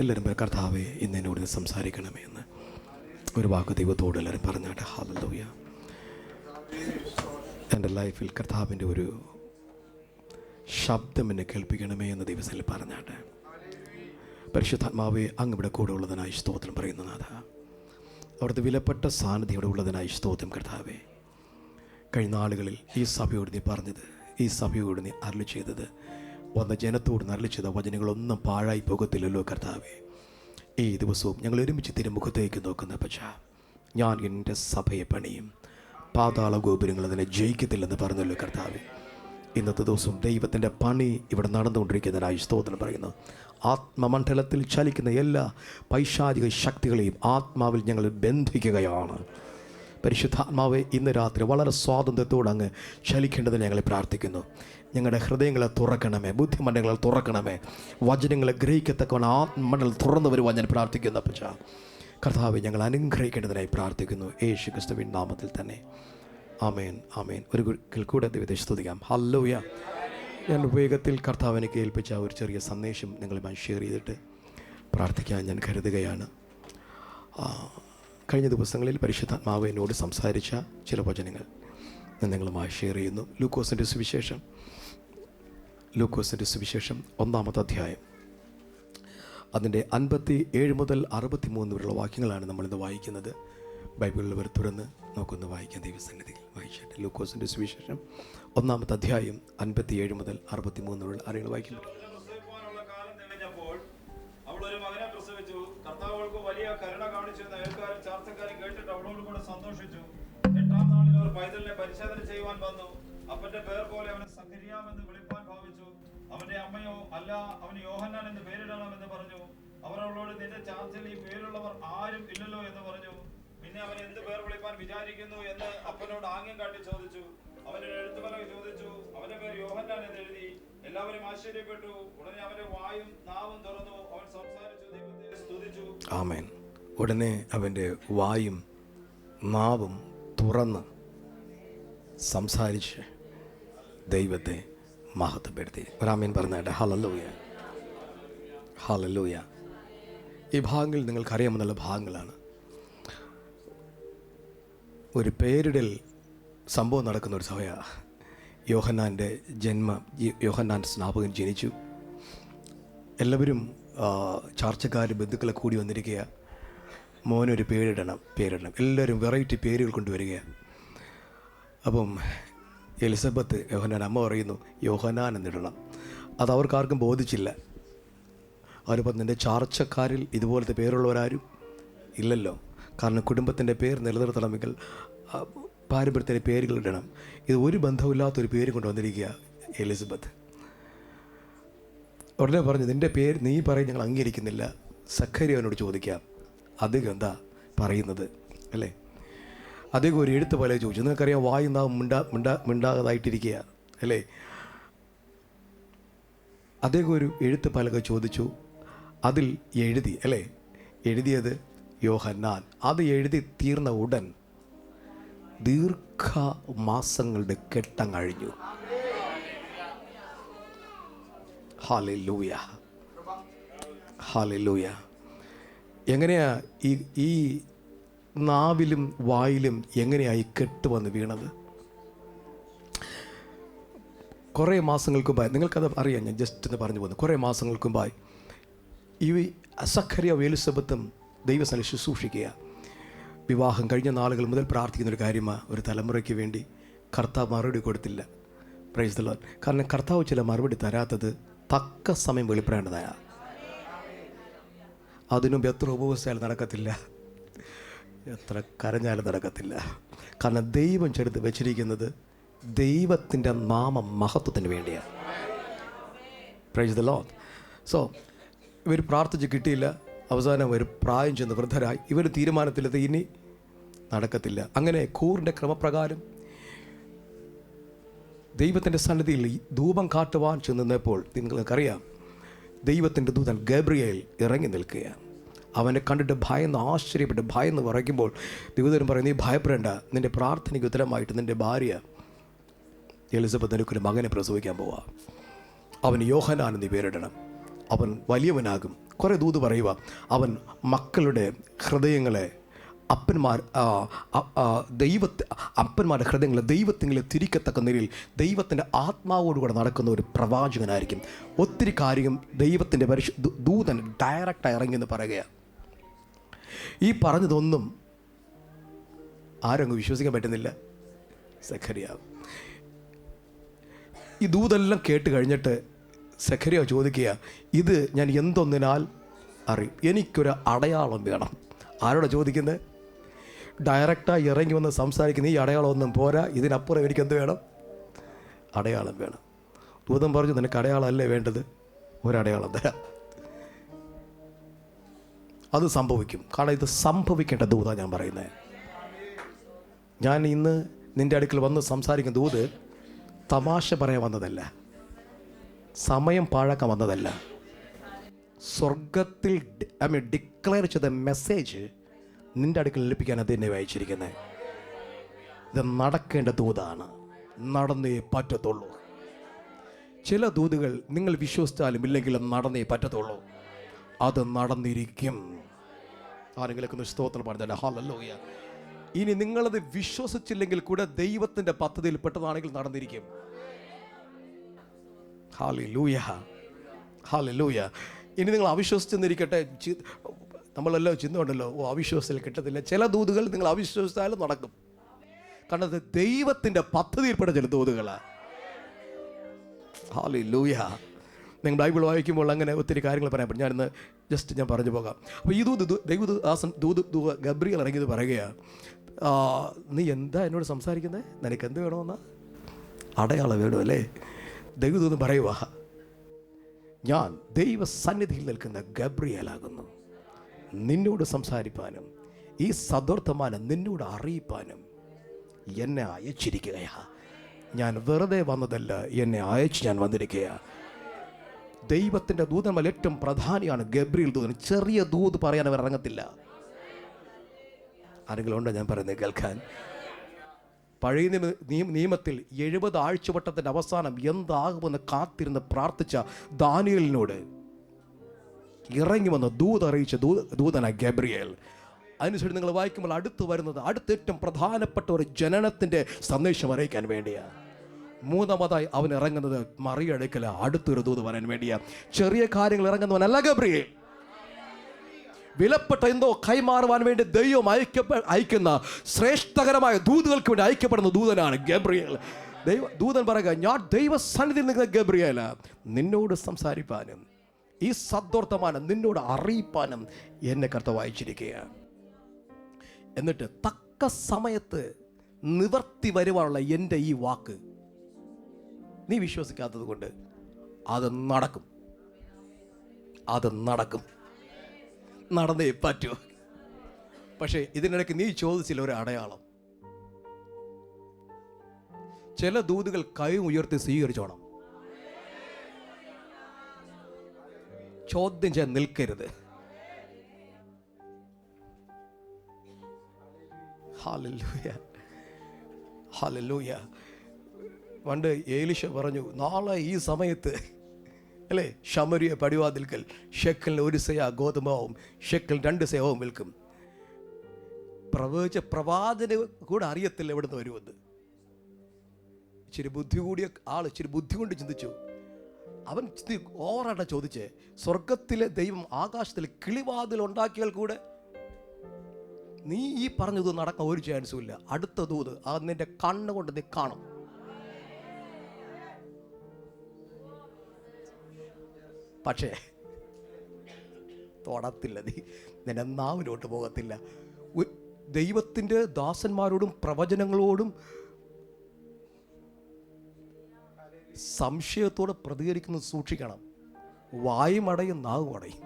എല്ലാവരും കർത്താവെ ഇന്ന് എന്നോട് സംസാരിക്കണമേ എന്ന് ഒരു വാക്ക് ദൈവത്തോട് എല്ലാവരും പറഞ്ഞാട്ടെ. ഹല്ലേലൂയ. എൻ്റെ ലൈഫിൽ കർത്താവിൻ്റെ ഒരു ശബ്ദം എന്നെ കേൾപ്പിക്കണമേ എന്ന് ദിവസത്തിൽ പറഞ്ഞാട്ടെ. പരിശുദ്ധാത്മാവെ അങ്ങ് ഇവിടെ കൂടെ ഉള്ളതിനായി സ്തോത്രം പറയുന്നതാണ്. അവിടുത്തെ വിലപ്പെട്ട സാന്നിധ്യം ഇവിടെ ഉള്ളതിനായി സ്തോത്രം കർത്താവെ. കഴിഞ്ഞ നാളുകളിൽ ഈ സഭയോട് നീ പറഞ്ഞത്, ഈ സഭയോട് നീ അരുളി ചെയ്തത്, വന്ന ജനത്തോട് അരുളി ചെയ്ത വചനങ്ങളൊന്നും പാഴായി പോകത്തില്ലല്ലോ കർത്താവെ. ഈ ദിവസവും ഞങ്ങൾ ഒരുമിച്ച് തിരുമുഖത്തേക്ക് നോക്കുന്ന പക്ഷ ഞാൻ എൻ്റെ സഭയെ പണിയും, പാതാള ഗോപുരങ്ങൾ അതിനെ ജയിക്കത്തില്ലെന്ന് പറഞ്ഞല്ലോ കർത്താവെ. ഇന്നത്തെ ദിവസം ദൈവത്തിൻ്റെ പണി ഇവിടെ നടന്നുകൊണ്ടിരിക്കുന്നതിനായി സ്തോത്രം പറയുന്നു. ആത്മമണ്ഡലത്തിൽ ചലിക്കുന്ന എല്ലാ പൈശാചിക ശക്തികളെയും ആത്മാവിൽ ഞങ്ങൾ ബന്ധിക്കുകയാണ്. പരിശുദ്ധാത്മാവെ ഇന്ന് രാത്രി വളരെ സ്വാതന്ത്ര്യത്തോടെ അങ്ങ് ചലിക്കേണ്ടതിന് ഞങ്ങളെ പ്രാർത്ഥിക്കുന്നു. ഞങ്ങളുടെ ഹൃദയങ്ങളെ തുറക്കണമേ, ബുദ്ധിമണ്ഡലങ്ങളെ തുറക്കണമേ, വചനങ്ങളെ ഗ്രഹിക്കത്തക്കവണ്ണം ആത്മമണ്ഡലം തുറന്നു വരുവാൻ ഞാൻ പ്രാർത്ഥിക്കുന്നു. പക്ഷ കർത്താവെ ഞങ്ങൾ അനുഗ്രഹിക്കേണ്ടതിനായി പ്രാർത്ഥിക്കുന്നു യേശു ക്രിസ്തുവിൻ നാമത്തിൽ തന്നെ. ആമേൻ, ആമേൻ. ഒരു കൂടെ ദൈവത്തെ സ്തുതിക്കാം. ഹല്ലേലൂയ. ഞാൻ വേഗത്തിൽ കർത്താവ് എനിക്ക് ഏൽപ്പിച്ച ഒരു ചെറിയ സന്ദേശം നിങ്ങളുമായി ഷെയർ ചെയ്തിട്ട് പ്രാർത്ഥിക്കാൻ ഞാൻ കരുതുകയാണ്. കഴിഞ്ഞ ദിവസങ്ങളിൽ പരിശുദ്ധാത്മാവ് എന്നോട് സംസാരിച്ച ചില വചനങ്ങൾ ഞാൻ നിങ്ങളുമായി ഷെയർ ചെയ്യുന്നു. ലൂക്കോസിൻ്റെ സുവിശേഷം 1-ാമത്തെ അധ്യായം അതിൻ്റെ 57 മുതൽ 63 വരെയുള്ള വാക്യങ്ങളാണ് നമ്മളിന്ന് വായിക്കുന്നത്. ബൈബിളിൽ തുറന്ന് നമുക്കൊന്ന് വായിക്കാം ദൈവസന്നിധിയിൽ. വായിച്ചിട്ട് ലൂക്കോസിൻ്റെ സുവിശേഷം 1-ാമത്തെ അധ്യായം 57 മുതൽ 63 വരെ ആരെങ്കിലും വായിക്കാൻ പറ്റും? അവളൊരു മകനെ പ്രസവിച്ചു. കർത്താവ് വലിയ കരുണ കാണിച്ചിരുന്ന അയൽക്കാരും ചാർച്ചക്കാരും കേട്ടിട്ട് അവളോട് കൂടെ സന്തോഷിച്ചു. 8-ാം നാളിൽ അവർ പൈതലിനെ പരിശോധന ചെയ്യുവാൻ വന്നു. അപ്പന്റെ പേർ പോലെ അവനെ സഖരിയാമെന്ന് വിളിപ്പാൻ ഭാവിച്ചു. അവന്റെ അമ്മയോ അല്ല, അവന് യോഹന്നാൻ എന്ന് പേരിടണമെന്ന് പറഞ്ഞു. അവർ അവളോട്, നിന്റെ ചാർച്ചയിൽ ഈ പേരുള്ളവർ ആരും ഇല്ലല്ലോ എന്ന് പറഞ്ഞു. പിന്നെ അവൻ എന്ത് പേർ വിളിപ്പാൻ വിചാരിക്കുന്നു എന്ന് അപ്പനോട് ആംഗ്യം കാട്ടി ചോദിച്ചു. അവന്റെ എഴുത്തുപലക ചോദിച്ചു. അവന്റെ പേര് യോഹന്നാൻ എന്ന് എഴുതി. എല്ലാവരും ആശ്ചര്യപ്പെട്ടു. ഉടനെ അവന്റെ വായും നാവും തുറന്നു. അവൻ സംസാരിച്ചു, ദൈവത്തെ സ്തുതിച്ചു. ആമേൻ. ഉടനെ അവൻ്റെ വായും നാവും തുറന്ന് സംസാരിച്ച് ദൈവത്തെ മഹത്വപ്പെടുത്തി. ഒരാമേൻ പറഞ്ഞാട്ടെ. Hallelujah, hallelujah. ഈ ഭാഗങ്ങൾ നിങ്ങൾക്കറിയാമെന്നുള്ള ഭാഗങ്ങളാണ്. ഒരു പേരിടൽ സംഭവം നടക്കുന്ന ഒരു സഭയാണ്. യോഹന്നാൻ്റെ ജന്മം, യോഹന്നാൻ സ്നാപകൻ ജനിച്ചു. എല്ലാവരും ചാർച്ചക്കാർ ബന്ധുക്കളെ കൂടി വന്നിരിക്കുക. മോനൊരു പേരിടണം. എല്ലാവരും വെറൈറ്റി പേരുകൾ കൊണ്ടുവരികയാണ്. അപ്പം എലിസബത്ത് യോഹന്നാൻ അമ്മ പറയുന്നു, യോഹന്നാൻ എന്നിടണം. അത് അവർക്കാർക്കും ബോധിച്ചില്ല. അവർ പറഞ്ഞു, എൻ്റെ ചാർച്ചക്കാരിൽ ഇതുപോലത്തെ പേരുള്ളവരാരും ഇല്ലല്ലോ. കാരണം കുടുംബത്തിൻ്റെ പേര് നിലനിർത്തണമെങ്കിൽ പാരമ്പര്യത്തിൻ്റെ പേരുകൾ ഇടണം. ഇത് ഒരു ബന്ധമില്ലാത്തൊരു പേര് കൊണ്ടുവന്നിരിക്കുക എലിസബത്ത്. ഉടനെ പറഞ്ഞു, നിൻ്റെ പേര് നീ പറയും, ഞങ്ങൾ അംഗീകരിക്കുന്നില്ല. സഖരിയാവിനോട് ചോദിക്കാം, അദ്ദേഹം എന്താ പറയുന്നത് അല്ലേ? അദ്ദേഹം ഒരു എഴുത്ത് പോലെ ചോദിച്ചു. നിങ്ങൾക്കറിയാം, വായു നാം മിണ്ടാതായിട്ടിരിക്കുക അല്ലേ? അദ്ദേഹം ഒരു എഴുത്ത് പലക ചോദിച്ചു. അതിൽ എഴുതി അല്ലേ? എഴുതിയത് യോഹന്നാൻ. അത് എഴുതി തീർന്ന ഉടൻ ദീർഘമാസങ്ങളുടെ കെട്ടങ്ങഴിഞ്ഞു. Hallelujah, hallelujah. എങ്ങനെയാ ഈ നാവിലും വായിലും എങ്ങനെയായി കെട്ട് വന്ന് വീണത്? കുറേ മാസങ്ങൾക്ക് മുമ്പായി, നിങ്ങൾക്കത് അറിയാം, ഞാൻ ജസ്റ്റ് എന്ന് പറഞ്ഞു പോകുന്നു. കുറേ മാസങ്ങൾക്ക് മുമ്പായി ഈ സഖരിയാവും എലിസബത്തും ദൈവസന്നിധിയിൽ ശുശ്രൂഷിക്കുക. വിവാഹം കഴിഞ്ഞ നാളുകൾ മുതൽ പ്രാർത്ഥിക്കുന്നൊരു കാര്യമാണ്. ഒരു തലമുറയ്ക്ക് വേണ്ടി കർത്താവ് മറുപടി കൊടുത്തില്ല. Praise the Lord. കാരണം കർത്താവ് ചില മറുപടി തരാത്തത് തക്ക സമയം വെളിപ്പെടേണ്ടതാണ്. അതിനുമുമ്പ് എത്ര ഉപവസിച്ചാലും നടക്കത്തില്ല, എത്ര കരഞ്ഞാലും നടക്കത്തില്ല. കാരണം ദൈവം ചെറുത്ത് വെച്ചിരിക്കുന്നത് ദൈവത്തിൻ്റെ നാമം മഹത്വത്തിന് വേണ്ടിയാണ്. Praise the Lord. സോ ഇവർ പ്രാർത്ഥിച്ച് കിട്ടിയില്ല. അവസാനം ഒരു പ്രായം ചെന്ന് വൃദ്ധരായി. ഇവർ തീരുമാനത്തിലെത്തി ഇനി നടക്കത്തില്ല. അങ്ങനെ കൂറിൻ്റെ ക്രമപ്രകാരം ദൈവത്തിൻ്റെ സന്നിധിയിൽ ധൂപം കാട്ടുവാൻ ചെന്നപ്പോൾ നിങ്ങൾക്കറിയാം, ദൈവത്തിൻ്റെ ദൂതൻ ഗബ്രിയേൽ ഇറങ്ങി നിൽക്കുകയാണ്. അവനെ കണ്ടിട്ട് ഭയന്ന് ആശ്ചര്യപ്പെട്ട് ഭയന്ന് പറയുമ്പോൾ ദൈവദൂതൻ പറയും, നീ ഭയപ്പെടേണ്ട, നിൻ്റെ പ്രാർത്ഥനയ്ക്ക് ഉത്തരമായിട്ട് നിൻ്റെ ഭാര്യ എലിസബത്ത് നിനക്കൊരു മകനെ പ്രസവിക്കാൻ പോവാ. അവന് യോഹന്നാൻ എന്ന് പേരിടണം. അവൻ വലിയവനാകും. കുറേ ദൂത് പറയുക, അവൻ മക്കളുടെ ഹൃദയങ്ങളെ അപ്പന്മാരുടെ ഹൃദയങ്ങളെ ദൈവത്തിങ്ങളെ തിരിക്കത്തക്ക നിലയിൽ ദൈവത്തിൻ്റെ ആത്മാവോടുകൂടെ നടക്കുന്ന ഒരു പ്രവാചകനായിരിക്കും. ഒത്തിരി കാര്യം ദൈവത്തിൻ്റെ ദൂതൻ ഡയറക്റ്റായി ഇറങ്ങിയെന്ന് പറയുകയാണ്. ഈ പറഞ്ഞതൊന്നും ആരും വിശ്വസിക്കാൻ പറ്റുന്നില്ല. സഖറിയാവ് ഈ ദൂതെല്ലാം കേട്ട് കഴിഞ്ഞിട്ട് സഖറിയാവ് ചോദിക്കുക, ഇത് ഞാൻ എന്തൊന്നിനാൽ അറിയും? എനിക്കൊരു അടയാളം വേണം. ആരോടാ ചോദിക്കുന്നത്? ഡയറക്റ്റായി ഇറങ്ങി വന്ന് സംസാരിക്കുന്ന ഈ അടയാളമൊന്നും പോരാ, ഇതിനപ്പുറം എനിക്കെന്ത് വേണം? അടയാളം വേണം. ദൂതൻ പറഞ്ഞു, നിനക്ക് അടയാളമല്ലേ വേണ്ടത്, ഒരടയാളം തരാം. അത് സംഭവിക്കും. കാരണം ഇത് സംഭവിക്കേണ്ട ദൂതാണ് ഞാൻ പറയുന്നത്. ഞാൻ ഇന്ന് നിൻ്റെ അടുക്കൽ വന്ന് സംസാരിക്കുന്ന ദൂത് തമാശ പറയാൻ വന്നതല്ല, സമയം പാഴാക്കാൻ വന്നതല്ല. സ്വർഗത്തിൽ ഡിക്ലെയർ ചെയ്ത മെസ്സേജ് നിൻ്റെ അടുക്കൽ ലഭിക്കാൻ അത് എന്നെ വായിച്ചിരിക്കുന്നത്. ഇത് നടക്കേണ്ട ദൂതാണ്, നടന്നേ പറ്റത്തുള്ളൂ. ചില ദൂതുകൾ നിങ്ങൾ വിശ്വസിച്ചാലും ഇല്ലെങ്കിലും നടന്നേ പറ്റത്തുള്ളൂ. അത് നടന്നിരിക്കും. ആരെങ്കിലൊക്കെ സ്തോത്രം പറഞ്ഞാൽ ഹല്ലേലൂയ. ഇനി നിങ്ങളത് വിശ്വസിച്ചില്ലെങ്കിൽ കൂടെ ദൈവത്തിൻ്റെ പദ്ധതിയിൽ പെട്ടതാണെങ്കിൽ നടന്നിരിക്കും. Hallelujah, hallelujah. ഇനി നിങ്ങൾ അവിശ്വസിച്ചെന്നിരിക്കട്ടെ. നമ്മളെല്ലാം ചിന്തയുണ്ടല്ലോ, അവിശ്വാസത്തിൽ കിട്ടത്തില്ല. ചില ദൂതുകൾ നിങ്ങൾ അവിശ്വസിച്ചാലും നടക്കും. കാരണം അത് ദൈവത്തിൻ്റെ പദ്ധതിയിൽപ്പെട്ട ചില ദൂതുകളാണ്. ഹല്ലേലൂയ. നിങ്ങൾ ബൈബിൾ വായിക്കുമ്പോൾ അങ്ങനെ ഒത്തിരി കാര്യങ്ങൾ പറയാൻ പറ്റും. ഞാനിന്ന് ഞാൻ പറഞ്ഞു പോകാം. അപ്പോൾ ഈ ദൂത് ഗബ്രിയേൽ ഇറങ്ങിയത് പറയുകയാണ്, നീ എന്താ എന്നോട് സംസാരിക്കുന്നത്? നിനക്ക് എന്ത് വേണമെന്നാ? അടയാളം വേണമല്ലേ? ദൈവദൂതൻ പറയുക, ഞാൻ ദൈവസന്നിധിയിൽ നിൽക്കുന്ന ഗബ്രിയേലാകുന്നു, നിന്നോട് സംസാരിപ്പാനും ഈ സദവർത്തമാനം നിന്നോട് അറിയിപ്പാനും എന്നെ അയച്ചിരിക്കുകയാ. ഞാൻ വെറുതെ വന്നതല്ല, എന്നെ അയച്ച് ഞാൻ വന്നിരിക്കുകയാണ്. ദൈവത്തിൻ്റെ ദൂതന്മാർ ഏറ്റവും പ്രധാനിയാണ് ഗബ്രിയേൽ ദൂതൻ. ചെറിയ ദൂത് പറയാൻ അവർ ഇറങ്ങത്തില്ല. ആരെങ്കിലും ഉണ്ടോ ഞാൻ പറയുന്നത് കേൾക്കാൻ? പഴയ നിയമത്തിൽ 70 ആഴ്ചവട്ടത്തിൻ്റെ അവസാനം എന്താകുമെന്ന് കാത്തിരുന്ന് പ്രാർത്ഥിച്ച ദാനിയേലിനോട് ഇറങ്ങി വന്ന ദൂതറിയിച്ച ദൂതന ഗബ്രിയേൽ. അതിനുശേഷം നിങ്ങൾ വായിക്കുമ്പോൾ അടുത്ത് വരുന്നത് ഏറ്റവും പ്രധാനപ്പെട്ട ഒരു ജനനത്തിൻ്റെ സന്ദേശം അറിയിക്കാൻ വേണ്ടിയാണ്. മൂന്നാമതായി അവൻ ഇറങ്ങുന്നത് മറിയടക്കല, അടുത്തൊരു ദൂത് പറയാൻ വേണ്ടിയാണ്. ചെറിയ കാര്യങ്ങൾ ഇറങ്ങുന്നവനല്ല ഗബ്രിയേൽ. വിലപ്പെട്ട എന്തോ കൈമാറുവാൻ വേണ്ടി ദൈവം അയക്കുന്ന ശ്രേഷ്ഠകരമായ ദൂതുകൾക്ക് വേണ്ടി അയക്കപ്പെടുന്ന ദൂതനാണ് ഗബ്രിയേൽ. ദൂതൻ പറയുക, ഞാൻ ദൈവസന്നിധിയിൽ നിൽക്കുന്ന ഗബ്രിയേല, നിന്നോട് സംസാരിപ്പാനും ഈ സദ്വർത്തമാനം നിന്നോട് അറിയിപ്പാനും എന്നെ കർത്താവ് അയച്ചിരിക്കുകയാണ്. എന്നിട്ട് തക്ക സമയത്ത് നിവർത്തി വരുവാനുള്ള എൻ്റെ ഈ വാക്ക് നീ വിശ്വസിക്കാത്തത് കൊണ്ട് അത് നടക്കും. അത് നടക്കും, നടന്നേ പറ്റൂ. പക്ഷേ ഇതിനിടയ്ക്ക് നീ ചോദിച്ചില്ല ഒരു അടയാളം. ചില ദൂതുകൾ കൈ ഉയർത്തി സ്വീകരിച്ചോണം. ചോദ്യം ചെയ്യാൻ നിൽക്കരുത്. Hallelujah, hallelujah. പണ്ട് ഏലിശ പറഞ്ഞു, നാളെ ഈ സമയത്ത് അല്ലേ ശമരിയ പടിവാതിൽക്കൽ ഷെക്കലിന് 1 സെയ ഗോതമ്പാവും ഷെക്കൽ 2 സെയാവും വിൽക്കും. പ്രവാചന് കൂടെ അറിയത്തില്ല എവിടുന്ന് വരുമെന്ന്. ഇച്ചിരി ബുദ്ധി കൂടിയ ആൾ ഇച്ചിരി ബുദ്ധി കൊണ്ട് ചിന്തിച്ചു. അവൻ ഓവറായിട്ടാണ് ചോദിച്ചേ, സ്വർഗത്തിലെ ദൈവം ആകാശത്തിൽ കിളിവാതിൽ ഉണ്ടാക്കിയാൽ കൂടെ നീ ഈ പറഞ്ഞത് നടക്കാൻ ഒരു ചാൻസും ഇല്ല. അടുത്ത ദൂത് അത് നിന്റെ കണ്ണുകൊണ്ട് നീ കാണും. പക്ഷേ തൊടത്തില്ല, നീ നിന്റെ നാവിലോട്ട് പോകത്തില്ല. ദൈവത്തിൻ്റെ ദാസന്മാരോടും പ്രവചനങ്ങളോടും സംശയത്തോടെ പ്രതികരിക്കുന്നത് സൂക്ഷിക്കണം. വായും അടയും നാവും അടയും,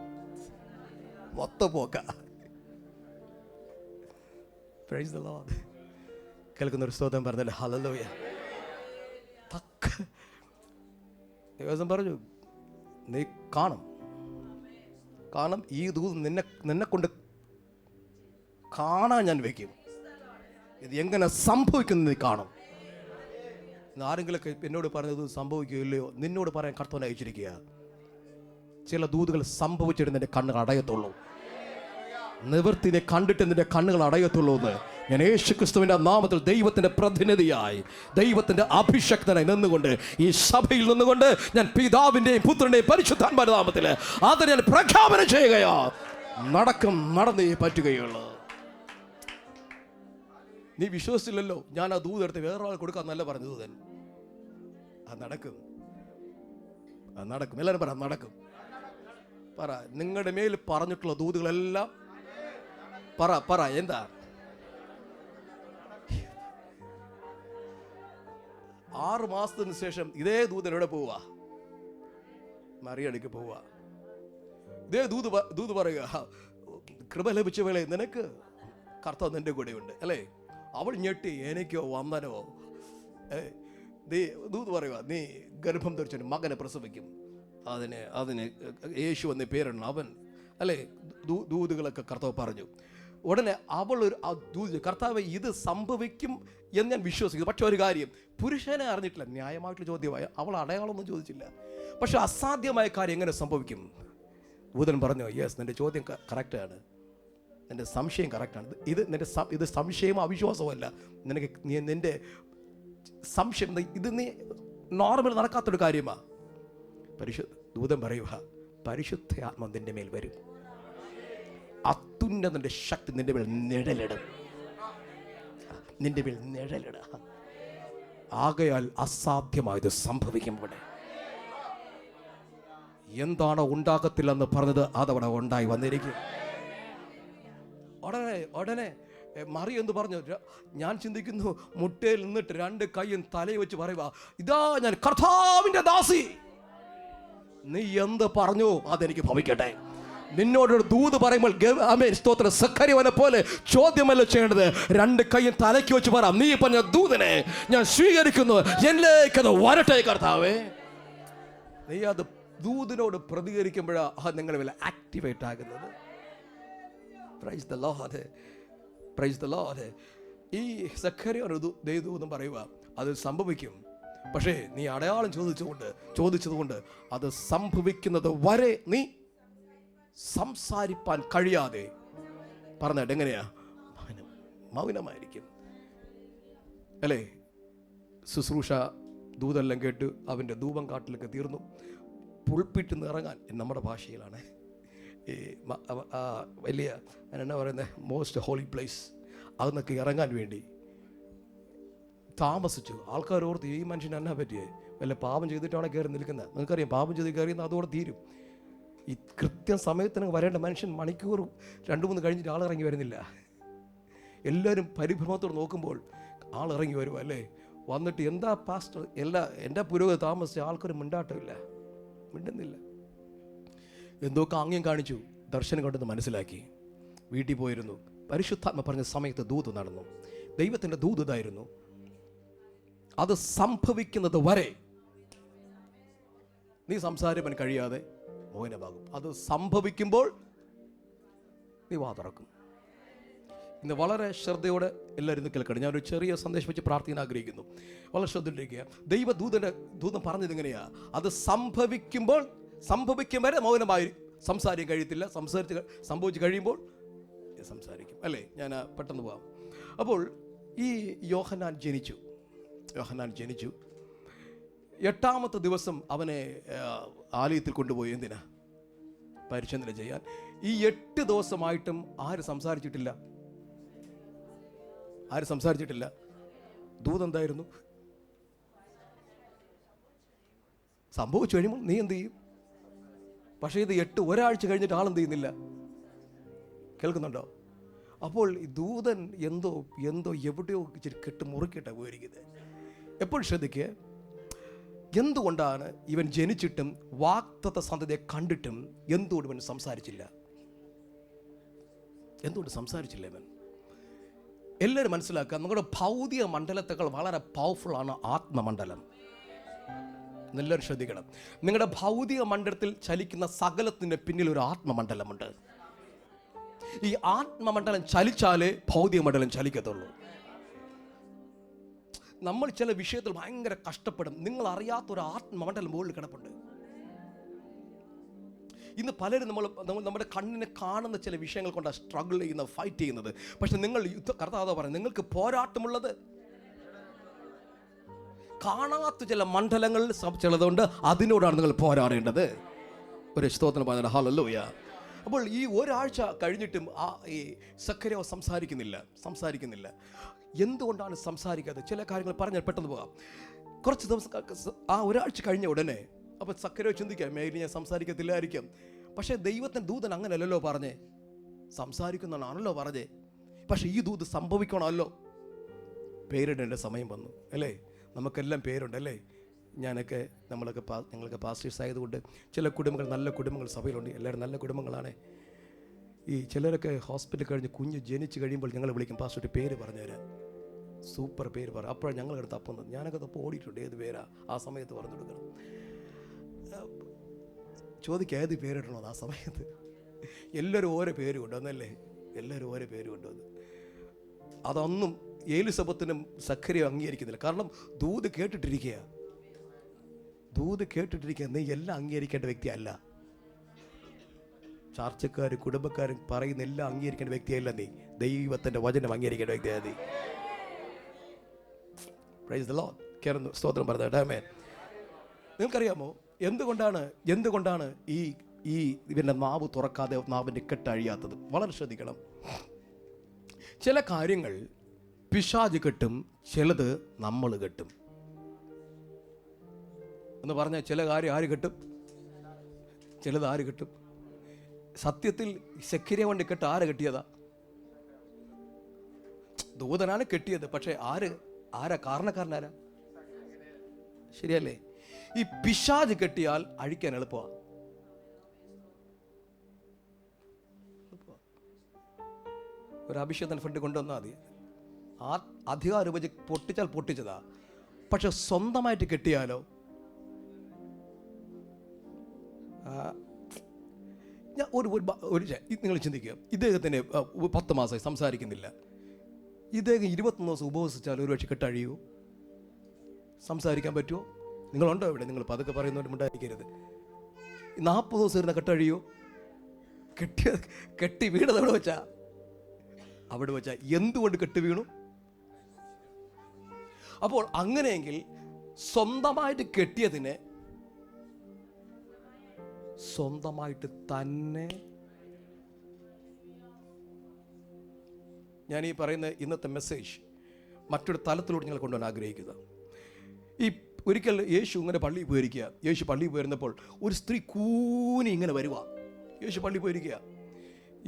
മൊത്തം പോക്ക. Praise the Lord. കേൾക്കുന്നൊരു സ്തോത്രം പറഞ്ഞല്ലേ, ഹല്ലേലൂയ. ദിവസം പറഞ്ഞു, നീ കാണും. കാരണം ഈ ദൂത് നിന്നെ കൊണ്ട് കാണാൻ ഞാൻ വയ്ക്കും. ഇത് എങ്ങനെ സംഭവിക്കുന്നത് നീ കാണും. ആരെങ്കിലൊക്കെ എന്നോട് പറഞ്ഞത് സംഭവിക്കുകയില്ലയോ, നിന്നോട് പറയാൻ കർത്താവ് അയച്ചിരിക്കുക. ചില ദൂതുകൾ സംഭവിച്ചിട്ട് നിന്റെ കണ്ണുകൾ അടയത്തുള്ളൂ. നിവൃത്തി നീ കണ്ടിട്ട് നിന്റെ കണ്ണുകൾ അടയത്തുള്ളൂ എന്ന് ഞാൻ യേശുക്രിസ്തുവിന്റെ നാമത്തിൽ ദൈവത്തിന്റെ പ്രതിനിധിയായി, ദൈവത്തിന്റെ അഭിഷക്തനായി നിന്നുകൊണ്ട്, ഈ സഭയിൽ നിന്നുകൊണ്ട് ഞാൻ പിതാവിന്റെയും പുത്രന്റെയും പരിശുദ്ധാത്മാവിന്റെ നാമത്തിൽ അത് ഞാൻ പ്രഖ്യാപനം ചെയ്യുകയാ. നടന്നേ പറ്റുകയുള്ളൂ. നീ വിശ്വസിച്ചില്ലല്ലോ, ഞാൻ ആ ദൂതെടുത്ത് വേറൊരാൾ കൊടുക്കാന്നല്ല പറഞ്ഞു. ദൂതൻ അത് നടക്കും. എല്ലാവരും പറ, നടക്കും. പറ, നിങ്ങളുടെ മേൽ പറഞ്ഞിട്ടുള്ള ദൂതുകളെല്ലാം പറ എന്താ? 6 മാസത്തിന് ശേഷം ഇതേ ദൂതൻ എവിടെ പോവുക? മറിയടിക്ക് പോവുക. ഇതേ ദൂത് പറയുക, കൃപ ലഭിച്ച വേളെ നിനക്ക് കർത്താവ് നിന്റെ കൂടെയുണ്ട് അല്ലേ? അവൾ ഞെട്ടി, എനിക്കോ വന്ദനോ? ദൂത് പറയുക, നീ ഗർഭം ധരിച്ചു മകനെ പ്രസവിക്കും, അതിന് യേശു എന്ന പേരാണ് അവൻ അല്ലേ? ദൂതുകളൊക്കെ കർത്താവ് പറഞ്ഞു. ഉടനെ അവളൊരു ദൂത്, കർത്താവ് ഇത് സംഭവിക്കും എന്ന് ഞാൻ വിശ്വസിക്കുന്നു. പക്ഷെ ഒരു കാര്യം, പുരുഷനെ അറിഞ്ഞിട്ടില്ല. ന്യായമായിട്ടുള്ള ചോദ്യമായ, അവൾ അടയാളമൊന്നും ചോദിച്ചില്ല. പക്ഷെ അസാധ്യമായ കാര്യം എങ്ങനെ സംഭവിക്കും? ദൂതൻ പറഞ്ഞു, യെസ്, നിന്റെ ചോദ്യം കറക്റ്റാണ്, നിന്റെ സംശയം കറക്റ്റാണ്. ഇത് സംശയമോ അവിശ്വാസമോ അല്ല. നിന്റെ സംശയം ഇത് നീ നോർമൽ നടക്കാത്തൊരു കാര്യമാണ്. ദൂതൻ പറയുക, പരിശുദ്ധ ആത്മാവ് നിന്റെ മേൽ വരും, അത്യുന്നതന്റെ ശക്തി നിന്റെ മേൽ നിഴലിടും. ആകയാൽ അസാധ്യമായത് സംഭവിക്കുമ്പോൾ എന്താണോ ഉണ്ടാകത്തില്ലെന്ന് പറഞ്ഞത് അതവിടെ ഉണ്ടായി വന്നിരിക്കും. ഉടനെ മറി എന്ന് പറഞ്ഞു, ഞാൻ ചിന്തിക്കുന്നു, മുട്ടയിൽ നിന്നിട്ട് 2 കൈയും തലയിൽ വെച്ച് പറയുക, ഇതാ ഞാൻ കർത്താവിന്റെ ദാസി, നീ എന്ത് പറഞ്ഞു അതെനിക്ക് ഭവിക്കട്ടെ. നിന്നോടൊരു ദൂത് പറയുമ്പോൾ സ്തോത്രം, സഖറിയവനെ പോലെ ചോദ്യമല്ല ചെയ്യേണ്ടത്. 2 കൈയും തലയ്ക്ക് വെച്ച് പറ, നീ പറഞ്ഞ ദൂതനെ ഞാൻ സ്വീകരിക്കുന്നു, എന്നിലേക്കത് വരട്ടെ കർത്താവേ. നീ അത് ദൂതിനോട് പ്രതികരിക്കുമ്പോഴാണ് അത് നിങ്ങളുടെ മേലെ ആക്ടിവേറ്റ് ആകുന്നത്. Praise the Lord, praise the Lord. ഈ സഖറിയവനൊരു ദൈവദൂതൻ പറയുക, അത് സംഭവിക്കും. പക്ഷേ നീ അടയാളം ചോദിച്ചതുകൊണ്ട് അത് സംഭവിക്കുന്നത് വരെ നീ സംസാരിപ്പാൻ കഴിയാതെ പറഞ്ഞിട്ട് എങ്ങനെയാ? മൗനമായിരിക്കും അല്ലേ? ശുശ്രൂഷ ദൂതെല്ലാം കേട്ട് അവൻ്റെ ധൂപം കാട്ടിലൊക്കെ തീർന്നു. പുൾപ്പിട്ട് നിന്ന് ഇറങ്ങാൻ, നമ്മുടെ ഭാഷയിലാണ്, ഈ വലിയ എന്നാ പറയുന്നത്, മോസ്റ്റ് ഹോളി പ്ലേസ്, അതെന്നൊക്കെ ഇറങ്ങാൻ വേണ്ടി താമസിച്ചു. ആൾക്കാർ ഓർത്ത്, ഈ മനുഷ്യൻ എന്നാ പറ്റിയേ, വല്ല പാപം ചെയ്തിട്ടാണ് കയറി നിൽക്കുന്നത്. നിങ്ങൾക്കറിയാം, പാപം ചെയ്ത് കയറിയെന്ന് അതോടെ തീരും. ഈ കൃത്യം സമയത്തിന് വരേണ്ട മനുഷ്യൻ മണിക്കൂർ 2-3 കഴിഞ്ഞിട്ട് ആളിറങ്ങി വരുന്നില്ല. എല്ലാവരും പരിഭ്രമത്തോട് നോക്കുമ്പോൾ ആളിറങ്ങി വരും അല്ലേ? വന്നിട്ട് എന്താ പാസ്റ്റർ, എൻ്റെ പുരോഗതി താമസിച്ച ആൾക്കൊരു മിണ്ടുന്നില്ല. എന്തൊക്കെ ആംഗ്യം കാണിച്ചു, ദർശനം കണ്ടെന്ന് മനസ്സിലാക്കി, വീട്ടിൽ പോയിരുന്നു. പരിശുദ്ധാത്മ പറഞ്ഞ സമയത്ത് ദൂത് നടന്നു. ദൈവത്തിൻ്റെ ദൂത് ഇതായിരുന്നു, അത് സംഭവിക്കുന്നത് വരെ നീ സംസാരിക്കാൻ കഴിയാതെ മൗനമാകും. അത് സംഭവിക്കുമ്പോൾ നീ വാ തുറക്കും. ഇന്ന് വളരെ ശ്രദ്ധയോടെ എല്ലാവരും ഇന്ന് കേൾക്കണം. ഞാനൊരു ചെറിയ സന്ദേശം വെച്ച് പ്രാർത്ഥിക്കാൻ ആഗ്രഹിക്കുന്നു. വളരെ ശ്രദ്ധയിലിരിക്കുക. ദൂതൻ പറഞ്ഞത് എങ്ങനെയാ? അത് സംഭവിക്കും വരെ മൗനമായി സംസാരിക്കാൻ കഴിയത്തില്ല. സംഭവിച്ച് കഴിയുമ്പോൾ സംസാരിക്കും അല്ലേ? ഞാൻ പെട്ടെന്ന് പോവാം. അപ്പോൾ ഈ യോഹന്നാൻ ജനിച്ചു. 8ാമത്തെ ദിവസം അവനെ ആലയത്തിൽ കൊണ്ടുപോയി. എന്തിനാ? പരിശോധന ചെയ്യാൻ. ഈ 8 ദിവസമായിട്ടും ആര് സംസാരിച്ചിട്ടില്ല? ദൂതെന്തായിരുന്നു? സംഭവിച്ചു കഴിയുമ്പോൾ നീ എന്ത് ചെയ്യും? പക്ഷേ ഇത് ഒരാഴ്ച കഴിഞ്ഞിട്ട് ആളെന്ത് ചെയ്യുന്നില്ല? കേൾക്കുന്നുണ്ടോ? അപ്പോൾ ഈ ദൂതൻ എന്തോ എവിടെയോ ഇച്ചിരി മുറുക്കിയിട്ടാണ് പോയിരിക്കുന്നത്. എപ്പോഴും ശ്രദ്ധിക്കുക, എന്തുകൊണ്ടാണ് ഇവൻ ജനിച്ചിട്ടും വാഗ്ദത്ത സന്തതിയെ കണ്ടിട്ടും എന്തുകൊണ്ട് ഇവൻ സംസാരിച്ചില്ല? എന്തുകൊണ്ട് സംസാരിച്ചില്ല ഇവൻ? എല്ലാവരും മനസ്സിലാക്കുക, നമ്മുടെ ഭൗതിക മണ്ഡലത്തേക്കാൾ വളരെ പവർഫുൾ ആണ് ആത്മമണ്ഡലം. എല്ലാവരും ശ്രദ്ധിക്കണം. നിങ്ങളുടെ ഭൗതിക മണ്ഡലത്തിൽ ചലിക്കുന്ന സകലത്തിൻ്റെ പിന്നിൽ ഒരു ആത്മമണ്ഡലമുണ്ട്. ഈ ആത്മമണ്ഡലം ചലിച്ചാലേ ഭൗതിക മണ്ഡലം ചലിക്കത്തുള്ളൂ. നമ്മൾ ചില വിഷയത്തിൽ ഭയങ്കര കഷ്ടപ്പെടും. നിങ്ങൾ അറിയാത്തൊരു ആത്മമണ്ഡലം മുകളിൽ കിടപ്പുണ്ട്. ഇന്ന് പലരും നമ്മൾ നമ്മുടെ കണ്ണിന് കാണുന്ന ചില വിഷയങ്ങൾ കൊണ്ടാണ് സ്ട്രഗിൾ ചെയ്യുന്നത്, ഫൈറ്റ് ചെയ്യുന്നത്. പക്ഷെ നിങ്ങൾ കർത്താവ് പറയുന്നത്, നിങ്ങൾക്ക് പോരാട്ടമുള്ളത് കാണാത്ത ചില മണ്ഡലങ്ങൾ ചിലതുകൊണ്ട്, അതിനോടാണ് നിങ്ങൾ പോരാടേണ്ടത്. ഒരു സ്തോത്രം പറഞ്ഞത് ഹല്ലേലൂയ. അപ്പോൾ ഈ ഒരാഴ്ച കഴിഞ്ഞിട്ടും ഈ സക്കറിയാവ് സംസാരിക്കുന്നില്ല. എന്തുകൊണ്ടാണ് സംസാരിക്കാതെ? ചില കാര്യങ്ങൾ പറഞ്ഞാൽ പെട്ടെന്ന് പോകാം. കുറച്ച് ദിവസം ആ ഒരാഴ്ച കഴിഞ്ഞ ഉടനെ അപ്പോൾ സക്കറിയാവ് ചിന്തിക്കാം, മേലിൽ ഞാൻ സംസാരിക്കത്തില്ലായിരിക്കും. പക്ഷേ ദൈവത്തിൻ്റെ ദൂതൻ അങ്ങനെയല്ലല്ലോ പറഞ്ഞേ, സംസാരിക്കുന്നതാണല്ലോ പറഞ്ഞേ. പക്ഷേ ഈ ദൂത് സംഭവിക്കണമല്ലോ. പേരിടേണ്ട സമയം വന്നു അല്ലേ? നമുക്കെല്ലാം പേരുണ്ട് അല്ലേ? ഞങ്ങളൊക്കെ പാസ്റ്റേഴ്സ് ആയതുകൊണ്ട് ചില കുടുംബങ്ങൾ, നല്ല കുടുംബങ്ങൾ സഭയിലുണ്ട്. എല്ലാവരും നല്ല കുടുംബങ്ങളാണ്. ഈ ചിലരൊക്കെ ഹോസ്പിറ്റൽ കഴിഞ്ഞ് കുഞ്ഞ് ജനിച്ച് കഴിയുമ്പോൾ ഞങ്ങൾ വിളിക്കും, പാസ്റ്ററുടെ പേര് പറഞ്ഞുതരാം, സൂപ്പർ പേര് പറ. അപ്പോഴാണ് ഞങ്ങളെടുത്ത് തപ്പുന്നത്. ഞാനൊക്കെ തപ്പ് ഓടിയിട്ടുണ്ട്, ഏത് പേരാ ആ സമയത്ത് പറഞ്ഞു കൊടുക്കണം. ചോദിക്കുക ഏത് പേരിടണോ ആ സമയത്ത്. എല്ലാവരും ഓരോ പേര് കൊണ്ടുവന്നല്ലേ, എല്ലാവരും ഓരോ പേര് കൊണ്ടുവന്നു. അതൊന്നും എലിസബത്തിനും സക്കറിയാവും അംഗീകരിക്കുന്നില്ല. കാരണം ദൂത് കേട്ടിട്ടിരിക്കുക. നീ എല്ലാം അംഗീകരിക്കേണ്ട വ്യക്തിയല്ല. ചാർച്ചക്കാർ, കുടുംബക്കാരും പറയുന്ന എല്ലാം അംഗീകരിക്കേണ്ട വ്യക്തിയല്ല നീ. ദൈവത്തിൻ്റെ വചനം അംഗീകരിക്കേണ്ട വ്യക്തിയാണ് നീ. Praise the Lord. കേറുന്നു സ്തോത്രം പറഞ്ഞത്. ആമേൻ. നിങ്ങൾക്കറിയാമോ എന്തുകൊണ്ടാണ് ഈ ഇവൻ്റെ നാവ് തുറക്കാതെ നാവിൻ്റെ കെട്ടഴിയാത്തത്? വളരെ ശ്രദ്ധിക്കണം. ചില കാര്യങ്ങൾ പിശാച് കെട്ടും, ചിലത് നമ്മൾ കെട്ടും. എന്ന് പറഞ്ഞാൽ ചില കാര്യം ആര് കെട്ടും, ചിലത് ആര് കെട്ടും? സത്യത്തിൽ സക്കറിയ വണ്ടി കെട്ട് ആര് കെട്ടിയതാ? ദൂതനാണ് കെട്ടിയത്. പക്ഷെ ആരാ കാരണക്കാരനാരാ? ശരിയല്ലേ? ഈ പിശാച് കെട്ടിയാൽ അഴിക്കാൻ എളുപ്പമാണ്. ഒരു അഭിഷേകത്തിന് ഫ്രണ്ട് കൊണ്ടുവന്നാൽ മതി. അധികാരം ഉപയോഗിച്ച് പൊട്ടിച്ചതാ. പക്ഷെ സ്വന്തമായിട്ട് കെട്ടിയാലോ? ഞാൻ ഒരു നിങ്ങൾ ചിന്തിക്കുക, ഇദ്ദേഹത്തിന് 10 മാസമായി സംസാരിക്കുന്നില്ല. ഇദ്ദേഹം 21 ദിവസം ഉപവസിച്ചാൽ ഒരു പക്ഷെ കെട്ടഴിയുമോ? സംസാരിക്കാൻ പറ്റുമോ? നിങ്ങളുണ്ടോ ഇവിടെ? നിങ്ങൾ പതുക്കെ പറയുന്നവരും ഉണ്ടായിരിക്കരുത്. 40 ദിവസം ഇരുന്ന കെട്ടഴിയോ? കെട്ടി വീണത് അവിടെ വെച്ചാ എന്തുകൊണ്ട് കെട്ടി വീണു? അപ്പോൾ അങ്ങനെയെങ്കിൽ സ്വന്തമായിട്ട് കെട്ടിയതിനെ സ്വന്തമായിട്ട് തന്നെ, ഞാൻ ഈ പറയുന്ന ഇന്നത്തെ മെസ്സേജ് മറ്റൊരു തലത്തിലൂടെ നിങ്ങൾ കൊണ്ടുവരാൻ ആഗ്രഹിക്കുക. ഈ ഒരിക്കൽ യേശു ഇങ്ങനെ പള്ളിയിൽ പോയിരിക്കുക. യേശു പള്ളിയിൽ പോയിരുന്നപ്പോൾ ഒരു സ്ത്രീ കൂനി ഇങ്ങനെ വരുക. യേശു പള്ളിയിൽ പോയിരിക്കുക.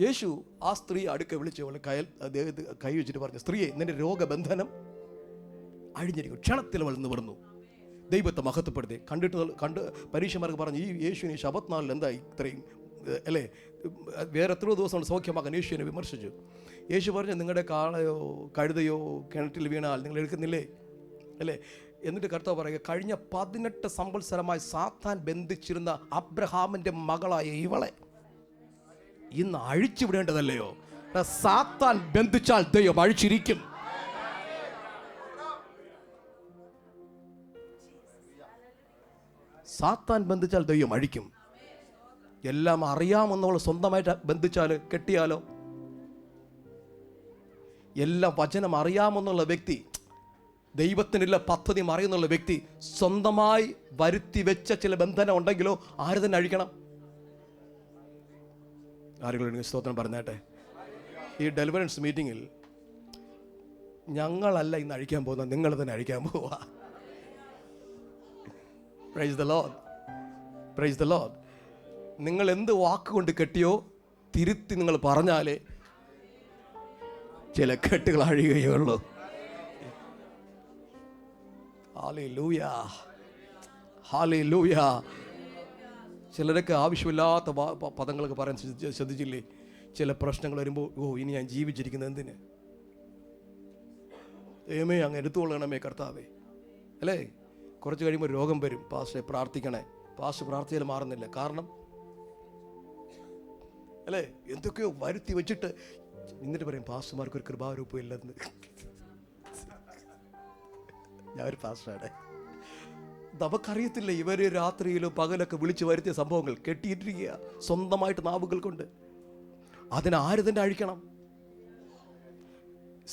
യേശു ആ സ്ത്രീ അടുക്ക വിളിച്ച് അദ്ദേഹത്തെ കൈ വെച്ചിട്ട് പറഞ്ഞു, സ്ത്രീയെ, നിന്റെ രോഗബന്ധനം അഴിഞ്ഞിരിക്കും. ക്ഷണത്തിൽ അവൾ നിവർന്നു, ദൈവത്തെ മഹത്വപ്പെടുത്തി. കണ്ട് പരീക്ഷമാർക്ക് പറഞ്ഞു, ഈ യേശുവിനെ ശബത്ത് നാളിൽ എന്താ ഇത്രയും അല്ലേ? വേറെ എത്രയോ ദിവസം സൗഖ്യമാക്കാൻ യേശുവിനെ വിമർശിച്ചു. യേശു പറഞ്ഞു, നിങ്ങളുടെ കാളയോ കഴുതയോ കിണറ്റിൽ വീണാൽ നിങ്ങൾ എടുക്കുന്നില്ലേ അല്ലേ? എന്നിട്ട് കർത്താവ് പറയുക, കഴിഞ്ഞ 18 സംവത്സരമായി സാത്താൻ ബന്ധിച്ചിരുന്ന അബ്രഹാമിൻ്റെ മകളായ ഇവളെ ഇന്ന് അഴിച്ചു വിടേണ്ടതല്ലയോ? സാത്താൻ ബന്ധിച്ചാൽ ദൈവം അഴിച്ചിരിക്കും. സാത്താൻ ബന്ധിച്ചാൽ ദൈവം അഴിക്കും. എല്ലാം അറിയാമെന്നുള്ള സ്വന്തമായിട്ട് ബന്ധിച്ചാൽ കെട്ടിയാലോ? എല്ലാം വചനം അറിയാമെന്നുള്ള വ്യക്തി, ദൈവത്തിനുള്ള പദ്ധതി അറിയുന്നുള്ള വ്യക്തി സ്വന്തമായി വരുത്തി വെച്ച ചില ബന്ധനം ഉണ്ടെങ്കിലോ ആര് തന്നെ അഴിക്കണം? ആരെങ്കിലും സ്തോത്രം പറഞ്ഞാട്ടെ. ഈ ഡെലിവറൻസ് മീറ്റിങ്ങിൽ ഞങ്ങളല്ല ഇന്ന് അഴിക്കാൻ പോകുന്നത്, നിങ്ങൾ തന്നെ അഴിക്കാൻ പോവാ. Praise the Lord, praise the Lord. നിങ്ങൾ എന്ത് വാക്കുകൊണ്ട് കെട്ടിയോ തിരുത്തി നിങ്ങൾ പറഞ്ഞാലേ ചില കെട്ടുകൾ അഴിയുകയുള്ളൂ. Hallelujah, hallelujah. ചിലരൊക്കെ ആവശ്യമില്ലാത്ത പദങ്ങളൊക്കെ പറയാൻ ശ്രദ്ധിച്ചില്ലേ? ചില പ്രശ്നങ്ങൾ വരുമ്പോൾ, ഇനി ഞാൻ ജീവിച്ചിരിക്കുന്നത് എന്തിന്? ദൈവമേ അങ്ങ് എടുത്തുകൊള്ളണമേ കർത്താവേ അല്ലേ? കുറച്ച് കഴിയുമ്പോൾ രോഗം വരും. പാസ്റ്ററെ പ്രാർത്ഥിക്കണേ. പാസ്റ്റർ പ്രാർത്ഥിച്ചാൽ മാറുന്നില്ല. കാരണം അല്ലേ, എന്തൊക്കെയോ വരുത്തി വെച്ചിട്ട് എന്നിട്ട് പറയും പാസ്റ്റർമാർക്ക് ഒരു കൃപാരൂപം ഇല്ലെന്ന്. ഞാൻ ഒരു പാസ്റ്ററാണ്. നമുക്കറിയത്തില്ല ഇവര് രാത്രിയിലും പകലൊക്കെ വിളിച്ചു വരുത്തിയ സംഭവങ്ങൾ കെട്ടിയിട്ടിരിക്കുക സ്വന്തമായിട്ട് നാവുകൾ കൊണ്ട്. അതിനാര് തന്നെ അഴിക്കണം?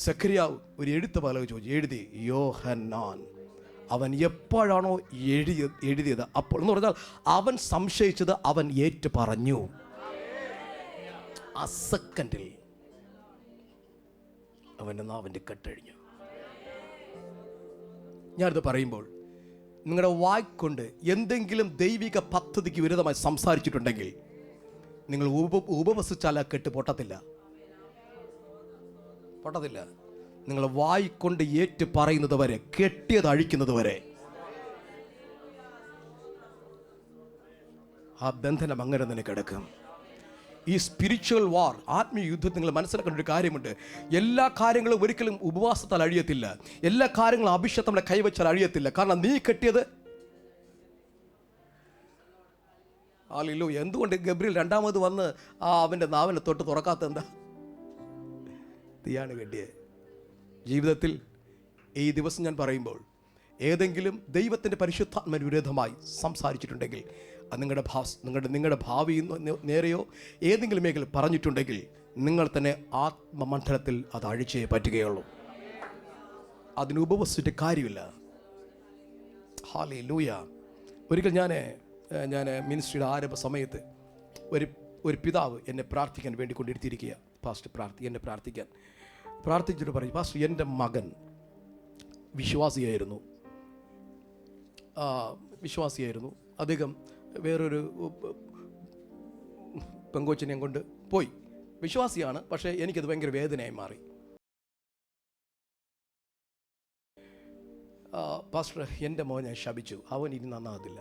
സഖരിയാവ് ഒരു എഴുത്ത് പലക ചോദിച്ചു, എഴുതി യോഹന്നാൻ. അവൻ എപ്പോഴാണോ എഴുതിയത് അപ്പോൾ എന്ന് പറഞ്ഞാൽ അവൻ സംശയിച്ചത് അവൻ ഏറ്റു പറഞ്ഞു. ആ സെക്കൻഡിൽ അവൻ്റെ നാവിൻ്റെ കെട്ടഴിഞ്ഞു. ഞാനിത് പറയുമ്പോൾ നിങ്ങളുടെ വായ്ക്കൊണ്ട് എന്തെങ്കിലും ദൈവിക പദ്ധതിക്ക് വിരുദ്ധമായി സംസാരിച്ചിട്ടുണ്ടെങ്കിൽ നിങ്ങൾ ഉപവസിച്ചാൽ ആ കെട്ട് പൊട്ടത്തില്ല. നിങ്ങൾ വായ്ക്കൊണ്ട് ഏറ്റു പറയുന്നത് വരെ, കെട്ടിയത് അഴിക്കുന്നത് വരെ ആ ബന്ധനം അങ്ങനെ തന്നെ കിടക്കും. ഈ സ്പിരിച്വൽ വാർ, ആത്മീയ യുദ്ധത്തിൽ നിങ്ങൾ മനസ്സിലാക്കേണ്ട ഒരു കാര്യമുണ്ട്. എല്ലാ കാര്യങ്ങളും ഒരിക്കലും ഉപവാസത്താൽ അഴിയത്തില്ല. എല്ലാ കാര്യങ്ങളും അഭിഷേകത്തോടെ കൈവച്ചാൽ അഴിയത്തില്ല. കാരണം നീ കെട്ടിയത്. എന്തുകൊണ്ട് ഗബ്രിയേൽ രണ്ടാമത് വന്ന് അവൻ്റെ നാവിനെ തൊട്ട് തുറക്കാത്ത എന്താ? തീയാണ് കെട്ടിയത്. ജീവിതത്തിൽ ഈ ദിവസം ഞാൻ പറയുമ്പോൾ ഏതെങ്കിലും ദൈവത്തിൻ്റെ പരിശുദ്ധാത്മ വിരോധമായി സംസാരിച്ചിട്ടുണ്ടെങ്കിൽ, അത് നിങ്ങളുടെ ഭാവി നേരെയോ ഏതെങ്കിലും മേഖല പറഞ്ഞിട്ടുണ്ടെങ്കിൽ നിങ്ങൾ തന്നെ ആത്മമണ്ഡലത്തിൽ അത് അഴിച്ചേ പറ്റുകയുള്ളൂ. അതിന് ഉപവസിച്ചിട്ട് കാര്യമില്ല. ഹല്ലേലൂയ. ഒരിക്കൽ ഞാൻ മിനിസ്ട്രിയുടെ ആരംഭ സമയത്ത് ഒരു പിതാവ് എന്നെ പ്രാർത്ഥിക്കാൻ വേണ്ടി കൊണ്ടിരുത്തിയിരിക്കുക. പാസ്റ്റർ എന്നെ പ്രാർത്ഥിച്ചിട്ട് പറയും, പാസ്റ്റർ എൻ്റെ മകൻ വിശ്വാസിയായിരുന്നു. അദ്ദേഹം വേറൊരു പെങ്കോച്ചിനെ കൊണ്ട് പോയി. വിശ്വാസിയാണ്, പക്ഷേ എനിക്കത് ഭയങ്കര വേദനയായി മാറി. പാസ്റ്റർ എൻ്റെ മോൻ ഞാൻ ശപിച്ചു, അവൻ ഇനി നന്നാകത്തില്ല.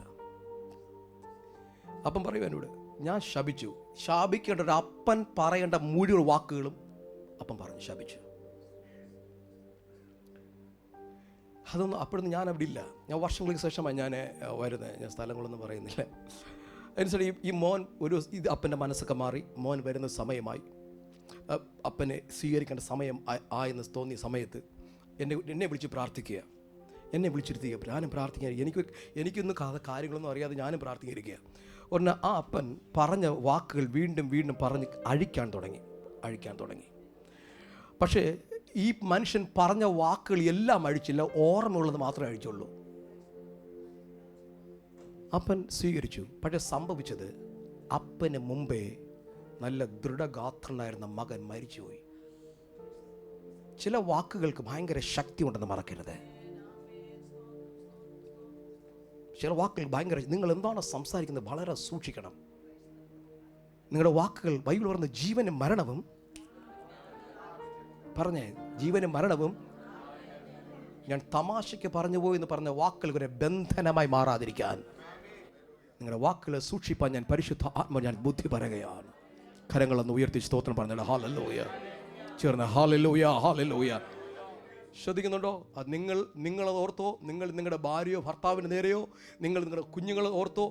അപ്പം പറയും എന്നോട്, ഞാൻ ശപിച്ചു. ശാപിക്കേണ്ട ഒരു അപ്പൻ പറയേണ്ട മുഴുവൻ വാക്കുകളും അപ്പം പറഞ്ഞു ശപിച്ചു. അതൊന്നും അപ്പോഴൊന്നും ഞാൻ അവിടെ ഇല്ല. ഞാൻ വർഷങ്ങൾക്ക് ശേഷമായി ഞാൻ വരുന്നത്. ഞാൻ സ്ഥലങ്ങളൊന്നും പറയുന്നില്ല. അതിനുശേഷം ഈ മോൻ ഇത് അപ്പൻ്റെ മനസ്സൊക്കെ മാറി. മോൻ വരുന്ന സമയമായി, അപ്പനെ സ്വീകരിക്കേണ്ട സമയം ആയെന്ന് തോന്നിയ സമയത്ത് എന്നെ വിളിച്ച് പ്രാർത്ഥിക്കുക. എന്നെ വിളിച്ചിരുത്തുക. ഞാനും പ്രാർത്ഥിക്കാൻ എനിക്കൊന്നും കാര്യങ്ങളൊന്നും അറിയാതെ ഞാനും പ്രാർത്ഥിച്ചിരിക്കുക. ഉടനെ ആ അപ്പൻ പറഞ്ഞ വാക്കുകൾ വീണ്ടും വീണ്ടും പറഞ്ഞ് അഴിക്കാൻ തുടങ്ങി. പക്ഷേ ഈ മനുഷ്യൻ പറഞ്ഞ വാക്കുകൾ എല്ലാം അഴിച്ചില്ല, ഓർമ്മയുള്ളത് മാത്രമേ അഴിച്ചുള്ളൂ. അപ്പൻ സ്വീകരിച്ചു. പക്ഷെ സംഭവിച്ചത്, അപ്പന് മുമ്പേ നല്ല ദൃഢഗാത്രനായിരുന്ന മകൻ മരിച്ചുപോയി. ചില വാക്കുകൾക്ക് ഭയങ്കര ശക്തി ഉണ്ടെന്ന് മറക്കരുത്. ചില വാക്കുകൾ ഭയങ്കര, നിങ്ങൾ എന്താണ് സംസാരിക്കുന്നത് വളരെ സൂക്ഷിക്കണം. നിങ്ങളുടെ വാക്കുകൾ, ബൈബിൾ പറയുന്ന ജീവനും മരണവും, ജീവനും മരണവും, ഞാൻ തമാശയ്ക്ക് പറഞ്ഞു പോയി എന്ന് പറഞ്ഞ വാക്കുകൾ ഒരു ബന്ധനമായി മാറാതിരിക്കാൻ നിങ്ങളുടെ വാക്കുകളെ സൂക്ഷിപ്പാൻ ഞാൻ പരിശുദ്ധ ആത്മ ഞാൻ ബുദ്ധി പറയുകയാണ്. കരങ്ങളൊന്ന് ഉയർത്തി സ്തോത്രം പറഞ്ഞാൽ ഹല്ലേലൂയ ചേർന്ന് ഹല്ലേലൂയ. ശ്രദ്ധിക്കുന്നുണ്ടോ? അത് നിങ്ങളത് ഓർത്തോ, നിങ്ങളുടെ ഭാര്യയോ ഭർത്താവിന് നേരെയോ, നിങ്ങളുടെ കുഞ്ഞുങ്ങളെ ഓർത്തോ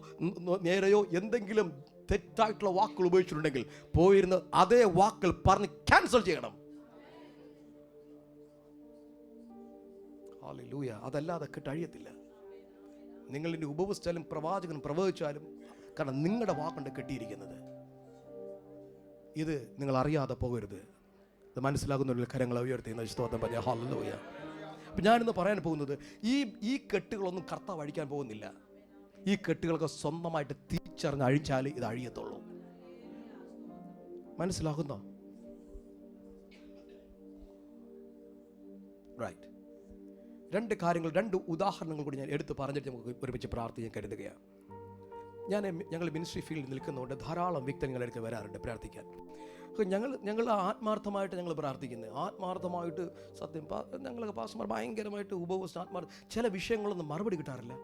നേരെയോ എന്തെങ്കിലും തെറ്റായിട്ടുള്ള വാക്കുകൾ ഉപയോഗിച്ചിട്ടുണ്ടെങ്കിൽ പോയിരുന്ന് അതേ വാക്കുകൾ പറഞ്ഞ് ക്യാൻസൽ ചെയ്യണം. ഹല്ലേലൂയ. അതല്ലാതെ കെട്ടഴിയത്തില്ല. നിങ്ങളിൻ്റെ ഉപവസിച്ചാലും പ്രവാചകൻ പ്രവചിച്ചാലും, കാരണം നിങ്ങളുടെ വാക്കുണ്ട് കെട്ടിയിരിക്കുന്നത്. ഇത് നിങ്ങൾ അറിയാതെ പോകരുത്. ഇത് മനസ്സിലാകുന്ന കരങ്ങളെ ഉയർത്തി സ്തോത്രം പറഞ്ഞ ഹല്ലേലൂയ. അപ്പം ഞാനിന്ന് പറയാൻ പോകുന്നത്, ഈ കെട്ടുകളൊന്നും കർത്താവ് അഴിക്കാൻ പോകുന്നില്ല. ഈ കെട്ടുകളൊക്കെ സ്വന്തമായിട്ട് തിരിച്ചറിഞ്ഞ് അഴിച്ചാൽ ഇത് അഴിയത്തുള്ളൂ. മനസ്സിലാകുന്നോ? റൈറ്റ്. രണ്ട് ഉദാഹരണങ്ങൾ കൂടി ഞാൻ എടുത്ത് പറഞ്ഞിട്ട് നമുക്ക് ഒരുമിച്ച് പ്രാർത്ഥിക്കാൻ കരുതുകയാണ്. ഞങ്ങൾ മിനിസ്ട്രി ഫീൽഡിൽ നിൽക്കുന്നതുകൊണ്ട് ധാരാളം വ്യക്തികൾ എടുത്ത് വരാറുണ്ട് പ്രാർത്ഥിക്കാൻ. ഞങ്ങൾ ആത്മാർത്ഥമായിട്ട് ഞങ്ങൾ പ്രാർത്ഥിക്കുന്നത്, ആത്മാർത്ഥമായിട്ട് സത്യം ഞങ്ങളൊക്കെ പാസ്റ്റർമാർ ഭയങ്കരമായിട്ട് ഉപവസിച്ച് ചില വിഷയങ്ങളൊന്നും മറുപടി കിട്ടാറില്ല.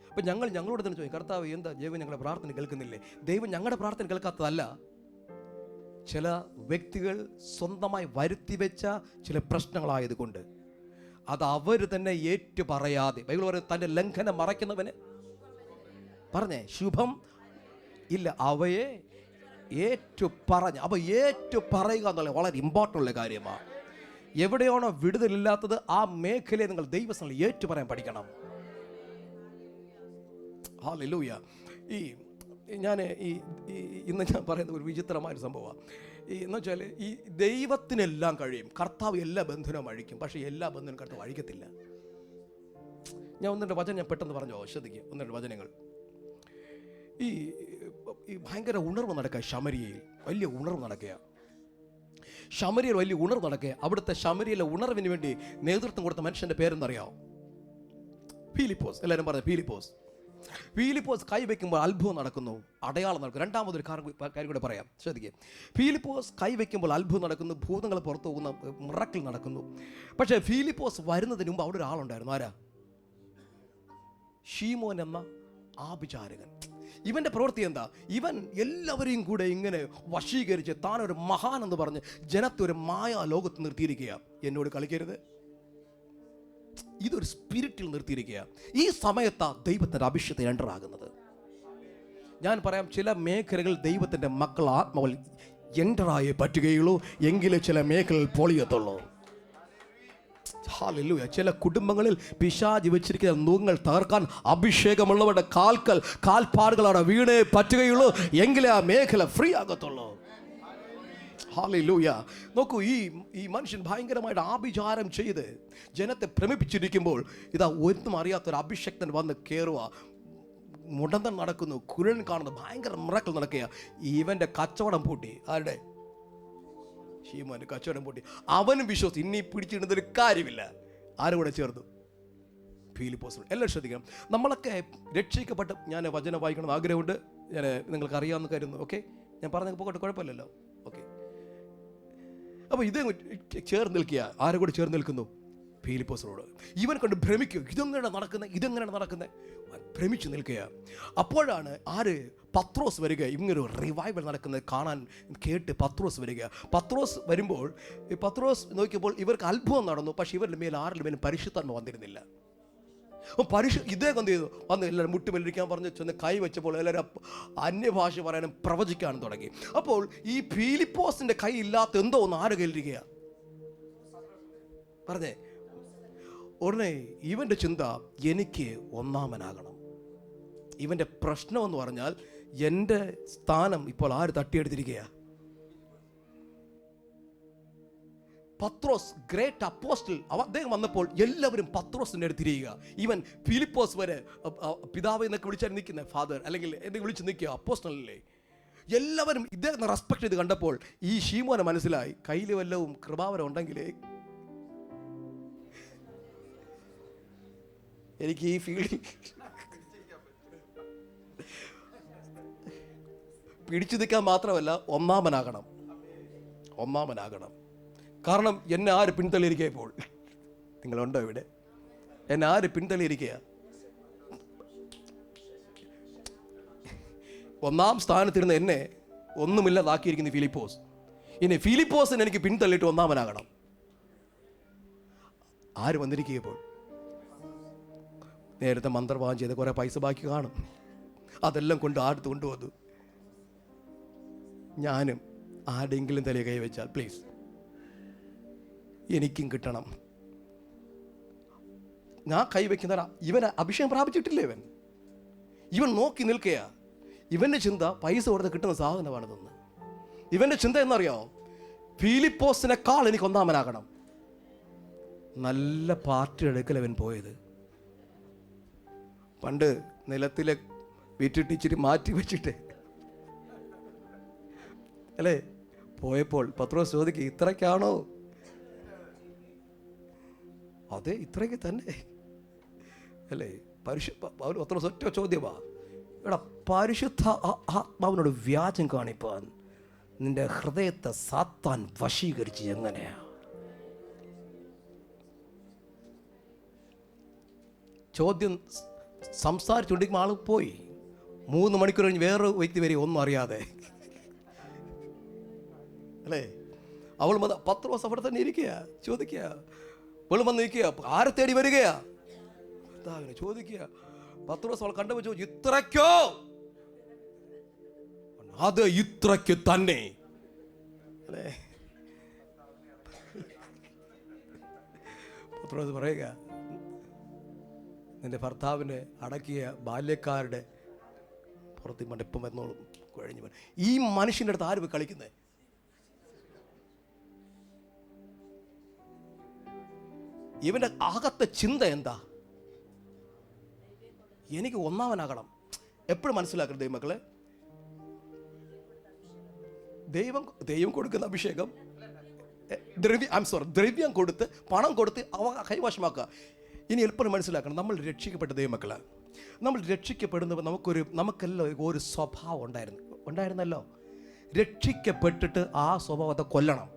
അപ്പം ഞങ്ങളോട് തന്നെ ചോദിക്കും, കർത്താവ് എന്താ ദൈവം ഞങ്ങളുടെ പ്രാർത്ഥന കേൾക്കുന്നില്ലേ? ദൈവം ഞങ്ങളുടെ പ്രാർത്ഥന കേൾക്കാത്തതല്ല, ചില വ്യക്തികൾ സ്വന്തമായി വരുത്തിവെച്ച ചില പ്രശ്നങ്ങളായതുകൊണ്ട് അത് അവർ തന്നെ ഏറ്റു പറയാതെ, ബൈബിൾ പറയുന്നത് തൻ്റെ ലംഘനം മറയ്ക്കുന്നവന് ശുഭം ഇല്ല, അവയെ ഏറ്റു പറയുക എന്നുള്ള വളരെ ഇമ്പോർട്ടൻ്റ് ഉള്ള കാര്യമാണ്. എവിടെയാണോ വിടുതലില്ലാത്തത് ആ മേഖലയെ നിങ്ങൾ ദൈവസ്ഥലം ഏറ്റു പറയാൻ പഠിക്കണം. ഹല്ലേലൂയ. ഞാൻ ഇന്ന് ഞാൻ പറയുന്ന ഒരു വിചിത്രമായൊരു സംഭവമാണ്. എന്ന് വെച്ചാൽ ഈ ദൈവത്തിനെല്ലാം കഴിയും, കർത്താവ് എല്ലാ ബന്ധനവും അഴിക്കും, പക്ഷേ എല്ലാ ബന്ധനവും കർത്താവ് അഴിക്കത്തില്ല. ഞാൻ ഒന്നിൻ്റെ വചനം ഞാൻ പെട്ടെന്ന് പറഞ്ഞോ, ശ്രദ്ധിക്കുക. ഒന്നിൻ്റെ വചനങ്ങൾ. ഈ ഭയങ്കര ഉണർവ് നടക്കുക. ശമരിയയിൽ വലിയ ഉണർവ് നടക്കുക. ശമരിയയിൽ വലിയ ഉണർവ് നടക്കുക. അവിടുത്തെ ശമരിയിലെ ഉണർവിന് വേണ്ടി നേതൃത്വം കൊടുത്ത മനുഷ്യൻ്റെ പേരെന്നറിയാമോ? ഫിലിപ്പോസ്. എല്ലാവരും പറഞ്ഞ ഫിലിപ്പോസ്. ഫിലിപ്പോസ് കൈവയ്ക്കുമ്പോൾ അത്ഭുതം നടക്കുന്നു, അടയാളം നടക്കുന്നു. രണ്ടാമതൊരു കാര്യം കൂടെ പറയാം, ശ്രദ്ധിക്കുക. ഫിലിപ്പോസ് കൈവയ്ക്കുമ്പോൾ അത്ഭുതം നടക്കുന്നു, ഭൂതങ്ങൾ പുറത്തു പോകുന്ന മിറക്കിൾ നടക്കുന്നു. പക്ഷേ ഫിലിപ്പോസ് വരുന്നതിന് മുമ്പ് അവിടെ ഒരാളുണ്ടായിരുന്നു. ആരാ? ശീമോൻ എന്ന ആഭിചാരകൻ. ഇവൻ്റെ പ്രവൃത്തി എന്താ? ഇവൻ എല്ലാവരെയും കൂടെ ഇങ്ങനെ വശീകരിച്ച് താനൊരു മഹാൻ എന്ന് പറഞ്ഞ് ജനത്തെ ഒരു മായാ ലോകത്ത് നിർത്തിയിരിക്കുക. എന്നോട് കളിക്കരുത്, ഇതൊരു സ്പിരിറ്റിൽ നിർത്തിയിരിക്കുക. ഈ സമയത്താ ദൈവത്തിൻ്റെ അഭിഷേകത്തിൽ എൻ്റർ ആകുന്നത്. ഞാൻ പറയാം, ചില മേഖലകൾ ദൈവത്തിൻ്റെ മക്കൾ ആത്മാവിൽ എൻ്ററായേ പറ്റുകയുള്ളൂ, എങ്കിലേ ചില മേഖലകൾ പൊളിയത്തുള്ളൂ. ഹല്ലേലൂയ. ചില കുടുംബങ്ങളിൽ പിശാച് വെച്ചിരിക്കുന്ന നുകങ്ങൾ തകർക്കാൻ അഭിഷേകമുള്ളവരുടെ കാൽപ്പാടുകൾ അവിടെ വീണേ പറ്റുകയുള്ളൂ, എങ്കിലേ ആ മേഖല ഫ്രീ ആകത്തുള്ളൂ. ഹല്ലേലൂയ. നോക്കൂ, ഈ മനുഷ്യൻ ഭയങ്കരമായിട്ട് ആഭിചാരം ചെയ്ത് ജനത്തെ ഭ്രമിപ്പിച്ചിരിക്കുമ്പോൾ ഇതാ ഒന്നും അറിയാത്തൊരു അഭിഷക്തൻ വന്ന് കയറുക. മുടന്തൻ നടക്കുന്നു, കുരുടൻ കാണുന്നു, ഭയങ്കര മിറക്കിൾ നടക്കുക. ഇവൻ്റെ കച്ചവടം പൂട്ടി. ആരുടെ? ശീമോൻ്റെ കച്ചവടം പൂട്ടി. അവനും വിശ്വസിച്ചു, ഇനി പിടിച്ചിടുന്നൊരു കാര്യമില്ല. ആരും കൂടെ ചേർന്നു? ഫിലിപ്പോസ്. എല്ലാവരും ശ്രദ്ധിക്കണം. നമ്മളൊക്കെ രക്ഷിക്കപ്പെട്ട്, ഞാൻ വചനം വായിക്കണം ആഗ്രഹമുണ്ട്. ഞാൻ നിങ്ങൾക്ക് അറിയാമെന്ന് കരുതുന്നു. ഓക്കെ, ഞാൻ പറഞ്ഞ പോകട്ടെ, കുഴപ്പമില്ലല്ലോ. ഓക്കെ, അപ്പോൾ ഇതേ ചേർന്ന് നിൽക്കുക. ആരും കൂടെ ചേർന്ന് നിൽക്കുന്നു? ഫിലിപ്പോസിനോട്. ഇവൻ കൊണ്ട് ഭ്രമിക്കും, ഇതെങ്ങനെയാണ് നടക്കുന്നത്, ഭ്രമിച്ചു നിൽക്കുക. അപ്പോഴാണ് പത്രോസ് വരിക. ഇങ്ങനൊരു റിവൈവൽ നടക്കുന്നത് കാണാൻ കേട്ട് പത്രോസ് വരിക. പത്രോസ് വരുമ്പോൾ പത്രോസ് നോക്കിയപ്പോൾ ഇവർക്ക് അത്ഭുതം നടന്നു, പക്ഷേ ഇവരുടെ മേൽ ആരുടെ മേലും പരിശുദ്ധാത്മ വന്നിരുന്നില്ല. ഇദ്ദേഹം എന്ത് ചെയ്തു? വന്ന് എല്ലാവരും മുട്ടുമെല്ലിരിക്കാൻ പറഞ്ഞ് ചെന്ന് കൈ വെച്ചപ്പോൾ എല്ലാവരും അന്യഭാഷ പറയാനും പ്രവചിക്കാനും തുടങ്ങി. അപ്പോൾ ഈ ഫിലിപ്പോസിന്റെ കൈ ഇല്ലാത്ത എന്തോ ഒന്ന് ആര് കയ്യിലിരിക്കുക? പറഞ്ഞേ. ഉടനെ ഇവൻ്റെ ചിന്ത, എനിക്ക് ഒന്നാമനാകണം. ഇവൻ്റെ പ്രശ്നമെന്ന് പറഞ്ഞാൽ എൻ്റെ സ്ഥാനം ഇപ്പോൾ ആര് തട്ടിയെടുത്തിരിക്കുക? പത്രോസ്, ഗ്രേറ്റ് അപ്പോസ്റ്റൽ. അദ്ദേഹം വന്നപ്പോൾ എല്ലാവരും പത്രോസിൻ്റെ അടുത്ത് തിരിയുക. ഇവൻ ഫിലിപ്പോസ് വരെ പിതാവ് എന്നൊക്കെ വിളിച്ചാൽ നിൽക്കുന്ന ഫാദർ, അല്ലെങ്കിൽ എന്തെങ്കിലും വിളിച്ച് നിൽക്കുക, അപ്പോസ്റ്റലല്ലേ. എല്ലാവരും ഇദ്ദേഹത്തെ റെസ്പെക്ട് ചെയ്ത് കണ്ടപ്പോൾ ഈ ശീമോനെ മനസ്സിലായി, കയ്യിൽ വല്ലവും കൃപാവരം ഉണ്ടെങ്കിലേ എനിക്ക് ഈ ഫീൽഡിൽ പിടിച്ചു നിൽക്കാൻ മാത്രമല്ല, ഒന്നാമനാകണം. കാരണം എന്നെ ആര് പിന്തള്ളിയിരിക്കുക? ഇപ്പോൾ നിങ്ങളുണ്ടോ ഇവിടെ? എന്നെ ആര് പിന്തള്ളിയിരിക്കുക? ഒന്നാം സ്ഥാനത്തിരുന്ന് എന്നെ ഒന്നുമില്ലാതാക്കിയിരിക്കുന്ന ഫിലിപ്പോസ്. ഇനി ഫിലിപ്പോസിന് എനിക്ക് പിന്തള്ളിയിട്ട് ഒന്നാമനാകണം. ആര് വന്നിരിക്കുക? ഇപ്പോൾ നേരത്തെ മന്ത്രവാദം ചെയ്ത് കുറേ പൈസ ബാക്കി കാണും, അതെല്ലാം കൊണ്ട് ആടുത്ത് കൊണ്ടുവന്നു. ഞാനും ആരുടെയെങ്കിലും തലയെ കൈവച്ചാൽ പ്ലീസ് എനിക്കും കിട്ടണം. ഞാൻ കൈവയ്ക്കുന്ന ഇവൻ അഭിഷേകം പ്രാപിച്ചിട്ടില്ലേ? ഇവൻ നോക്കി നിൽക്കുക. ഇവൻ്റെ ചിന്ത പൈസ കൊടുത്ത് കിട്ടുന്ന സാധനമാണിതെന്ന്. ഇവൻ്റെ ചിന്ത എന്നറിയാമോ? ഫിലിപ്പോസിനേക്കാൾ എനിക്ക് ഒന്നാമനാകണം. നല്ല പാർട്ടി എടുക്കലവൻ പോയത്. പണ്ട് നിലത്തിലെ വിറ്റിട്ടിച്ചിരി മാറ്റി വെച്ചിട്ട് അല്ലേ പോയപ്പോൾ പത്രോസ് ചോദിക്കുക, ഇത്രയ്ക്കാണോ? അതെ, ഇത്രയ്ക്ക് തന്നെ അല്ലേ. പത്രോസ് ഒറ്റ ചോദ്യമാ, എടാ പരിശുദ്ധ ആത്മാവിനോട് വ്യാജം കാണിപ്പാൻ നിന്റെ ഹൃദയത്തെ സാത്താൻ വശീകരിച്ച് എങ്ങനെയാ? ചോദ്യം സംസാരിച്ചുകൊണ്ടിരിക്കുമ്പോൾ ആൾ പോയി. 3 മണിക്കൂർ കഴിഞ്ഞ് വേറൊരു വ്യക്തി വരെ ഒന്നും അറിയാതെ അല്ലേ. അവൾ പത്രോസ് അവിടെ തന്നെ ഇരിക്കുക, ചോദിക്കുക. അവൾ വന്ന് നിൽക്കുക, ആരെ തേടി വരികയാ? ചോദിക്കുക. പത്രോസ് അവൾ കണ്ടപ്പോൾ ചോദിച്ചു, ഇത്രയ്ക്കോ? അത് ഇത്രയ്ക്ക് തന്നെ അല്ലേ. പത്രോസ് പറയുക, നിൻ്റെ ഭർത്താവിനെ അടക്കിയ ബാല്യക്കാരുടെ പുറത്ത് മടുപ്പം എന്നോളും കഴിഞ്ഞു. ഈ മനുഷ്യൻ്റെ അടുത്ത് ആരും കളിക്കുന്നത്? ഇവൻ്റെ അകത്തെ ചിന്ത എന്താ? എനിക്ക് ഒന്നാമനാകണം. എപ്പോഴും മനസ്സിലാക്കണം ദൈവമക്കളെ, ദൈവം കൊടുക്കുന്ന അഭിഷേകം ദ്രവ്യം കൊടുത്ത് പണം കൊടുത്ത് കൈവശമാക്കുക. ഇനി എപ്പോഴും മനസ്സിലാക്കണം, നമ്മൾ രക്ഷിക്കപ്പെട്ട ദൈവമക്കളാണ്. നമ്മൾ രക്ഷിക്കപ്പെടുന്നപ്പോൾ നമുക്കെല്ലാം ഒരു സ്വഭാവം ഉണ്ടായിരുന്നല്ലോ. രക്ഷിക്കപ്പെട്ടിട്ട് ആ സ്വഭാവത്തെ കൊല്ലണം.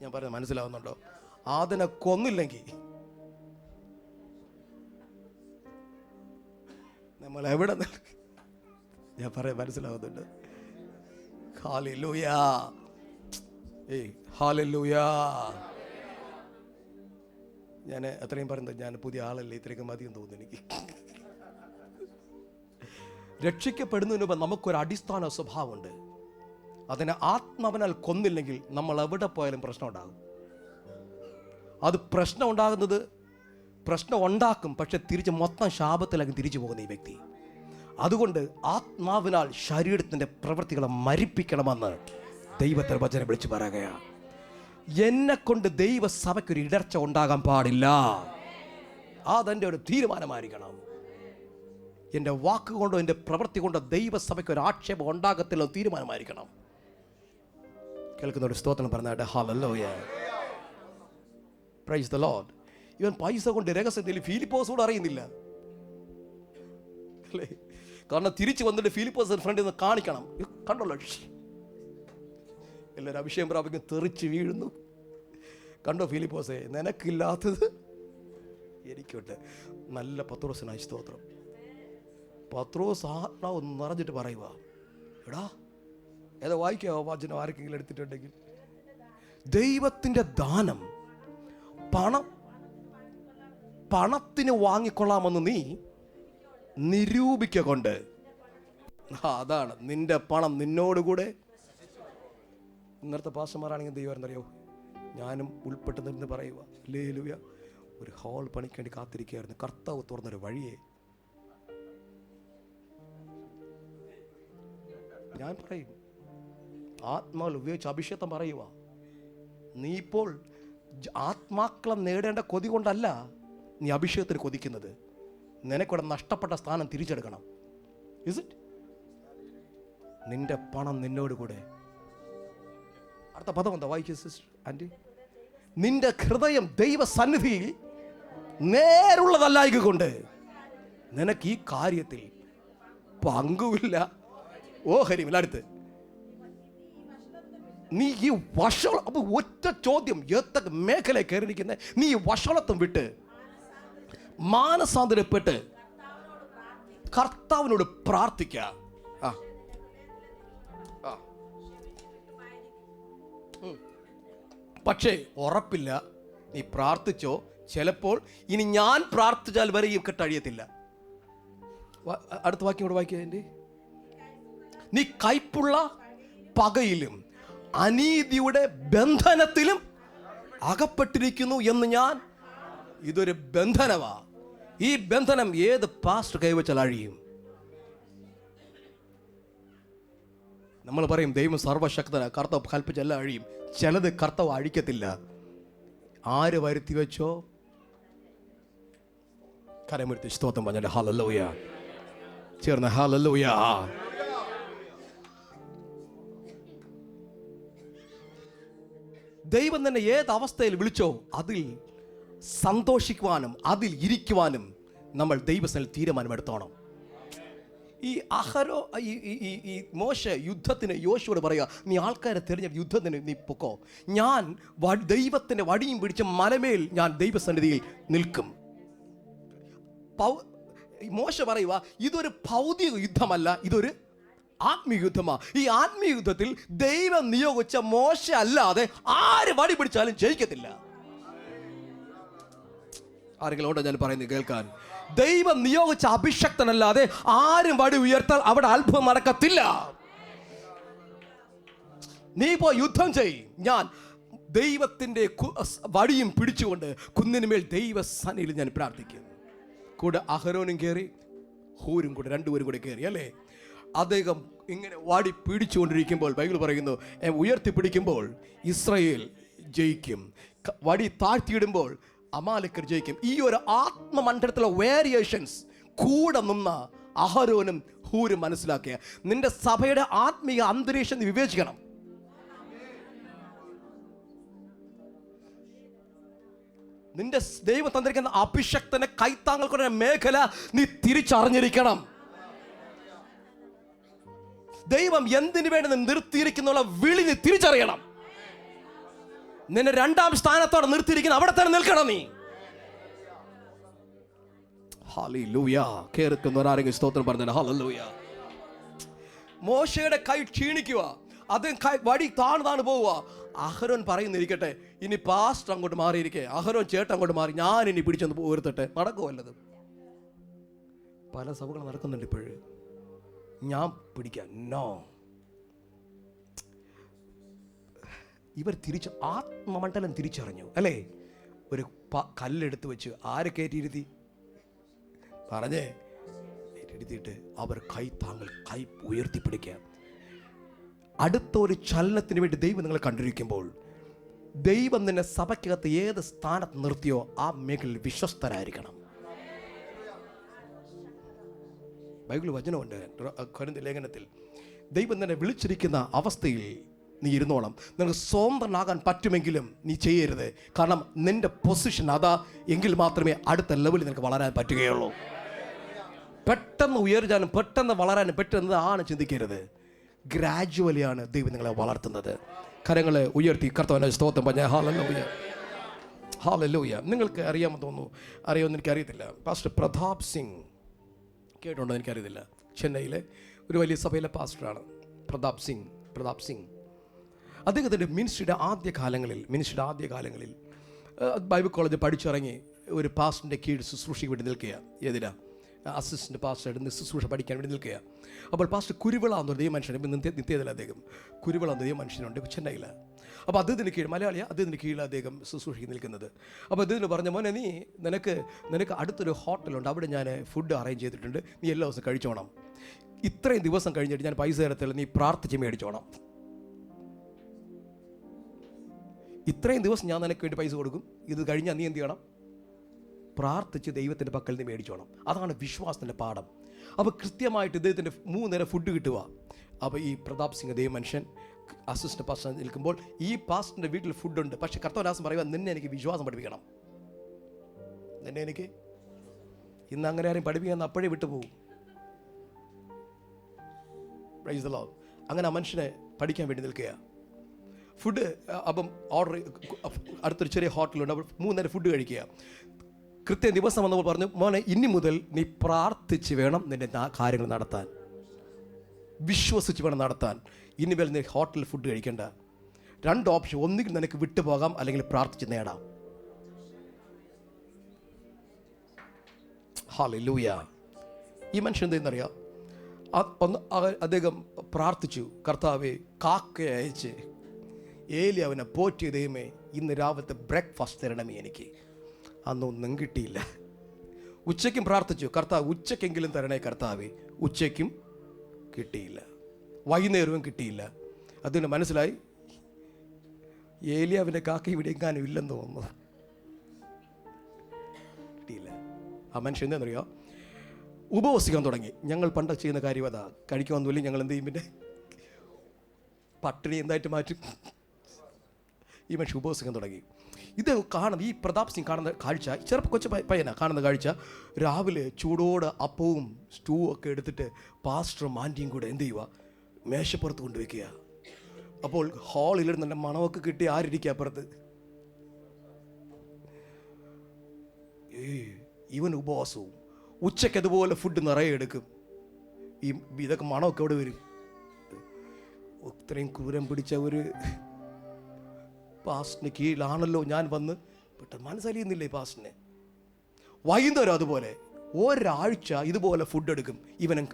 ഞാൻ പറയുന്നത് മനസ്സിലാവുന്നുണ്ടോ? അതിനെ കൊന്നില്ലെങ്കിൽ നമ്മൾ എവിടെ? ഞാൻ പറയാൻ മനസ്സിലാവുന്നുണ്ട്. Hallelujah, hallelujah. ഞാൻ അത്രയും പറയുന്നത്, ഞാൻ പുതിയ ആളല്ലേ, ഇത്രയൊക്കെ മതിയെന്ന് തോന്നുന്നു എനിക്ക്. രക്ഷിക്കപ്പെടുന്നതിന് മുമ്പ് നമുക്കൊരു അടിസ്ഥാന സ്വഭാവമുണ്ട്. അതിനെ ആത്മാവിനാൽ കൊന്നില്ലെങ്കിൽ നമ്മൾ എവിടെ പോയാലും പ്രശ്നം ഉണ്ടാകും. അത് പ്രശ്നം ഉണ്ടാക്കും, പക്ഷെ തിരിച്ച് മൊത്തം ശാപത്തിലേക്ക് തിരിച്ചു പോകുന്ന ഈ വ്യക്തി. അതുകൊണ്ട് ആത്മാവിനാൽ ശരീരത്തിൻ്റെ പ്രവൃത്തികളെ മരിപ്പിക്കണമെന്ന് ദൈവത്തെ വചനം വിളിച്ചു പറയുകയാണ്. എന്നെ കൊണ്ട് ദൈവസഭയ്ക്കൊരു ഇടർച്ച ഉണ്ടാകാൻ പാടില്ല. അതെൻ്റെ ഒരു തീരുമാനമായിരിക്കണം. എൻ്റെ വാക്കുകൊണ്ടോ എൻ്റെ പ്രവൃത്തി കൊണ്ടോ ദൈവസഭയ്ക്ക് ഒരു ആക്ഷേപം ഉണ്ടാകത്തില്ല, തീരുമാനമായിരിക്കണം. കേൾക്കുന്ന ഒരു സ്തോത്രം പറഞ്ഞാട്ടെ. Hallelujah, praise the Lord. ഇവൻ പൈസ കൊണ്ട് രഹസ്യത്തിൽ ഫിലിപ്പോസ് കൂടെ അറിയുന്നില്ല അല്ലേ? കാരണം തിരിച്ചു വന്നിട്ട് ഫിലിപ്പോസ് ഫ്രണ്ടിൽ നിന്ന് കാണിക്കണം. കണ്ടല്ലോ, എല്ലാവരും അഭിഷേകം പ്രാപിക്കും, തെറിച്ച് വീഴുന്നു. കണ്ടോ ഫിലിപ്പോസേ, നിനക്കില്ലാത്തത് എനിക്കുണ്ട്. നല്ല പത്രോസിനായി സ്തോത്രം. പത്രോസ് ആത്മാവ് നിറഞ്ഞിട്ട് പറയുക, എടാ ഏതോ വായിക്കാവോ വചനം ആർക്കെങ്കിലും എടുത്തിട്ടുണ്ടെങ്കിൽ, ദൈവത്തിൻ്റെ ദാനം പണത്തിന് വാങ്ങിക്കൊള്ളാമെന്ന് നീ നിരൂപിക്കൊണ്ട്, അതാണ് നിന്റെ പണം നിന്നോടുകൂടെ. ഇന്നത്തെ പാസ്റ്റർമാരാണെങ്കിൽ ദൈവം എന്നറിയോ, ഞാനും ഉൾപ്പെട്ട് നിന്ന് പറയുക, ഹല്ലേലൂയ, ഒരു ഹാൾ പണിക്ക് വേണ്ടി കാത്തിരിക്കുകയായിരുന്നു. കർത്താവ് തുറന്നൊരു വഴിയെ. ഞാൻ പറയും, ആത്മാവിൽ ഉപയോഗിച്ച് അഭിഷേകം പറയുക. നീ ഇപ്പോൾ ആത്മാക്കളെ നേടേണ്ട കൊതി കൊണ്ടല്ല നീ അഭിഷേകത്തിന് കൊതിക്കുന്നത്. നിനക്കൂടെ നഷ്ടപ്പെട്ട സ്ഥാനം തിരിച്ചെടുക്കണം. Is it? നിന്റെ പണം നിന്നോട് കൂടെ. അടുത്ത പദം എന്താ? വായിക്കുക സിസ്റ്റർ ആൻറ്റി. നിന്റെ ഹൃദയം ദൈവസന്നിധിയിൽ നേരുള്ളതല്ലായിക്കൊണ്ട് നിനക്ക് ഈ കാര്യത്തിൽ പങ്കുമില്ല, ഓഹരിമില്ല. അടുത്ത് നീ ഈ വഷള, അപ്പൊ ഒറ്റ ചോദ്യം, ഏതൊക്കെ മേഖലയിൽ കയറിയിരിക്കുന്ന നീ വഷളത്വം വിട്ട് മാനസാന്തരപ്പെട്ട് കർത്താവിനോട് പ്രാർത്ഥിക്ക. പക്ഷേ ഉറപ്പില്ല, നീ പ്രാർത്ഥിച്ചോ, ചിലപ്പോൾ ഇനി ഞാൻ പ്രാർത്ഥിച്ചാൽ വരെയും കെട്ടഴിയത്തില്ല. അടുത്ത വാക്യം കൂടെ വായിക്കുക. നീ കയ്പുള്ള പകയിലും അനീതിയുടെ ബന്ധനത്തിലും അകപ്പെട്ടിരിക്കുന്നു എന്ന് ഞാൻ. ഇതൊരു ബന്ധനമാ. ഈ ബന്ധനം ഏത് പാസ്റ്റർ കൈവച്ചാൽ അഴിയും. നമ്മൾ പറയും ദൈവം സർവശക്തന, കർത്താവ് കൽപ്പിച്ചെല്ലാം അഴിയും. ചിലത് കർത്താവ് അഴിക്കത്തില്ല. ആര് വരുത്തി വെച്ചോ കരമെടുത്ത് സ്തോത്രം പറഞ്ഞാൽ ഹല്ലേലൂയ ചേർന്ന് ഹല്ലേലൂയ. ദൈവം തന്നെ ഏത് അവസ്ഥയിൽ വിളിച്ചോ അതിൽ സന്തോഷിക്കുവാനും അതിൽ ഇരിക്കുവാനും നമ്മൾ ദൈവസ്ഥയിൽ തീരുമാനമെടുത്തോണം. ഈ മോശ യുദ്ധത്തിന് യോശുവോട് പറയുക, നീ ആൾക്കാരെ തിരഞ്ഞെടുത്ത് യുദ്ധത്തിന് നീ പൊക്കോ, ഞാൻ ദൈവത്തിൻ്റെ വടിയും പിടിച്ച് മലമേൽ ഞാൻ ദൈവസന്നിധിയിൽ നിൽക്കും. മോശ പറയുക, ഇതൊരു ഭൗതിക യുദ്ധമല്ല, ഇതൊരു ആത്മീയ യുദ്ധമാണ്. ഈ ആത്മീയ യുദ്ധത്തിൽ ദൈവം നിയോഗിച്ച മോശ അല്ലാതെ ആര് വടി പിടിച്ചാലും ജയിക്കത്തില്ല. ആരെങ്കിലും ഉണ്ടോ ഞാൻ പറയുന്നത് കേൾക്കാൻ? ദൈവം നിയോഗിച്ച അഭിഷക്തനല്ലാതെ ആരും വടി ഉയർത്താൽ അവിടെ അത്ഭുതം നടക്കത്തില്ല. നീ പോയി യുദ്ധം ചെയ്. ഞാൻ ദൈവത്തിൻ്റെ വടിയും പിടിച്ചുകൊണ്ട് കുന്നിനുമേൽ ദൈവസന്നിധിയിൽ ഞാൻ പ്രാർത്ഥിക്കുന്നു. കൂടെ അഹരോനും കയറി, ഹൂരും കൂടെ, രണ്ടുപേരും കൂടെ കയറി അല്ലേ. അദ്ദേഹം ഇങ്ങനെ വടി പിടിച്ചുകൊണ്ടിരിക്കുമ്പോൾ ബൈബിൾ പറയുന്നു, ഉയർത്തിപ്പിടിക്കുമ്പോൾ ഇസ്രായേൽ ജയിക്കും, വടി താഴ്ത്തിയിടുമ്പോൾ അമാലേക്കർ ജയിക്കും. ഈ ഒരു ആത്മമണ്ഡലത്തിലെ വേരിയേഷൻസ് കൂടെ നിന്ന അഹരോനും ഹൂരും മനസ്സിലാക്കിയ നിന്റെ സഭയുടെ ആത്മീയ അന്തരീക്ഷം നീ വിവേചിക്കണം. നിന്റെ ദൈവം തന്നിരിക്കുന്ന അഭിഷക്തനെ കൈത്താങ്ങൾ കൊണ്ട മേഖല നീ തിരിച്ചറിഞ്ഞിരിക്കണം. ദൈവം എന്തിനു വേണ്ടി നിർത്തിയിരിക്കുന്ന വിളി നീ തിരിച്ചറിയണം. നിന്നെ രണ്ടാം സ്ഥാനത്തോടെ നിർത്തിയിരിക്കുന്ന അവിടെ തന്നെ നിൽക്കണം നീ. ഹല്ലേലൂയ. കേൾക്കുന്നവരാരെങ്കിലും സ്തോത്രം പറഞ്ഞാൽ ഹല്ലേലൂയ. മോശയുടെ കൈ ക്ഷീണിക്കുക, അത് വടി താണു പോവുക. അഹരോൻ പറയുന്നിരിക്കട്ടെ, ഇനി പാസ്റ്റർ അങ്ങോട്ട് മാറിയിരിക്കെ, അഹരോൻ ചേട്ടൻ അങ്ങോട്ട് മാറി, ഞാൻ ഇനി പിടിച്ചൊന്ന് ഉയർത്തട്ടെ. നടക്കുമല്ലത്. പല സഭകൾ നടക്കുന്നുണ്ട് ഇപ്പോഴും. ഞാൻ പിടിക്കാം, നോ. ഇവർ ആത്മമണ്ഡലം തിരിച്ചറിഞ്ഞു അല്ലേ. ഒരു കല്ലെടുത്ത് വെച്ച് ആരെ കയറ്റിയിരുത്തി പറഞ്ഞേ ഇരുത്തിയിട്ട് അവർ കൈ ഉയർത്തിപ്പിടിക്കുക. അടുത്ത ഒരു ചലനത്തിന് വേണ്ടി ദൈവം നിങ്ങളെ കണ്ടിരിക്കുമ്പോൾ, ദൈവം നിന്നെ സഭയ്ക്കകത്ത് ഏത് സ്ഥാനത്ത് നിർത്തിയോ ആ മേഖലയിൽ വിശ്വസ്തരായിരിക്കണം. ബൈബിൾ വചനമുണ്ട് കൊരിന്ത്യർ ലേഖനത്തിൽ, ദൈവം നിന്നെ വിളിച്ചിരിക്കുന്ന അവസ്ഥയിൽ നീ ഇരുന്നോണം. നിനക്ക് സ്വതന്ത്രനാകാൻ പറ്റുമെങ്കിലും നീ ചെയ്യരുത്. കാരണം നിന്റെ പൊസിഷൻ അതാ, എങ്കിൽ മാത്രമേ അടുത്ത ലെവലിൽ നിനക്ക് വളരാൻ പറ്റുകയുള്ളൂ. പെട്ടെന്ന് ഉയർച്ചാലും പെട്ടെന്ന് വളരാനും പറ്റുന്നത് ആണ് ചിന്തിക്കരുത്. ഗ്രാജുവലിയാണ് ദൈവം നിങ്ങളെ വളർത്തുന്നത്. കരങ്ങളെ ഉയർത്തി കർത്താവിനെ സ്തോത്രം പറഞ്ഞ ഹല്ലേലൂയ, ഹല്ലേലൂയ. നിങ്ങൾക്ക് അറിയാമെന്ന് തോന്നുന്നു, അറിയാമെന്ന് എനിക്കറിയത്തില്ല. പാസ്റ്റർ പ്രതാപ് സിംഗ് കേട്ടുണ്ടോ എനിക്കറിയത്തില്ല. ചെന്നൈയിലെ ഒരു വലിയ സഭയിലെ പാസ്റ്ററാണ് പ്രതാപ് സിംഗ്. അദ്ദേഹത്തിൻ്റെ മിനിസ്ട്രിയുടെ ആദ്യ കാലങ്ങളിൽ ബൈബിൾ കോളേജ് പഠിച്ചിറങ്ങി ഒരു പാസ്റ്ററിൻ്റെ കീഴിൽ ശുശ്രൂഷയ്ക്ക് വേണ്ടി നിൽക്കുക. ഏതിനാ? അസിസ്റ്റൻ്റ് പാസ്റ്ററായിട്ട് ശുശ്രൂഷ പഠിക്കാൻ വേണ്ടി നിൽക്കുക. അപ്പോൾ പാസ്റ്റർ കുരുവിള എന്നൊരു ദൈവ മനുഷ്യൻ, നിത്യതയിൽ അദ്ദേഹം കുരുവിള എന്ന ദൈവ മനുഷ്യനുണ്ട് ചെന്നൈയിൽ. അപ്പോൾ അദ്ദേഹത്തിന് കീഴിൽ, മലയാളിയാണ്, അദ്ദേഹത്തിന് കീഴിൽ അദ്ദേഹം ശുശ്രൂഷയ്ക്ക് നിൽക്കുന്നത്. അപ്പോൾ അദ്ദേഹത്തിന് പറഞ്ഞ, മോനെ നിനക്ക് അടുത്തൊരു ഹോട്ടലുണ്ട്, അവിടെ ഞാൻ ഫുഡ് അറേഞ്ച് ചെയ്തിട്ടുണ്ട്, നീ എല്ലാ ദിവസവും കഴിച്ചോണം. ഇത്രയും ദിവസം കഴിഞ്ഞിട്ട് ഞാൻ പൈസ തരത്തില്ല, നീ പ്രാർത്ഥിച്ച് മേടിച്ചോണം. ഇത്രയും ദിവസം ഞാൻ നിനക്ക് വേണ്ടി പൈസ കൊടുക്കും, ഇത് കഴിഞ്ഞാൽ നീ എന്ത് ചെയ്യണം? പ്രാർത്ഥിച്ച് ദൈവത്തിൻ്റെ പക്കൽ നിന്ന് മേടിച്ചോണം. അതാണ് വിശ്വാസത്തിൻ്റെ പാഠം. അപ്പോൾ കൃത്യമായിട്ട് ഇദ്ദേഹത്തിൻ്റെ 3 നേരം ഫുഡ് കിട്ടുക. അപ്പോൾ ഈ പ്രതാപ് സിംഗ് ദൈവ മനുഷ്യൻ അസിസ്റ്റന്റ് പാസ്റ്റർ നിൽക്കുമ്പോൾ ഈ പാസ്റ്ററിൻ്റെ വീട്ടിൽ ഫുഡുണ്ട്. പക്ഷേ കർത്തവദാസൻ പറയുക, നിന്നെ എനിക്ക് വിശ്വാസം പഠിപ്പിക്കണം. നിന്നെ എനിക്ക് ഇന്ന് അങ്ങനെ ആരും പഠിപ്പിക്കാൻ അപ്പോഴേ വിട്ടുപോകും. Praise the Lord. അങ്ങനെ ആ മനുഷ്യനെ പഠിക്കാൻ വേണ്ടി നിൽക്കുക. ഫുഡ് അപ്പം ഓർഡർ, അടുത്തൊരു ചെറിയ ഹോട്ടലുണ്ട്, അപ്പോൾ 3 നേരം ഫുഡ് കഴിക്കുക. കൃത്യ ദിവസം വന്നപ്പോൾ പറഞ്ഞു, മോനെ ഇനി മുതൽ നീ പ്രാർത്ഥിച്ച് വേണം നിന്റെ കാര്യങ്ങൾ നടത്താൻ, വിശ്വസിച്ച് വേണം നടത്താൻ. ഇനി മുതൽ നീ ഹോട്ടലിൽ ഫുഡ് കഴിക്കേണ്ട. 2 ഓപ്ഷൻ, ഒന്നുകിൽ നിനക്ക് വിട്ടുപോകാം, അല്ലെങ്കിൽ പ്രാർത്ഥിച്ച് നേടാം. ഹല്ലേലൂയ. ഈ മനുഷ്യൻ എന്തെന്നറിയാം? അദ്ദേഹം പ്രാർത്ഥിച്ചു, കർത്താവേ, കാക്കയെ അയച്ച് ഏലിയാവിനെ പോറ്റിയ ദൈവമേ, ഇന്ന് രാവിലത്തെ ബ്രേക്ക്ഫാസ്റ്റ് തരണമേ എനിക്ക്. അന്നൊന്നും കിട്ടിയില്ല. ഉച്ചയ്ക്കും പ്രാർത്ഥിച്ചു, കർത്താവ് ഉച്ചയ്ക്കെങ്കിലും തരണേ കർത്താവേ. ഉച്ചയ്ക്കും കിട്ടിയില്ല, വൈകുന്നേരവും കിട്ടിയില്ല. അതിന് മനസ്സിലായി, ഏലിയാവിൻ്റെ കാക്ക ഇവിടെ എങ്ങാനും ഇല്ലെന്ന് തോന്നുന്നു. കിട്ടിയില്ല. ആ മനുഷ്യൻ എന്താണെന്നറിയോ? ഉപവസിക്കാൻ തുടങ്ങി. ഞങ്ങൾ പണ്ട് ചെയ്യുന്ന കാര്യം അതാ, കഴിക്കുമെന്നില്ല, ഞങ്ങൾ എന്ത് ചെയ്യും? പിന്നെ പട്ടിണി എന്തായിട്ട് മാറ്റും. ഈ മനുഷ്യൻ ഉപവസിക്കാൻ തുടങ്ങി. ഇത് കാണുന്ന ഈ പ്രതാപ് സിംഗ് കാണുന്ന കാഴ്ച, കൊച്ചു പയ്യനാണ് കാണുന്ന കാഴ്ച. രാവിലെ ചൂടോടെ അപ്പവും സ്റ്റൂവും ഒക്കെ എടുത്തിട്ട് പാസ്റ്ററും ആൻറ്റിയും കൂടെ എന്ത് ചെയ്യുക? മേശപ്പുറത്ത് കൊണ്ടുവയ്ക്കുക. അപ്പോൾ ഹാളിലിരുന്ന് നല്ല മണമൊക്കെ കിട്ടി ആരിരിക്കുക അപ്പുറത്ത്? ഇവൻ ഉപവാസവും. ഉച്ചയ്ക്ക് അതുപോലെ ഫുഡ് നിറയെ എടുക്കും. ഇതൊക്കെ മണമൊക്കെ എവിടെ വരും? ഇത്രയും ക്രൂരം പിടിച്ച ഒരു പാസ്റ്റിന് കീഴിലാണല്ലോ ഞാൻ വന്ന്. പെട്ടെന്ന് മനസ്സലിയുന്നില്ലേ പാസ്റ്റിനെ? വൈകുന്നേരം അതുപോലെ ഒരാഴ്ച ഇതുപോലെ ഫുഡ് എടുക്കും.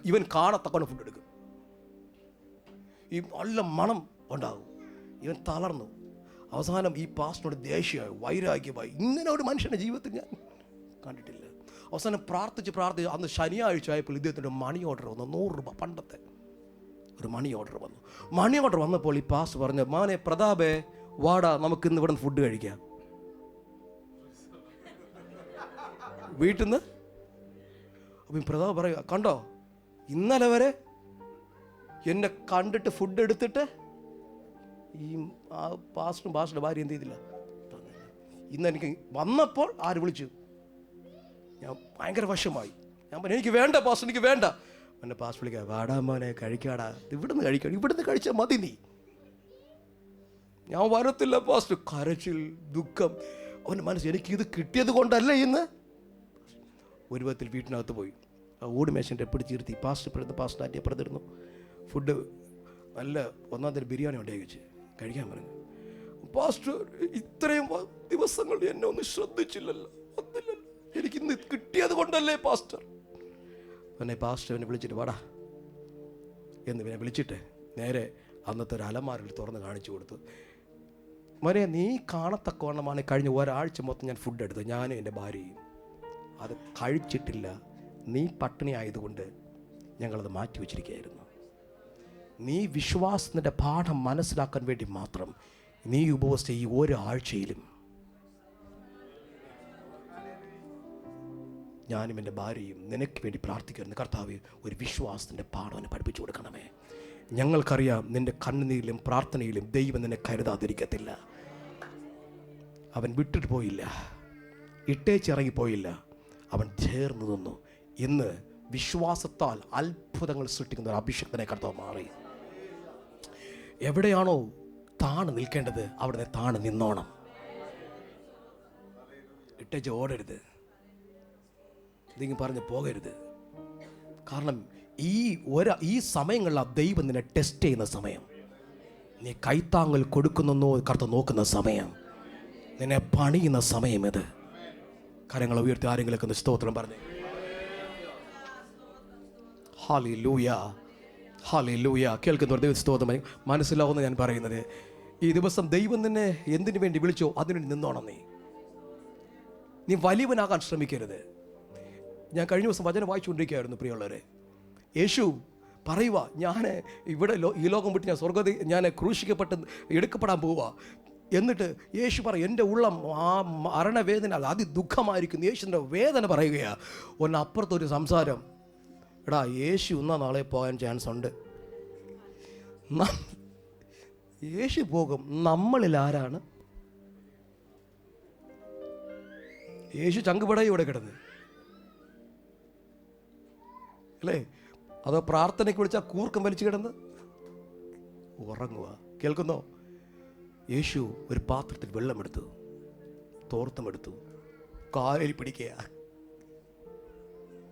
ഇവൻ കാണത്തക്കവണ്ണം ഫുഡ് എടുക്കും. ഈ നല്ല മണം ഉണ്ടാകും. ഇവൻ തളർന്നു. അവസാനം ഈ പാസ്റ്ററിനോട് ദേഷ്യമായി, വൈരാഗ്യമായി. ഇങ്ങനെ ഒരു മനുഷ്യൻ്റെ ജീവിതത്തിൽ ഞാൻ കണ്ടിട്ടില്ല. അവസാനം പ്രാർത്ഥിച്ച് അന്ന് ശനിയാഴ്ച ആയപ്പോൾ ഇദ്ദേഹത്തിൻ്റെ മണി ഓർഡർ വന്നു. 100 രൂപ, പണ്ടത്തെ ഒരു മണി ഓർഡർ വന്നു. മണി ഓർഡർ വന്നപ്പോൾ ഈ പാസ്റ്റർ പറഞ്ഞു, മോനെ പ്രതാപേ വാടാ, നമുക്ക് ഇന്ന് ഇവിടെ ഫുഡ് കഴിക്കാം. വീട്ടിൽ നിന്ന്. അപ്പം പ്രതാപ് പറയുക, കണ്ടോ ഇന്നലെ വരെ എന്നെ കണ്ടിട്ട് ഫുഡ് എടുത്തിട്ട് ഈ പാസ്റ്ററും പാസ്റ്ററുടെ ഭാര്യ എന്ത് ചെയ്തില്ല. ഇന്ന് എനിക്ക് വന്നപ്പോൾ ആര് വിളിച്ചു, ഞാൻ ഭയങ്കര വശമായി. ഞാൻ പറഞ്ഞു എനിക്ക് വേണ്ട പാസ്റ്റർ, എനിക്ക് വേണ്ട. എന്നെ പാസ്റ്റർ വിളിക്കുക, വാടാ മോനെ കഴിക്കാടാ, ഇവിടുന്ന് കഴിക്കാം, ഇവിടുന്ന് കഴിച്ചാൽ മതി നീ. ഞാൻ വരത്തില്ല പാസ്റ്റർ. കരച്ചിൽ, ദുഃഖം. അവൻ്റെ മനസ്സ്, എനിക്കിത് കിട്ടിയത് കൊണ്ടല്ല ഇന്ന്. ഒരു വിധത്തിൽ വീട്ടിനകത്ത് പോയി ഓടുമേശൻ്റെ പിടിച്ചിരുത്തി പാസ്റ്റർ ആൻറ്റി അപ്പുറത്തിരുന്നു. ഫുഡ് നല്ല ഒന്നാം തരം ബിരിയാണി ഉണ്ടാക്കി വെച്ച് കഴിക്കാൻ പറഞ്ഞു. പാസ്റ്റർ ഇത്രയും ദിവസങ്ങൾ എന്നെ ഒന്ന് ശ്രദ്ധിച്ചില്ലല്ലോ, എനിക്കിന്ന് കിട്ടിയത് കൊണ്ടല്ലേ പാസ്റ്റർ. എന്നെ പാസ്റ്റർ എന്നെ വിളിച്ചിട്ട് വാടാ എന്ന് പിന്നെ വിളിച്ചിട്ട് നേരെ അന്നത്തെ ഒരു അലമാരയിൽ തുറന്ന് കാണിച്ചു കൊടുത്തു. മോനെ നീ കാണത്തക്കവണ്ണമാണ് കഴിഞ്ഞ ഒരാഴ്ച മൊത്തം ഞാൻ ഫുഡ് എടുത്തത്, ഞാനും എൻ്റെ ഭാര്യയും. അത് കഴിച്ചിട്ടില്ല, നീ പട്ടിണി ആയതുകൊണ്ട് ഞങ്ങളത് മാറ്റി വച്ചിരിക്കുകയായിരുന്നു. നീ വിശ്വാസത്തിൻ്റെ പാഠം മനസ്സിലാക്കാൻ വേണ്ടി മാത്രം നീ ഉപവസിച്ച ഈ ഒരാഴ്ചയിലും ഞാനും എൻ്റെ ഭാര്യയും നിനക്ക് വേണ്ടി പ്രാർത്ഥിക്കുന്നു. കർത്താവ്, ഒരു വിശ്വാസത്തിൻ്റെ പാഠം പഠിപ്പിച്ചു കൊടുക്കണമേ. ഞങ്ങൾക്കറിയാം നിൻ്റെ കണ്ണുനീരിലും പ്രാർത്ഥനയിലും ദൈവം നിന്നെ കരുതാതിരിക്കത്തില്ല. അവൻ വിട്ടിട്ട് പോയില്ല, ഇട്ടേച്ചിറങ്ങിപ്പോയില്ല, അവൻ ചേർന്ന് നിന്നു. ഇന്ന് വിശ്വാസത്താൽ അത്ഭുതങ്ങൾ സൃഷ്ടിക്കുന്ന ഒരു അഭിഷക്തനെ കർത്താവ് മാറി. എവിടെയാണോ താണ് നിൽക്കേണ്ടത് അവിടെ താണ് നിന്നോണം. ഇട്ടേച്ച് ഓടരുത്, എന്തെങ്കിലും പറഞ്ഞ് പോകരുത്. കാരണം ഈ സമയങ്ങളിൽ ദൈവം നിന്നെ ടെസ്റ്റ് ചെയ്യുന്ന സമയം, നീ കൈത്താങ്ങൽ കൊടുക്കുന്നോ കർത്താവ് നോക്കുന്ന സമയം, നിന്നെ പണിയുന്ന സമയം ഇത്. കാര്യങ്ങൾ ഉയർത്തി ആരെങ്കിലൊക്കെ ഒന്ന് സ്തോത്രം പറഞ്ഞേ. Hallelujah, hallelujah. കേൾക്കുന്നവർ ദൈവ സ്തോത്രം. മനസ്സിലാവുന്ന ഞാൻ പറയുന്നത്, ഈ ദിവസം ദൈവം നിന്നെ എന്തിനു വേണ്ടി വിളിച്ചോ അതിനുവേണ്ടി നിന്നോണം. നീ വലിയവനാകാൻ ശ്രമിക്കരുത്. ഞാൻ കഴിഞ്ഞ ദിവസം വചനം വായിച്ചുകൊണ്ടിരിക്കുകയായിരുന്നു പ്രിയമുള്ളവരെ. യേശു പറയുക, ഞാൻ ഇവിടെ ഈ ലോകം വിട്ട് ഞാൻ സ്വർഗ്ഗത്തിൽ ഞാൻ ക്രൂശിക്കപ്പെട്ട് എടുക്കപ്പെടാൻ പോവുക. എന്നിട്ട് യേശു പറയും, എൻ്റെ ഉള്ളം ആ മരണവേദന അതിദുഃഖമായിരിക്കുന്നു. യേശുവിൻ്റെ വേദന പറയുകയാണ്. ഒന്നപ്പുറത്തൊരു സംസാരം, എടാ യേശു ഇന്നാ നാളെ പോകാൻ ചാൻസ് ഉണ്ട്. യേശു പോകും, നമ്മളിൽ ആരാണ്? യേശു ചങ്കുപടയോടെ കിടന്ന് അല്ലേ? അതോ പ്രാർത്ഥനയ്ക്ക് വിളിച്ചാൽ കൂർക്കം വലിച്ചു കിടന്ന് ഉറങ്ങുക. കേൾക്കുന്നോ? യേശു ഒരു പാത്രത്തിൽ വെള്ളമെടുത്തു, തോർത്തമെടുത്തു, കാലിൽ പിടിക്കുക,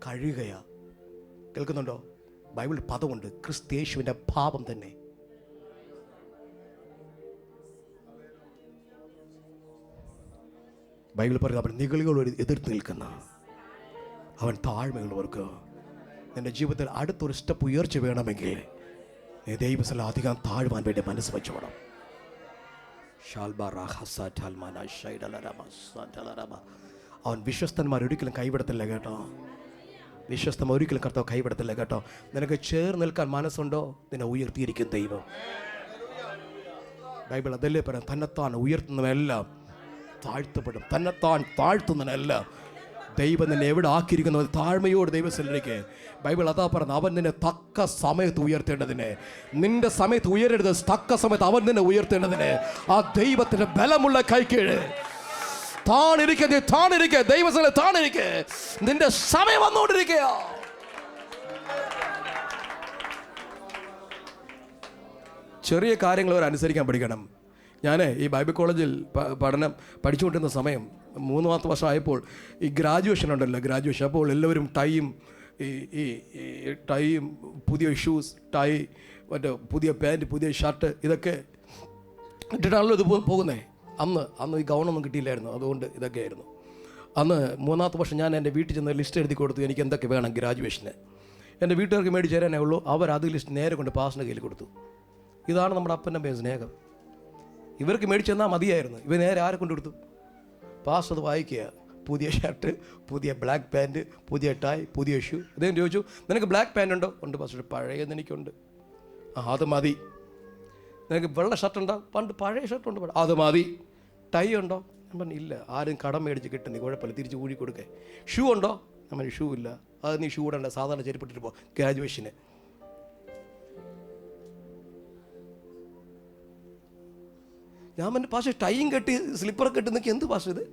കഴുകുക. കേൾക്കുന്നുണ്ടോ? ബൈബിളിൽ പദമുണ്ട്, ക്രിസ്തയേശുവിൻ്റെ ഭാവം തന്നെ. ബൈബിൾ പറയുന്നത് അവൻ നിഗളികളോട് എതിർത്ത് നിൽക്കുന്ന, അവൻ താഴ്മയുള്ളവർക്ക്. നിന്റെ ജീവിതത്തിൽ അടുത്തൊരു സ്റ്റെപ്പ് ഉയർച്ച വേണമെങ്കിൽ നീ ദൈവസ്ഥലം അധികം താഴ്വാൻ വേണ്ടി മനസ്സ് വെച്ചോണം. അവൻ വിശ്വസ്തന്മാർ ഒരിക്കലും കൈവിടത്തില്ല കേട്ടോ. വിശ്വസ്തം ഒരിക്കലും കർത്താവ് കൈവിടത്തില്ല കേട്ടോ. നിനക്ക് ചേർന്ന് നിൽക്കാൻ മനസ്സുണ്ടോ, നിന്നെ ഉയർത്തിയിരിക്കും ദൈവം. ബൈബിൾ അതല്ലേ പറയാം, തന്നെത്താൻ ഉയർത്തുന്നവനെല്ലാം താഴ്ത്തപ്പെടും. തന്നെത്താൻ താഴ്ത്തുന്നവനെല്ലാം ദൈവം നിന്നെ എവിടെ ആക്കിയിരിക്കുന്നത് താഴ്മയോട് ദൈവസ്ഥലിലേക്ക്. ബൈബിൾ അതാ പറഞ്ഞത്, അവൻ നിന്നെ തക്ക സമയത്ത് ഉയർത്തേണ്ടതിന്. നിന്റെ സമയത്ത് ഉയരരുത്, തക്ക സമയത്ത് അവൻ നിന്നെ ഉയർത്തേണ്ടതിന്. ആ ദൈവത്തിന്റെ ബലമുള്ള കൈക്കീഴ് താണിരിക്കുക, ദൈവസ്ഥലം താണിരിക്കുക. നിന്റെ സമയം വന്നുകൊണ്ടിരിക്കുക. ചെറിയ കാര്യങ്ങൾ അവർ അനുസരിക്കാൻ പഠിക്കണം. ഞാൻ ഈ ബൈബിൾ കോളേജിൽ പഠനം പഠിച്ചുകൊണ്ടിരുന്ന സമയം 3 വർഷമായപ്പോൾ ഈ ഗ്രാജുവേഷൻ ഉണ്ടല്ലോ, ഗ്രാജുവേഷൻ. അപ്പോൾ എല്ലാവരും ടൈയും ടൈയും പുതിയ ഷൂസ്, ടൈ, മറ്റേ പുതിയ പാൻറ്റ്, പുതിയ ഷർട്ട്, ഇതൊക്കെ ഇട്ടിട്ടാണല്ലോ ഇത് പോകുന്നത്. അന്ന് ഈ ഗൗണൊന്നും കിട്ടിയില്ലായിരുന്നു, അതുകൊണ്ട് ഇതൊക്കെ ആയിരുന്നു. അന്ന് 3 വർഷം ഞാൻ എൻ്റെ വീട്ടിൽ ചെന്ന് ലിസ്റ്റ് എഴുതി കൊടുത്തു, എനിക്ക് എന്തൊക്കെ വേണം ഗ്രാജുവേഷന്. എൻ്റെ വീട്ടുകാർക്ക് മേടിച്ച് തരാനേ ഉള്ളൂ. അവർ അത് ലിസ്റ്റ് നേരെ കൊണ്ട് പാസിൻ്റെ കയ്യിൽ കൊടുത്തു. ഇതാണ് നമ്മുടെ അപ്പൻ്റെ അമ്മയും സ്നേഹം. ഇവർക്ക് മേടിച്ചു തന്നാൽ മതിയായിരുന്നു. ഇവർ നേരെ ആരെ കൊണ്ടെടുത്തു? പാസ്റ്റർ അത് വായിക്കുക. പുതിയ ഷർട്ട്, പുതിയ ബ്ലാക്ക് പാൻറ്റ്, പുതിയ ടൈ, പുതിയ ഷൂ. അദ്ദേഹം ചോദിച്ചു, നിനക്ക് ബ്ലാക്ക് പാൻറ് ഉണ്ടോ? ഉണ്ട് പാസ്റ്റർ. പഴയത് എനിക്കുണ്ട്. അത് മതി. നിനക്ക് വെള്ള ഷർട്ട് ഉണ്ടോ? പണ്ട് പഴയ ഷർട്ടുണ്ട്. അത് മതി. ടൈ ഉണ്ടോ? ഞാൻ പറഞ്ഞു ഇല്ല. ആരും കടം മേടിച്ച് കിട്ടുന്നില്ല, കുഴപ്പമില്ല, തിരിച്ച് ഊഴി കൊടുക്കേ. ഷൂ ഉണ്ടോ? ഞാൻ പറഞ്ഞു ഷൂ ഇല്ല. അത് നീ ഷൂ ഇടണ്ട, സാധാരണ ചെരുപ്പിട്ടിട്ട് പോ ഗ്രാജുവേഷന്. ഞാൻ പറഞ്ഞു പാസ്റ്റർ ടൈയും കെട്ടി സ്ലിപ്പറൊക്കെ കെട്ടി നിൽക്കി എന്ത് പാസ്റ്റർ ഇത്?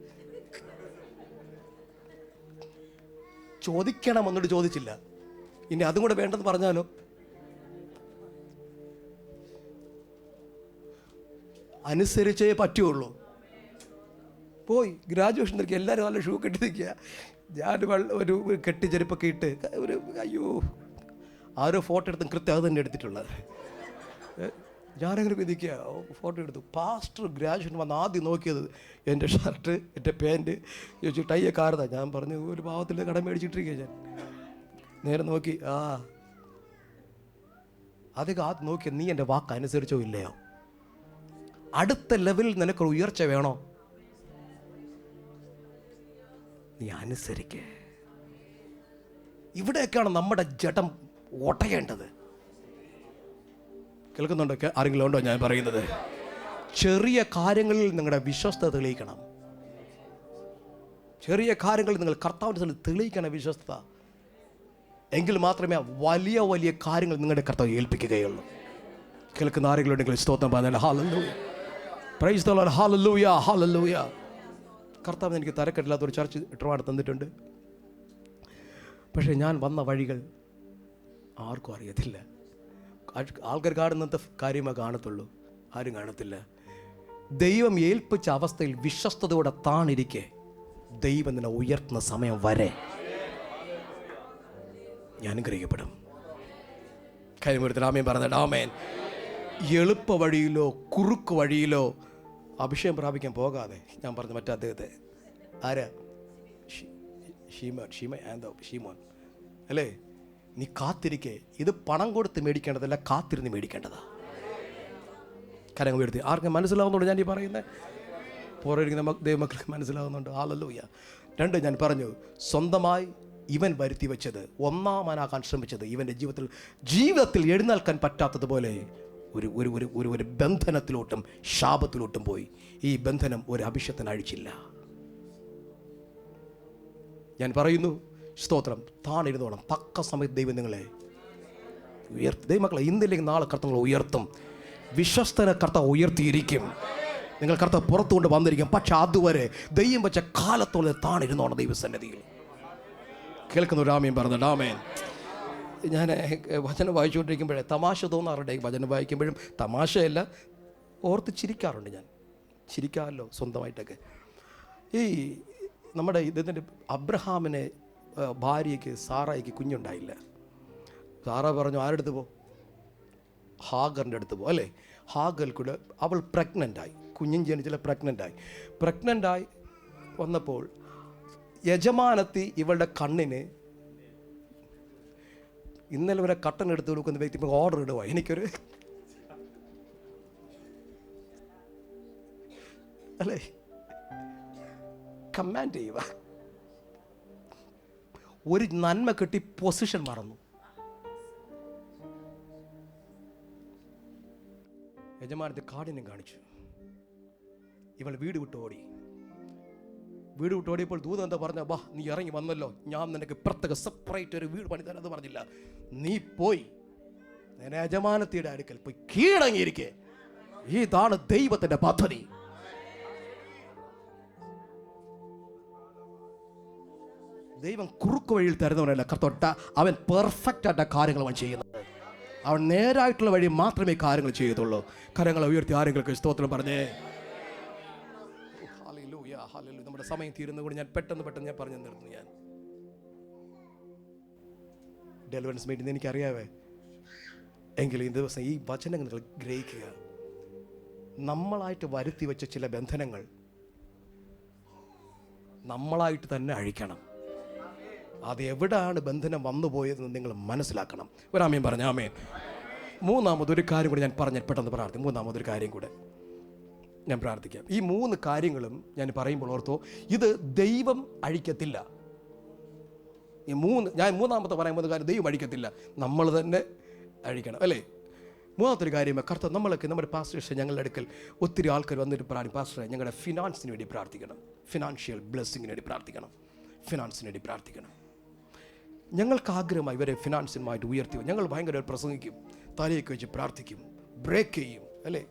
ചോദിക്കണം എന്നോട് ചോദിച്ചില്ല. ഇനി അതും കൂടെ വേണ്ടെന്ന് പറഞ്ഞാലോ? അനുസരിച്ചേ പറ്റുള്ളൂ. പോയി ഗ്രാജുവേഷൻ നിൽക്കുക, എല്ലാവരും നല്ല ഷൂ കെട്ടി നിൽക്കുക. ഞാൻ ഒരു കെട്ടി ചെരുപ്പൊക്കെ ഇട്ട് ഒരു അയ്യോ ആരോ ഫോട്ടോ എടുത്തും കൃത്യം അത് തന്നെ എടുത്തിട്ടുള്ളത്. ഞാനങ്ങനെ വിധിക്കുക, ഫോട്ടോ എടുത്തു. പാസ്റ്റർ ഗ്രാജുവേഷൻ വന്ന് ആദ്യം നോക്കിയത് എൻ്റെ ഷർട്ട്, എൻ്റെ പാൻറ്റ്. ചോദിച്ചു ടൈയൊക്കെ ആരുതാ? ഞാൻ പറഞ്ഞു ഒരു പാവത്തിൽ കടം മേടിച്ചിട്ടിരിക്കുക. ഞാൻ നേരെ നോക്കി, അതൊക്കെ ആദ്യം നോക്കിയ നീ എൻ്റെ വാക്ക് അനുസരിച്ചോ ഇല്ലയോ? അടുത്ത ലെവലിൽ നിനക്ക് ഉയർച്ച വേണോ? നീ അനുസരിക്കേ. ഇവിടെയൊക്കെയാണ് നമ്മുടെ ജഡം ഒട്ടയേണ്ടത്. കേൾക്കുന്നുണ്ടോ? ആരെങ്കിലും ഉണ്ടോ ഞാൻ പറയുന്നത്? ചെറിയ കാര്യങ്ങളിൽ നിങ്ങളുടെ വിശ്വസ്തത തെളിയിക്കണം. ചെറിയ കാര്യങ്ങളിൽ നിങ്ങൾ കർത്താവിൻ്റെ തെളിയിക്കണം വിശ്വസ്തത. എങ്കിൽ മാത്രമേ വലിയ വലിയ കാര്യങ്ങൾ നിങ്ങളുടെ കർത്താവ് ഏൽപ്പിക്കുകയുള്ളൂ. കേൾക്കുന്ന ആരെങ്കിലും ഉണ്ടെങ്കിൽ സ്തോത്രം പറഞ്ഞാൽ hallelujah, praise the Lord, hallelujah, hallelujah. കർത്താവ് എനിക്ക് തരക്കെട്ടില്ലാത്തൊരു ചർച്ച് ഇടപാട് തന്നിട്ടുണ്ട്. പക്ഷേ ഞാൻ വന്ന വഴികൾ ആർക്കും അറിയത്തില്ല. ആൾക്കാർ കാണുന്നത്തെ കാര്യമേ കാണത്തുള്ളൂ, ആരും കാണത്തില്ല. ദൈവം ഏൽപ്പിച്ച അവസ്ഥയിൽ വിശ്വസ്തയോടെ താണിരിക്കെ ദൈവം നിന്നെ ഉയർത്തുന്ന സമയം വരെ ഞാൻ അനുഗ്രഹിക്കപ്പെടും. കാര്യമെടുത്തിട്ട് ആമേൻ പറഞ്ഞിട്ട് ആമേൻ. എളുപ്പ വഴിയിലോ കുറുക്ക് വഴിയിലോ അഭിഷേകം പ്രാപിക്കാൻ പോകാതെ, ഞാൻ പറഞ്ഞു മറ്റേ അദ്ദേഹത്തെ ആരാ, ഷീമോൻ അല്ലേ, നീ കാത്തിരിക്കേ. ഇത് പണം കൊടുത്ത് മേടിക്കേണ്ടതല്ല, കാത്തിരുന്ന് മേടിക്കേണ്ടതാ. കരങ്ങൾ ഉയർത്തി. ആർക്കും മനസ്സിലാവുന്നുണ്ട് ഞാൻ ഈ പറയുന്നത്? പോരായിരിക്കുന്ന ദൈവമക്കൾക്ക് മനസ്സിലാവുന്നുണ്ട്. ഹല്ലേലൂയ. 2, ഞാൻ പറഞ്ഞു, സ്വന്തമായി ഇവൻ വരുത്തി വെച്ചത്, ഒന്നാമനാകാൻ ശ്രമിച്ചത്, ഇവൻ്റെ ജീവിതത്തിൽ എഴുന്നേൽക്കാൻ പറ്റാത്തതുപോലെ ഒരു ഒരു ഒരു ഒരു ബന്ധനത്തിലോട്ടും ശാപത്തിലോട്ടും പോയി. ഈ ബന്ധനം ഒരു അഭിഷേകത്തിന് അഴിച്ചില്ല. ഞാൻ പറയുന്നു, സ്തോത്രം, താണിരുന്നോണം. തക്ക സമയത്ത് ദൈവം നിങ്ങളെ ഉയർത്തും. ദൈവമക്കളെ, ഇന്നില്ലെങ്കിൽ നാളെ കർത്താവ് ഉയർത്തും. വിശ്വസ്തനെ കർത്താവ് ഉയർത്തിയിരിക്കും. നിങ്ങൾ കർത്താവ് പുറത്തുകൊണ്ട് വന്നിരിക്കും. പക്ഷെ അതുവരെ ദൈവം വെച്ച കാലത്തോടെ താണിരുന്നോണം ദൈവസന്നിധിയിൽ. കേൾക്കുന്ന ഒരു ആമേൻ പറഞ്ഞിട്ട് ആമേൻ. ഞാൻ വചനം വായിച്ചുകൊണ്ടിരിക്കുമ്പോഴേ തമാശ തോന്നാറുണ്ട്. വചനം വായിക്കുമ്പോഴും തമാശയല്ല, ഓർത്ത് ചിരിക്കാറുണ്ട്. ഞാൻ ചിരിക്കാമല്ലോ സ്വന്തമായിട്ടൊക്കെ. ഈ നമ്മുടെ ഇതിൻ്റെ അബ്രഹാമിനെ ഭാര്യയ്ക്ക് സാറായിക്ക് കുഞ്ഞുണ്ടായില്ല. സാറ പറഞ്ഞു ആരുടെ അടുത്ത് പോ? ഹാഗറിൻ്റെ അടുത്ത് പോ അല്ലേ. ഹാഗർ കൂടെ അവൾ പ്രഗ്നൻ്റായി, കുഞ്ഞും ജനിച്ചില്ല, പ്രഗ്നൻ്റായി വന്നപ്പോൾ യജമാനത്തി ഇവളുടെ കണ്ണിന്, ഇന്നലെ വരെ കട്ടൻ എടുത്ത് കൊടുക്കുന്ന വ്യക്തി ഇപ്പോൾ ഓർഡർ ഇടുക, എനിക്കൊരു അല്ലേ കമാൻഡ് ചെയ്യുക. ഒരു നന്മ കിട്ടി പൊസിഷൻ മറന്നു. യജമാനത്തെ കാഠിന്യം കാണിച്ചു. ഇവൾ വീട് വിട്ട് ഓടിയപ്പോൾ ദൂതൻ എന്താ പറഞ്ഞ, ബാ നീ ഇറങ്ങി വന്നല്ലോ, ഞാൻ നിനക്ക് പ്രത്യേക സെപ്പറേറ്റ് ഒരു വീട് പണി തരാമെന്ന് പറഞ്ഞില്ല. നീ പോയി യജമാനത്തിയുടെ അടുക്കൽ പോയി കീഴടങ്ങിയിരിക്കെ. ഇതാണ് ദൈവത്തിന്റെ പദ്ധതി. ദൈവം കുറുക്ക് വഴിയിൽ തരുന്നവനല്ല. കർത്താവ് അവൻ പെർഫെക്റ്റ് ആയിട്ട് കാര്യങ്ങൾ അവൻ ചെയ്യുന്നത്. അവൻ നേരായിട്ടുള്ള വഴി മാത്രമേ കാര്യങ്ങൾ ചെയ്യത്തുള്ളൂ. കരങ്ങളെ ഉയർത്തി ആരെങ്കിലും സ്തോത്രം പറഞ്ഞേ. Hallelujah, hallelujah. നമ്മുടെ സമയം തീരുന്നതുകൊണ്ട് ഞാൻ പെട്ടെന്ന് ഞാൻ പറഞ്ഞു നിർത്തുന്നു. ഞാൻ ഡെലിവറൻസ് മീറ്റിംഗ് എനിക്കറിയാവേ, എങ്കിലും ഈ ദിവസം ഈ വചനങ്ങൾ നിങ്ങൾ ഗ്രഹിക്കുക. നമ്മളായിട്ട് വരുത്തി വെച്ച ചില ബന്ധനങ്ങൾ നമ്മളായിട്ട് തന്നെ അഴിക്കണം. അത് എവിടെയാണ് ബന്ധനം വന്നു പോയതെന്ന് നിങ്ങൾ മനസ്സിലാക്കണം. ഒരാമേൻ പറഞ്ഞ ആമേൻ. മൂന്നാമതൊരു കാര്യം കൂടെ ഞാൻ പറഞ്ഞ പെട്ടെന്ന് പ്രാർത്ഥിക്കും. മൂന്നാമതൊരു കാര്യം കൂടെ, ഞാൻ പ്രാർത്ഥിക്കാം. ഈ 3 കാര്യങ്ങളും ഞാൻ പറയുമ്പോൾ ഓർത്തോ, ഇത് ദൈവം അഴിക്കത്തില്ല. ഞാൻ മൂന്നാമത്തെ പറയുമ്പോൾ കാര്യം ദൈവം അഴിക്കത്തില്ല, നമ്മൾ തന്നെ അഴിക്കണം, അല്ലേ? മൂന്നാമത്തെ കാര്യം, കർത്താവ് നമ്മളൊക്കെ നമ്മുടെ പാസ്റ്റേഴ്സ് ഞങ്ങളുടെ അടുക്കൽ ഒത്തിരി ആൾക്കാർ വന്നിട്ട് പാസ്റ്ററെ ഞങ്ങളുടെ ഫിനാൻസിന് വേണ്ടി പ്രാർത്ഥിക്കണം, ഫിനാൻഷ്യൽ ബ്ലെസ്സിങ്ങിന് വേണ്ടി പ്രാർത്ഥിക്കണം, ഫിനാൻസിന് വേണ്ടി പ്രാർത്ഥിക്കണം. ഞങ്ങൾക്ക് ആഗ്രഹമായി ഇവരെ ഫിനാൻസിനുമായിട്ട് ഉയർത്തി ഞങ്ങൾ ഭയങ്കര പ്രസംഗിക്കും, തലയൊക്കെ വെച്ച് പ്രാർത്ഥിക്കും, ബ്രേക്ക് ചെയ്യും, അല്ലേ?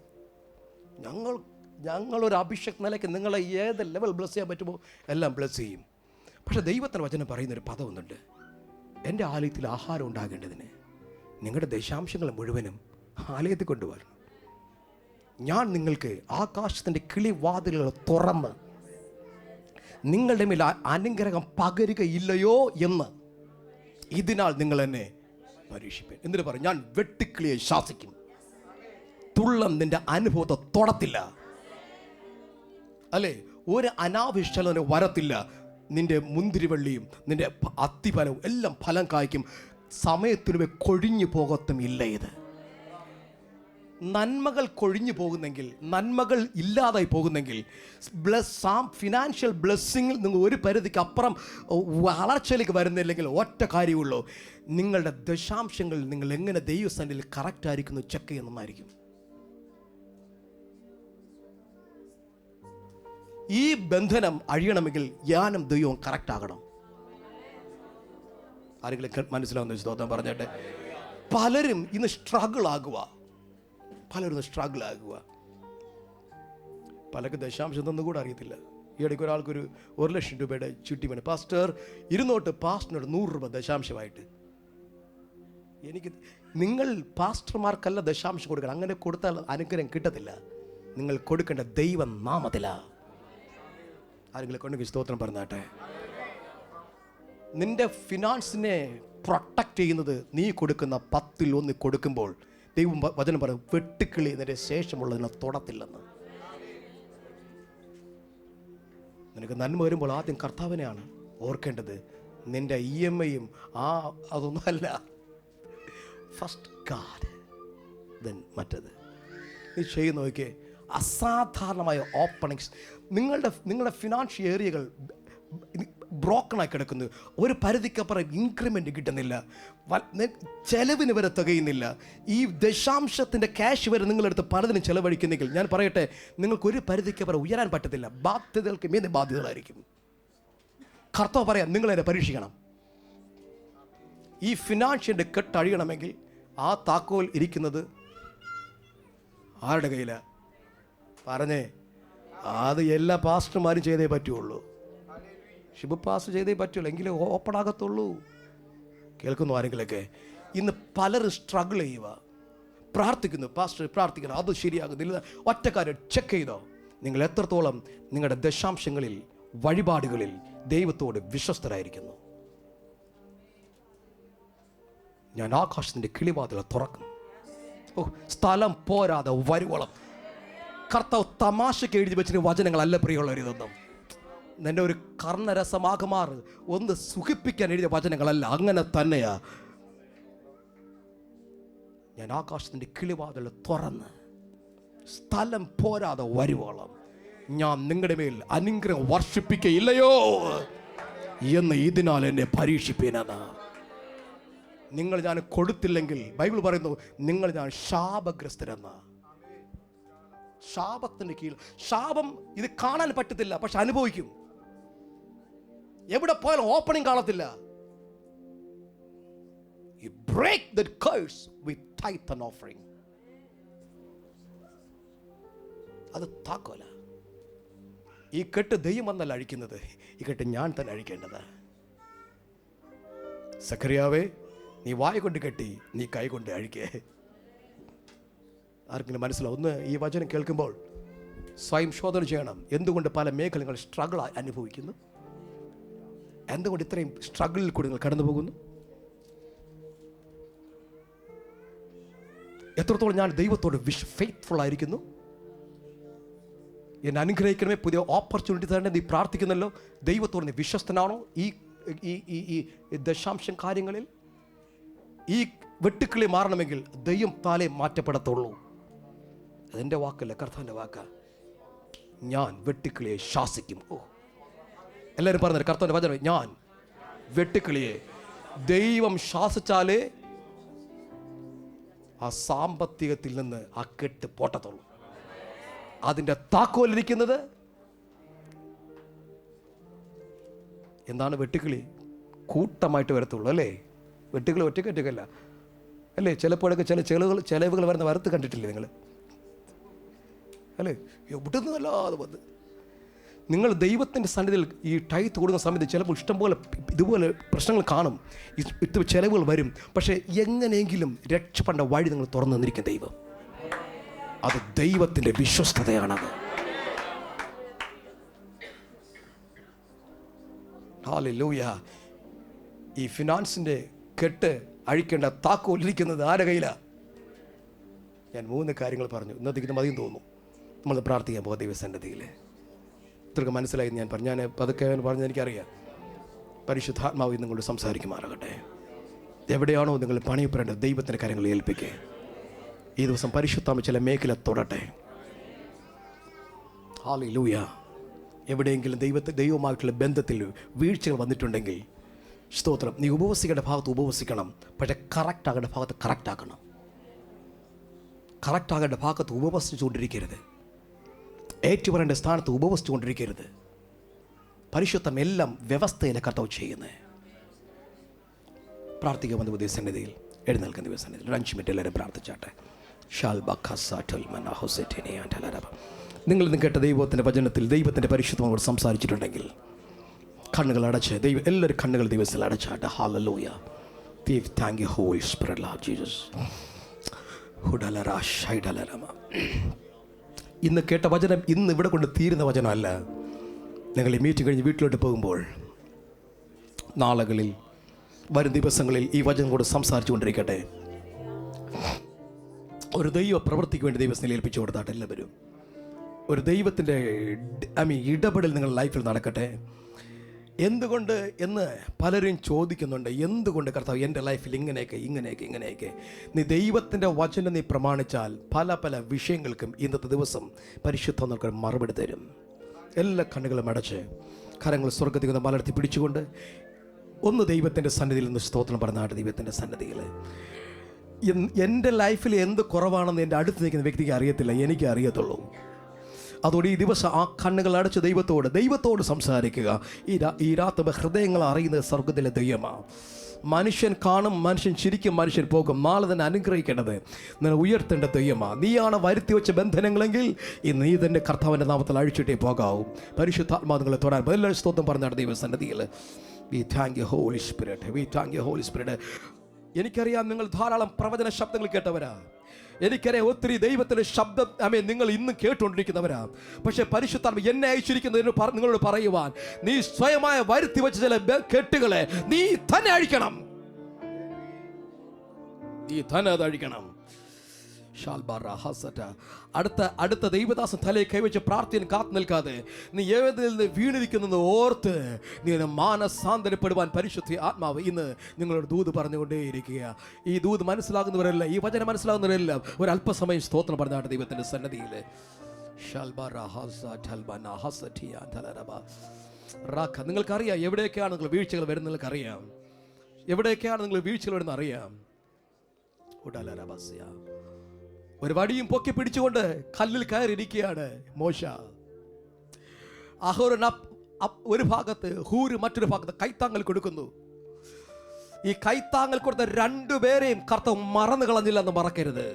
ഞങ്ങളൊരു അഭിഷേക് നിലയ്ക്ക് നിങ്ങളെ ഏത് ലെവൽ ബ്ലസ് ചെയ്യാൻ പറ്റുമോ എല്ലാം ബ്ലസ് ചെയ്യും. പക്ഷേ ദൈവത്തിൻ്റെ വചനം പറയുന്നൊരു പദമൊന്നുണ്ട്, എൻ്റെ ആലയത്തിൽ ആഹാരം ഉണ്ടാകേണ്ടതിന് നിങ്ങളുടെ ദശാംശങ്ങൾ മുഴുവനും ആലയത്തിൽ കൊണ്ടുവരണം. ഞാൻ നിങ്ങൾക്ക് ആകാശത്തിൻ്റെ കിളിവാതിലുകൾ തുറന്ന് നിങ്ങളുടെ മേൽ അനുഗ്രഹം പകരുകയില്ലയോ എന്ന് ഇതിനാൽ നിങ്ങൾ എന്നെ പരീക്ഷിപ്പേൻ. എന്നിട്ട് പറയും, ഞാൻ വെട്ടുക്കിളിയെ ശാസിക്കും, തുള്ളം നിന്റെ അനുഭവത്തെ തൊടത്തില്ല, അല്ലേ? ഒരു അനാവശ്യത്തിന് വരത്തില്ല. നിന്റെ മുന്തിരിവള്ളിയും നിന്റെ അത്തിഫലവും എല്ലാം ഫലം കായ്ക്കും, സമയത്തിനുമേ കൊഴിഞ്ഞു പോകത്തും ഇല്ല. ഇത് നന്മകൾ കൊഴിഞ്ഞു പോകുന്നെങ്കിൽ, നന്മകൾ ഇല്ലാതായി പോകുന്നെങ്കിൽ, ഫിനാൻഷ്യൽ ബ്ലെസ്സിങ്ങിൽ നിങ്ങൾ ഒരു പരിധിക്ക് അപ്പുറം വളർച്ചയിലേക്ക് വരുന്നില്ലെങ്കിൽ ഒറ്റ കാര്യമുള്ളൂ, നിങ്ങളുടെ ദശാംശങ്ങൾ നിങ്ങൾ എങ്ങനെ ദൈവസന്നിധിയിൽ കറക്റ്റ് ആയിരിക്കുന്നു ചെക്ക് ചെയ്യുന്നതായിരിക്കും. ഈ ബന്ധനം അഴിയണമെങ്കിൽ ഞാനും ദൈവവും കറക്റ്റ് ആകണം. ആരെങ്കിലും മനസ്സിലാവുന്ന സ്തോത്രം പറഞ്ഞിട്ട്. പലരും ഇന്ന് സ്ട്രഗിൾ ആകുക, പലർക്ക് ദശാംശം തന്നു കൂടെ അറിയത്തില്ല. ഈ ഇടയ്ക്ക് ഒരാൾക്കൊരു 1,00,000 രൂപയുടെ ചുറ്റി വേണം, പാസ്റ്റർ ഇരുന്നോട്ട് പാസ്റ്ററിനോട് 100 രൂപ ദശാംശമായിട്ട്. നിങ്ങൾ പാസ്റ്റർമാർക്കല്ല ദശാംശം കൊടുക്കണം, അങ്ങനെ കൊടുത്താൽ അനുഗ്രഹം കിട്ടത്തില്ല. നിങ്ങൾ കൊടുക്കേണ്ട ദൈവം നാമത്തിലാ. ആരെങ്കിലും കൊണ്ടെങ്കിൽ സ്തോത്രം പറഞ്ഞാട്ടെ. നിന്റെ ഫിനാൻസിനെ പ്രൊട്ടക്റ്റ് ചെയ്യുന്നത് നീ കൊടുക്കുന്ന 10ൽ 1 കൊടുക്കുമ്പോൾ ദൈവം വചനം പറയും, വെട്ടുക്കിളി നിന്റെ ശേഷമുള്ളതിനെ തൊടത്തില്ലെന്ന്. നിനക്ക് നന്മ വരുമ്പോൾ ആദ്യം കർത്താവിനെയാണ് ഓർക്കേണ്ടത്. നിന്റെ EMIയും അതൊന്നുമല്ല, ഫസ്റ്റ് ഗാഡ്, ദെൻ മറ്റത്. നീ ചെയ്യുന്ന നോക്കിയേ, അസാധാരണമായ ഓപ്പണിങ്സ്. നിങ്ങളുടെ ഫിനാൻഷ്യൽ ഏരിയകൾ ബ്രോക്കണായി കിടക്കുന്നു. ഒരു പരിധിക്കപ്പുറം ഇൻക്രിമെൻ്റ് കിട്ടുന്നില്ല, ചെലവിന് വരെ തികയുന്നില്ല. ഈ ദശാംശത്തിൻ്റെ ക്യാഷ് വരെ നിങ്ങളെടുത്ത് പലതിനും ചെലവഴിക്കുന്നെങ്കിൽ ഞാൻ പറയട്ടെ, നിങ്ങൾക്കൊരു പരിധിക്കപ്പുറം ഉയരാൻ പറ്റത്തില്ല. ബാധ്യതകൾക്ക് മീതെ ബാധ്യതകളായിരിക്കും. കർത്താവ് പറയാം, നിങ്ങളെന്നെ പരീക്ഷിക്കണം. ഈ ഫിനാൻഷ്യൻ്റെ കെട്ടഴിയണമെങ്കിൽ ആ താക്കോൽ ഇരിക്കുന്നത് ആരുടെ കയ്യിലാണ്? പറഞ്ഞേ, അത് എല്ലാ പാസ്റ്റർമാരും ചെയ്തേ പറ്റുള്ളൂ. ഷിബു പാസ്റ്റർ ചെയ്തേ പറ്റുള്ളൂ, എങ്കിലേ ഓപ്പൺ ആകത്തുള്ളൂ. കേൾക്കുന്നു ആരെങ്കിലൊക്കെ? ഇന്ന് പലരും സ്ട്രഗിൾ ചെയ്യുക, പ്രാർത്ഥിക്കുന്നു, പാസ്റ്റർ പ്രാർത്ഥിക്കണം, അത് ശരിയാകുന്നില്ല. ഒറ്റക്കാരൻ ചെക്ക് ചെയ്തോ, നിങ്ങൾ എത്രത്തോളം നിങ്ങളുടെ ദശാംശങ്ങളിൽ വഴിപാടുകളിൽ ദൈവത്തോട് വിശ്വസ്തരായിരിക്കുന്നു. ഞാൻ ആകാശത്തിൻ്റെ കിളിവാതിൽ തുറക്കും. സ്ഥലം പോരാതെ വരുവോളം. കർത്താവ് തമാശയ്ക്ക് എഴുതി വെച്ചിന് വചനങ്ങളല്ല പ്രിയമുള്ളവരിതൊന്നും. നിന്റെ ഒരു കർണരസമാകുമാറ് ഒന്ന് സുഖിപ്പിക്കാൻ എഴുതിയ വചനങ്ങളല്ല, അങ്ങനെ തന്നെയാ. ഞാൻ ആകാശത്തിൻ്റെ കിളിവാതിൽ തുറന്ന് സ്ഥലം പോരാതെ വരുവോളം ഞാൻ നിങ്ങളുടെ മേൽ അനുഗ്രഹം വർഷിപ്പിക്കയില്ലയോ എന്ന് ഇതിനാൽ എന്നെ പരീക്ഷിപ്പീനെന്ന്. നിങ്ങൾ ഞാൻ കൊടുത്തില്ലെങ്കിൽ ബൈബിൾ പറയുന്നു, നിങ്ങൾ ഞാൻ ശാപഗ്രസ്തരെന്ന. ശാപത്തിന് കീഴിൽ. ശാപം ഇത് കാണാൻ പറ്റത്തില്ല, പക്ഷെ അനുഭവിക്കും. എവിടെ പോയാലും ഓപ്പണിംഗ് കാണത്തില്ല. You break that curse with tithe and offering. അത് താക്കോല. ഈ കെട്ട് ദൈവം വന്നല്ല അഴിക്കുന്നത്, ഈ കെട്ട് ഞാൻ തന്നെ അഴിക്കേണ്ടത്. സഖറിയാവേ, നീ വായ കൊണ്ട് കെട്ടി, നീ കൈ കൊണ്ട് അഴിക്കേ. ആർക്കെങ്കിലും മനസ്സിലാവും? ഒന്ന് ഈ വചനം കേൾക്കുമ്പോൾ സ്വയം ശോധന ചെയ്യണം. എന്തുകൊണ്ട് പല മേഖലകൾ സ്ട്രഗിൾ അനുഭവിക്കുന്നു? എന്തുകൊണ്ട് ഇത്രയും സ്ട്രഗിളിൽ കൂടി നിങ്ങൾ കടന്നു പോകുന്നു? എത്രത്തോളം ഞാൻ ദൈവത്തോട് ഫെയ്ത്ത്ഫുൾ ആയിരിക്കുന്നു? എന്നെ അനുഗ്രഹിക്കണമേ, പുതിയ ഓപ്പർച്യൂണിറ്റി തന്നെ നീ പ്രാർത്ഥിക്കുന്നല്ലോ. ദൈവത്തോട് നീ വിശ്വസ്തനാണോ? ഈ ദശാംശം കാര്യങ്ങളിൽ ഈ വെട്ടുക്കിളി മാറണമെങ്കിൽ ദൈവം താലേ മാറ്റപ്പെടത്തുള്ളൂ. അതെൻ്റെ വാക്കല്ല, കർത്താവിൻ്റെ വാക്കാ. ഞാൻ വെട്ടുക്കിളിയെ ശാസിക്കും. ഓ, എല്ലാവരും പറഞ്ഞത് കർത്താവിൻ്റെ വചനം. ഞാൻ വെട്ടുക്കിളിയെ, ദൈവം ശാസിച്ചാലേ ആ സാമ്പത്തികത്തിൽ നിന്ന് ആ കെട്ട് പോട്ടത്തുള്ളൂ. അതിൻ്റെ താക്കോലിരിക്കുന്നത് എന്താണ്? വെട്ടുക്കിളി കൂട്ടമായിട്ട് വരത്തുള്ളൂ അല്ലേ? വെട്ടുക്കിളി ഒറ്റക്കല്ല അല്ലേ? ചിലപ്പോഴൊക്കെ ചില ചെലവുകൾ വരുന്ന വരത്ത് കണ്ടിട്ടില്ലേ നിങ്ങൾ അല്ലേ? എവിടുന്നല്ലാതെ വന്ന് നിങ്ങൾ ദൈവത്തിൻ്റെ സന്നിധിയിൽ ഈ ടൈത്ത് കൊടുക്കുന്ന സമയത്ത് ചിലപ്പോൾ ഇഷ്ടംപോലെ ഇതുപോലെ പ്രശ്നങ്ങൾ കാണും, ഇത് ചിലവുകൾ വരും. പക്ഷേ എങ്ങനെയെങ്കിലും രക്ഷപ്പെടേണ്ട വഴി നിങ്ങൾ തുറന്നു തന്നിരിക്കും ദൈവം. അത് ദൈവത്തിൻ്റെ വിശ്വസ്തതയാണത്. ഹല്ലേലൂയ. ഈ ഫിനാൻസിൻ്റെ കെട്ട് അഴിക്കേണ്ട താക്കോലിരിക്കുന്നത് ആരുടെ കയ്യിലാണ്? ഞാൻ 3 കാര്യങ്ങൾ പറഞ്ഞു. ഇന്നത്തേക്ക് മതിയും തോന്നുന്നു. നമ്മൾ പ്രാർത്ഥിക്കാൻ പോകാം ദൈവസന്നിധിയിൽ. ഇത്രയ്ക്ക് മനസ്സിലായി ഞാൻ പറഞ്ഞു. ഞാൻ പതുക്കെ പറഞ്ഞ് എനിക്കറിയാം. പരിശുദ്ധാത്മാവ് നിങ്ങളോട് സംസാരിക്കുമാറാകട്ടെ. എവിടെയാണോ നിങ്ങൾ പണിയപ്പെടേണ്ടത് ദൈവത്തിൻ്റെ കാര്യങ്ങൾ ഏൽപ്പിക്കുക. ഈ ദിവസം പരിശുദ്ധാത്മ ചില മേഖല തൊടട്ടെ. ഹല്ലേലൂയ. എവിടെയെങ്കിലും ദൈവമായിട്ടുള്ള ബന്ധത്തിൽ വീഴ്ചകൾ വന്നിട്ടുണ്ടെങ്കിൽ സ്തോത്രം. നീ ഉപവസിക്കേണ്ട ഭാഗത്ത് ഉപവസിക്കണം, പക്ഷേ കറക്റ്റ് ആകേണ്ട ഭാഗത്ത് കറക്റ്റ് ആക്കണം. കറക്റ്റ് ആകേണ്ട ഭാഗത്ത് ഉപവസിച്ചുകൊണ്ടിരിക്കരുത്. ഏറ്റുപറയേണ്ട സ്ഥാനത്ത് ഉപവസിച്ചുകൊണ്ടിരിക്കരുത്. പരിശുദ്ധം എല്ലാം വ്യവസ്ഥയിലെ കർത്താവ് ചെയ്യുന്നത്. പ്രാർത്ഥിക്കാൻ വന്ന ദൈവസന്നിധിയിൽ എഴുന്നേൽക്കുന്ന ദൈവസന്നിധിയിൽ 5 മിനിറ്റ് എല്ലാവരും പ്രാർത്ഥിച്ചാട്ടെ. നിങ്ങൾ ഇന്ന് കേട്ട ദൈവത്തിൻ്റെ വചനത്തിൽ ദൈവത്തിൻ്റെ പരിശുദ്ധമോട് സംസാരിച്ചിട്ടുണ്ടെങ്കിൽ കണ്ണുകൾ അടച്ച് എല്ലാവരും കണ്ണുകൾ ദിവസത്തിൽ അടച്ചാട്ടെ. Hallelujah. Thank you holy Spirit Lord Jesus. ഇന്ന് കേട്ട വചനം ഇന്ന് ഇവിടെ കൊണ്ട് തീരുന്ന വചനമല്ല. നിങ്ങൾ ഈ മീറ്റിംഗ് കഴിഞ്ഞ് വീട്ടിലോട്ട് പോകുമ്പോൾ നാളുകളിൽ വരും ദിവസങ്ങളിൽ ഈ വചനം കൂടെ സംസാരിച്ചു കൊണ്ടിരിക്കട്ടെ. ഒരു ദൈവ പ്രവൃത്തിക്ക് വേണ്ടി ദൈവസ്ഥയിൽ ഏൽപ്പിച്ചു കൊടുത്താട്ടെ. എല്ലാവരും ഒരു ദൈവത്തിൻ്റെ ഇടപെടൽ നിങ്ങളുടെ ലൈഫിൽ നടക്കട്ടെ. എന്തുകൊണ്ട് എന്ന് പലരും ചോദിക്കുന്നുണ്ട്. എന്തുകൊണ്ട് കർത്താവ് എൻ്റെ ലൈഫിൽ ഇങ്ങനെയൊക്കെ? നീ ദൈവത്തിൻ്റെ വചനം നീ പ്രമാണിച്ചാൽ പല വിഷയങ്ങൾക്കും ഇന്നത്തെ ദിവസം പരിശുദ്ധം നമുക്ക് മറുപടി തരും. എല്ലാ കണ്ണുകളും അടച്ച് കരങ്ങൾ സ്വർഗ്ഗത്തിൽ നിന്ന് മലർത്തി പിടിച്ചുകൊണ്ട് ഒന്ന് ദൈവത്തിൻ്റെ സന്നിധിയിൽ നിന്ന് സ്തോത്രം പറഞ്ഞാട്ട്. ദൈവത്തിൻ്റെ സന്നിധിയിൽ എൻ്റെ ലൈഫിൽ എന്ത് കുറവാണെന്ന് എൻ്റെ അടുത്ത് നിൽക്കുന്ന വ്യക്തിക്ക് അറിയത്തില്ല, എനിക്ക് അറിയത്തുള്ളൂ. അതോടെ ഈ ദിവസം ആ കണ്ണുകൾ അടച്ച് ദൈവത്തോട് സംസാരിക്കുക. ഈ രാത്രി ഹൃദയങ്ങൾ അറിയുന്നത് സ്വർഗ്ഗത്തിലെ ദൈവമാണ്. മനുഷ്യൻ കാണും, മനുഷ്യൻ ചിരിക്കും, മനുഷ്യൻ പോകും. നാളെ തന്നെ അനുഗ്രഹിക്കേണ്ടത് നിന്നെ ഉയർത്തേണ്ട ദൈവമാണ്. നീയാണ് വരുത്തി വെച്ച ബന്ധനങ്ങളെങ്കിൽ നീ തന്നെ കർത്താവിൻ്റെ നാമത്തിൽ അഴിച്ചിട്ടേ പോകാവും. പരിശുദ്ധാത്മാ നിങ്ങളെ തൊടാൻ എല്ലാവരും സ്തോത്രം പറഞ്ഞാണ് ദൈവസന്നിധിയിൽ. We thank you holy spirit. എനിക്കറിയാം നിങ്ങൾ ധാരാളം പ്രവചന ശബ്ദങ്ങൾ കേട്ടവരാ. എനിക്കറിയാം ഒത്തിരി ദൈവത്തിൻ്റെ ശബ്ദം നിങ്ങൾ ഇന്ന് കേട്ടുകൊണ്ടിരിക്കുന്നവരാ. പക്ഷേ പരിശുദ്ധാത്മ എന്നെ അയച്ചിരിക്കുന്നത് നിങ്ങളോട് പറയുവാൻ, നീ സ്വയമായ വരുത്തി വെച്ച ചില കെട്ടുകളെ നീ തന്നെ അഴിക്കണം. അത് അഴിക്കണം. അടുത്ത ദൈവദാസൻ തലയെ കൈവച്ച് പ്രാർത്ഥന കാത്തു നിൽക്കാതെ നീ ഏതിൽ നിന്ന് വീണിരിക്കുന്നത് ഓർത്ത് നീ മാനസാന്തരപ്പെടുവാൻ പരിശുദ്ധ ആത്മാവ് ഇന്ന് നിങ്ങളോട് ദൂത് പറഞ്ഞുകൊണ്ടേയിരിക്കുക. ഈ ദൂത് മനസ്സിലാകുന്നവരെല്ലാം, ഈ വചനം മനസ്സിലാകുന്നവരെല്ലാം ഒരു അല്പസമയം സ്തോത്രം പറഞ്ഞാട്ട് ദൈവത്തിൻ്റെ സന്നിധിയിൽ. നിങ്ങൾക്കറിയാം എവിടെയൊക്കെയാണ് നിങ്ങൾ വീഴ്ചകൾ വരുന്നത്. നിങ്ങൾക്കറിയാം എവിടെയൊക്കെയാണ് നിങ്ങൾ വീഴ്ചകൾ വരുന്നത് അറിയാം. ഒരു വടിയും പൊക്കി പിടിച്ചുകൊണ്ട് കല്ലിൽ കയറിയിരിക്കുകയാണ് മോശ. അഹരോൻ ഒരു ഭാഗത്ത്, ഹൂര് മറ്റൊരു ഭാഗത്ത് കൈത്താങ്ങൽ കൊടുക്കുന്നു. ഈ കൈത്താങ്ങൽ കൊടുത്ത 2 പേരെയും കർത്താവ് മറന്നു കളഞ്ഞില്ല എന്ന് മറക്കരുത്.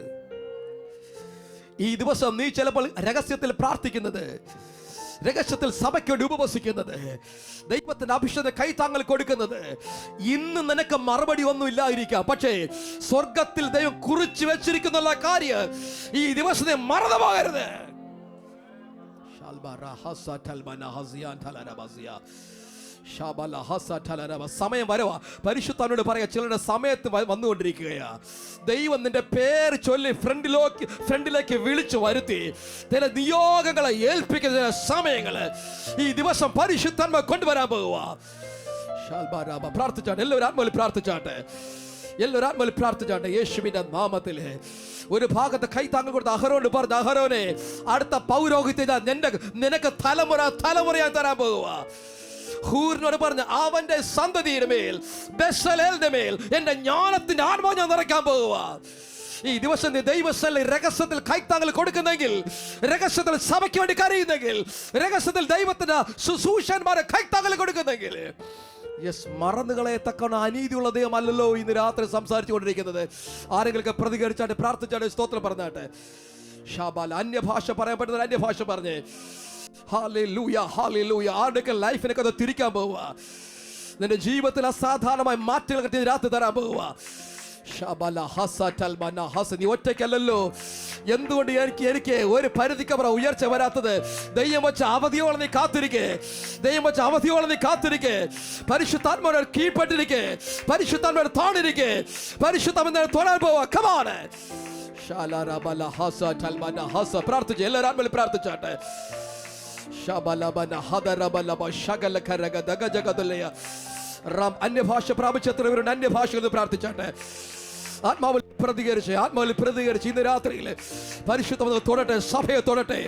ഈ ദിവസം നീ ചിലപ്പോൾ രഹസ്യത്തിൽ പ്രാർത്ഥിക്കുന്നത്, രഹസ്യത്തിൽ സഭയ്ക്ക് വേണ്ടി ഉപവസിക്കുന്നത്, ദൈവത്തിന്റെ അഭിഷേകത്തിന് കൈത്താങ്ങൽ കൊടുക്കുന്നത്, ഇന്ന് നിനക്ക് മറുപടി ഒന്നും ഇല്ലാതിരിക്കാം. പക്ഷേ സ്വർഗത്തിൽ ദൈവം കുറിച്ച് വെച്ചിരിക്കുന്ന കാര്യം ഈ ദിവസത്തെ മറന്നു പോകരുത്. സമയം വരവാ. പരിശുദ്ധനോട് പറയാ, ചിലരുടെ സമയത്ത് വന്നുകൊണ്ടിരിക്കുകയാ. ദൈവം നിന്റെ പേര് ചൊല്ലി ഫ്രണ്ടിലേക്ക് വിളിച്ചു വരുത്തി ചില നിയോഗങ്ങളെ ഏൽപ്പിക്കുന്ന ചില സമയങ്ങള് ഈ ദിവസം പരിശുദ്ധന്മാർ കൊണ്ടുവരാൻ പോകുക. പ്രാർത്ഥിച്ചാട്ടെ, എല്ലാവരും ആത്മാവിൽ പ്രാർത്ഥിച്ചാട്ടെ. എല്ലാവരും ആത്മാവിൽ പ്രാർത്ഥിച്ചാട്ടെ യേശുവിന്റെ നാമത്തില്. ഒരു ഭാഗത്ത് കൈത്താങ്ങ് കൊടുത്ത അഹരോന് പറഞ്ഞു, അഹരോനെ അടുത്ത പൗരോഹിത്യം നിനക്ക് തലമുറയായി തരാൻ പോകുക. ഹൂറിനോട് പറഞ്ഞ അവന്റെ സന്തതിയുടെ മേൽ, ബെസലേലിന്റെ മേൽ എന്റെ ജ്ഞാനത്തിന്റെ ആത്മാവ് ഞാൻ നിറയ്ക്കാൻ പോകുക. ഈ ദിവസം നീ ദൈവസ്ഥലിൽ രഹസ്യത്തിൽ കൈത്താങ്ങൾ കൊടുക്കുന്നെങ്കിൽ, രഹസ്യത്തിൽ സഭയ്ക്ക് വേണ്ടി കരയുന്നെങ്കിൽ, രഹസ്യത്തിൽ ദൈവത്തിന് ശുശ്രൂഷന്മാരെ കൈത്താങ്ങൾ കൊടുക്കുന്നെങ്കിൽ, മറന്നുകളെ തക്കണ അനീതിയുള്ള ദൈവമല്ലല്ലോ ഇന്ന് രാത്രി സംസാരിച്ചു കൊണ്ടിരിക്കുന്നത്. ആരെങ്കിലും പ്രതികരിച്ചാട്ടെ, പ്രാർത്ഥിച്ചാട്ടെ, സ്തോത്രം പറഞ്ഞാട്ടെ. ഷാബാൽ അന്യഭാഷ പറയാൻ പറ്റുന്ന അന്യഭാഷ പറഞ്ഞേ. Hallelujah, hallelujah. ആരുടെയൊക്കെ ലൈഫിനൊക്കെ അത് തിരിക്കാൻ പോവുക. നിന്റെ ജീവിതത്തിൽ അസാധാരണമായ മാറ്റങ്ങൾ രാത്രി തരാൻ പോവുക. നീ ഒറ്റയ്ക്കല്ലോ. എന്തുകൊണ്ട് എനിക്ക് ഒരു പരിധിക്കപ്പുറം ഉയർച്ച വരാത്തത്? ദൈവം വെച്ച അവധിയോളം നീ കാത്തിരിക്കേ, ദൈവം വെച്ച അവധിയോളം നീ കാത്തിരിക്കേ. പരിശുദ്ധാത്മാവിനെ കീഴ്പ്പെട്ടിരിക്കേ, പരിശുദ്ധാത്മാവിനെ താണിരിക്കേ, പരിശുദ്ധാത്മാവിനെ തൊഴാൻ പോവാ. കമാണ് പ്രാർത്ഥിച്ചു, എല്ലാവരും ആത്മാവിൽ പ്രാർത്ഥിച്ചാട്ടെ. അന്യഭാഷ പ്രാപിച്ചവരുടെ അന്യഭാഷകൾ പ്രാർത്ഥിച്ചാട്ടെ. ആത്മാവിൽ പ്രതികരിച്ച് ഇന്ന് രാത്രിയിൽ പരിശുദ്ധം തൊടട്ടെ, സഭയെ തൊടട്ടെ,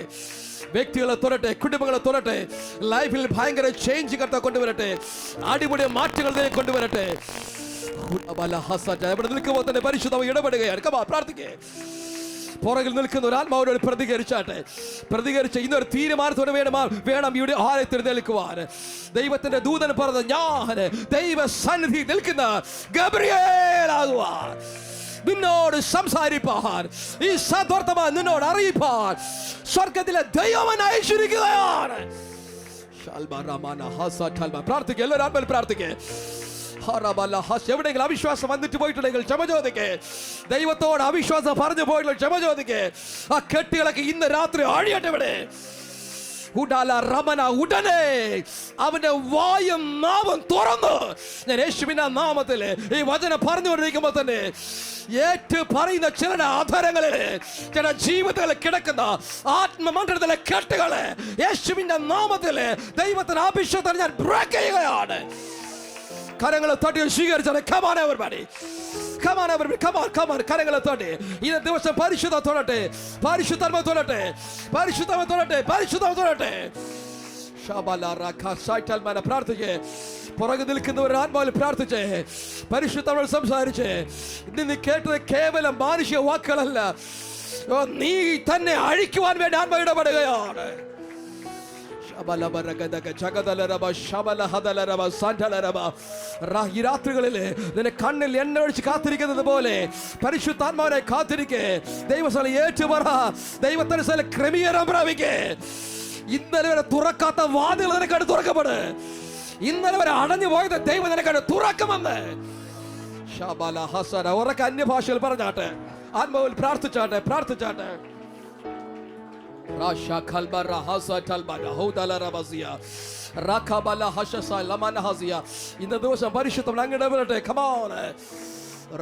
വ്യക്തികളെ തൊടട്ടെ, കുടുംബങ്ങളെ തൊടട്ടെ. ലൈഫിൽ ഭയങ്കര ചേഞ്ച് കൊണ്ടുവരട്ടെ, അടിപൊളി മാറ്റങ്ങൾ കൊണ്ടുവരട്ടെ. ഇവിടെ നിൽക്കുമ്പോൾ തന്നെ പരിശുദ്ധം ഇടപെടുകയാണ്. പ്രാർത്ഥിക്കേ. പുറകിൽ നിൽക്കുന്ന ഒരു ആത്മാവിനോട് പ്രതികരിച്ച് ഇന്നൊരു തീരുമാനത്തോടെ വേണം ഇവിടെ ആലയത്തിൽ നിൽക്കുവാൻ. ദൈവത്തിന്റെ ദൂതൻ പറഞ്ഞ ഞാൻ ദൈവ സന്നിധി നിൽക്കുന്ന ഗബ്രിയേലാകുവാൻ, നിന്നോട് സംസാരിപ്പാൻ, ഈ സദ്വർത്തമാൻ നിന്നോട് അറിയിപ്പാൻ സ്വർഗത്തിലെ ദൈവം അയച്ചിരിക്കുകയാണ്. പ്രാർത്ഥിക്കുക, എല്ലാവരും ആത്മാവിൽ പ്രാർത്ഥിക്കേ. എവിടെയെങ്കിലും അവിശ്വാസം വന്നിട്ട് പോയിട്ടുണ്ടെങ്കിൽ ക്ഷമ ചോദിക്കേ. ദൈവത്തോട് അവിശ്വാസം പറഞ്ഞു പോയിട്ടുള്ള ക്ഷമ ചോദിക്കേ. ആ കെട്ടുകളൊക്കെ ഇന്ന് രാത്രി അഴിയട്ടെ. ഇവിടെ ഉടനെ അവന്റെ വായും നാവും തുറന്ന് ഞാൻ യേശുവിന്റെ നാമത്തിൽ ഈ വചനം പറഞ്ഞുകൊണ്ടിരിക്കുമ്പോൾ തന്നെ ഏറ്റു പറയുന്ന ചിലരുടെ ആധാരങ്ങളിൽ, ചില ജീവിതത്തിൽ കിടക്കുന്ന ആത്മമണ്ഡലത്തിലെ കെട്ടുകളെ യേശുവിന്റെ നാമത്തിൽ ദൈവത്തിന്റെ അഭിഷേകത്തിൽ ഞാൻ ബ്രേക്ക് ചെയ്യുകയാണ്. കരങ്ങളെ തട്ടി സ്വീകരിച്ചാൽ കരങ്ങളെ തട്ടി ഇന്ന ദിവസം പരിശുദ്ധ തൊടട്ടെ, പരിശുദ്ധ തൊടട്ടെ, പരിശുദ്ധ തൊടട്ടെ, പരിശുദ്ധ തൊടട്ടെ. പ്രാർത്ഥിച്ചേ. പുറകെ നിൽക്കുന്നവർ ആത്മാവിൽ പ്രാർത്ഥിച്ചേ, പരിശുദ്ധ സംസാരിച്ചേ. ഇന്ന് കേട്ടത് കേവലം മാനുഷിക വാക്കുകളല്ല, നീ തന്നെ അഴിക്കുവാൻ വേണ്ടി ആത്മാവ് ഇടപെടുകയാണ്. ഈ രാത്രികളില് നിന്റെ കണ്ണിൽ എണ്ണ ഒഴിച്ച് കാത്തിരിക്കുന്നത് പോലെ പരിശുദ്ധാത്മാവിനെ കാത്തിരിക്കേ. ദൈവസ്ഥലം ഏറ്റുപറ, ദൈവത്തിന്റെ സ്ഥലം ക്രമീകരണം പ്രാപിക്കേ. ഇന്നലെ വരെ തുറക്കാത്ത വാതിൽ നിനക്കത് തുറക്കപ്പെട്. ഇന്നലെ വരെ അടഞ്ഞു പോയത് ദൈവം നിനക്കത് തുറക്കുമെന്ന്. ഉറക്ക അന്യഭാഷയിൽ പറഞ്ഞാട്ടെ, ആത്മാവിൽ പ്രാർത്ഥിച്ചാട്ടെ. Rasha kalbara hasa talbara hodala rabazia rakabala hashasa lamana hazia. ഇന്ന ദിവസം പരിശുദ്ധം അങ്ങയുടെ വരട്ടെ. Come on.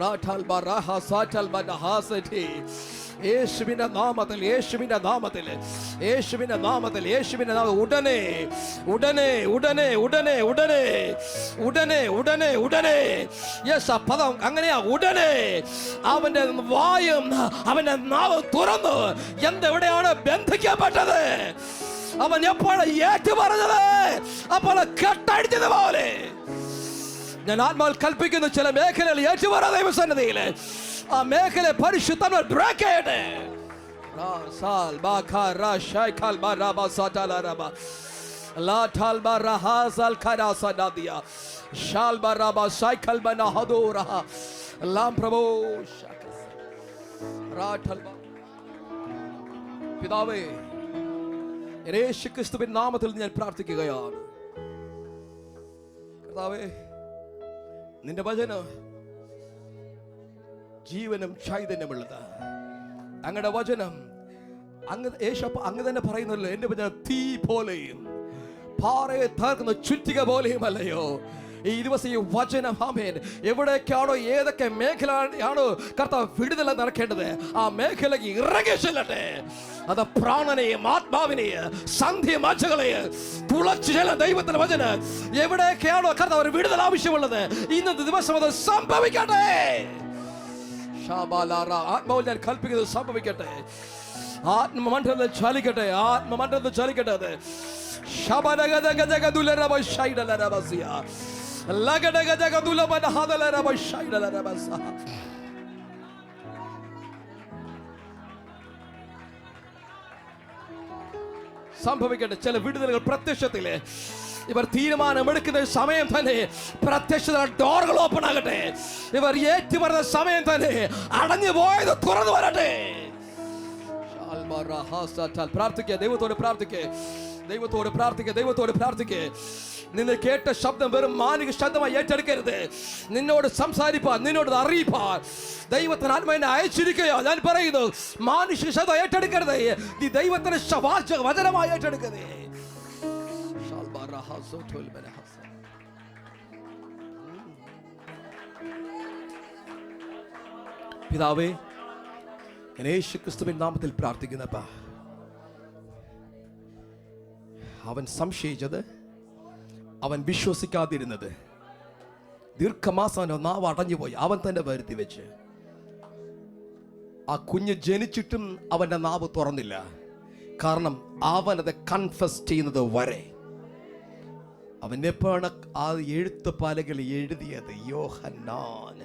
Ratalbara hasa talbara hasati. യേശുവിന്റെ നാമത്തിൽ, യേശുവിന്റെ നാമത്തിൽ, യേശുവിന്റെ നാമത്തിൽ, യേശുവിന്റെ നാമത്തിൽ ഉടനെ ഉടനെ ഉടനെ ഉടനെ ഉടനെ ഉടനെ ഉടനെ ഉടനെ യെസ്, ആ പദം അങ്ങനെയാ. ഉടനെ അവന്റെ വായും അവന്റെ നാവും തുറന്നു. എന്തെവിടെയാണ് ബന്ധിക്കപ്പെട്ടത്? അവൻ എപ്പോഴാണ് ഏറ്റു പറഞ്ഞത്? അപ്പോൾ കെട്ടടിച്ചത് പോലെ ഞാൻ ആത്മാവിൽ കൽപ്പിക്കുന്നു, ചില മേഖലകൾ ഏറ്റുപറ ദൈവസന്നിധിയിൽ. ആ മേഖല പരിശുദ്ധമായി ബ്രേക്ക് ചെയ്യട്ടെ. പിതാവേ, യേശുക്രിസ്തുവിന്റെ നാമത്തിൽ ഞാൻ പ്രാർത്ഥിക്കുകയാണ്. കർത്താവേ, നിന്റെ വചനം ജീവനും ചൈതന്യമുള്ളത്. അങ്ങയുടെ വചനം അങ്ങ് തന്നെ പറയുന്നല്ലോ, എന്റെ വചനം തീ പോലെയും പാറയെ തകർക്കുന്ന ചുറ്റിക പോലെയും അല്ലയോ. ഈ ദിവസം ഈ വചനം ആമേൻ എവിടേക്കാണോ ഏതൊക്കെ മേഖലയാണോ കർത്താവ് വിടുതൽ നടക്കേണ്ടത് ആ മേഖലയ്ക്ക് ഇറങ്ങി ചെല്ലട്ടെ. അത് പ്രാണനെയും ആത്മാവിനെയും സന്ധ്യ മജ്ജകളെയും തുളച്ചു ചെല്ല ദൈവത്തിന്റെ വചനം എവിടേക്കാണോ കർത്താവ് ഒരു വിടുതൽ ആവശ്യമുള്ളത് ഇന്നത്തെ ദിവസം അത് സംഭവിക്കട്ടെ. ആത്മാവിൽ ഞാൻ കൽപ്പിക്കുന്നത് സംഭവിക്കട്ടെ. ആത്മമണ്ഡലത്തിൽ ചലിക്കട്ടെ, ആത്മമണ്ഡലത്തിൽ ചലിക്കട്ടെ. അത് സംഭവിക്കട്ടെ. ചില വിടുതലുകൾ പ്രത്യക്ഷത്തില് ഇവർ തീരുമാനമെടുക്കുന്ന സമയം തന്നെ പ്രത്യക്ഷ ഡോറുകൾ ഓപ്പൺ ആകട്ടെ. ഇവർ ഏറ്റുപറഞ്ഞ സമയം തന്നെ അടഞ്ഞു പോയത് തുറന്നു വരട്ടെ. പ്രാർത്ഥിക്കുക, ദൈവത്തോട് പ്രാർത്ഥിക്കുക, ദൈവത്തോട് പ്രാർത്ഥിക്കുക, ദൈവത്തോട് പ്രാർത്ഥിക്കുക. നിന്ന് കേട്ട ശബ്ദം വെറും മാനുഷിക ശബ്ദമായി ഏറ്റെടുക്കരുത്. നിന്നോട് സംസാരിപ്പാൻ, നിന്നോട് അറിയിപ്പാൻ ദൈവത്തിന് ആത്മാവിനെ അയച്ചിരിക്കുകയോ. ഞാൻ പറയുന്നു, മാനുഷിക ശബ്ദം ഏറ്റെടുക്കരുത്, നീ ദൈവത്തിന് വചനമായി ഏറ്റെടുക്കരുത്. പിതാവേ, യേശുക്രിസ്തുവിൻ നാമത്തിൽ പ്രാർത്ഥിക്കുന്നപ്പാ, അവൻ സംശയിച്ചത്, അവൻ വിശ്വസിക്കാതിരുന്നത്, ദീർഘമാസം നാവ് അടഞ്ഞുപോയി, അവൻ തന്നെ വരുത്തി വെച്ച്. ആ കുഞ്ഞ് ജനിച്ചിട്ടും അവന്റെ നാവ് തുറന്നില്ല. കാരണം അവനത് കൺഫസ് ചെയ്യുന്നത് വരെ. അവൻ എപ്പോഴാണ് ആ എഴുത്ത് പാലകളിൽ എഴുതിയത് യോഹന്നാൻ,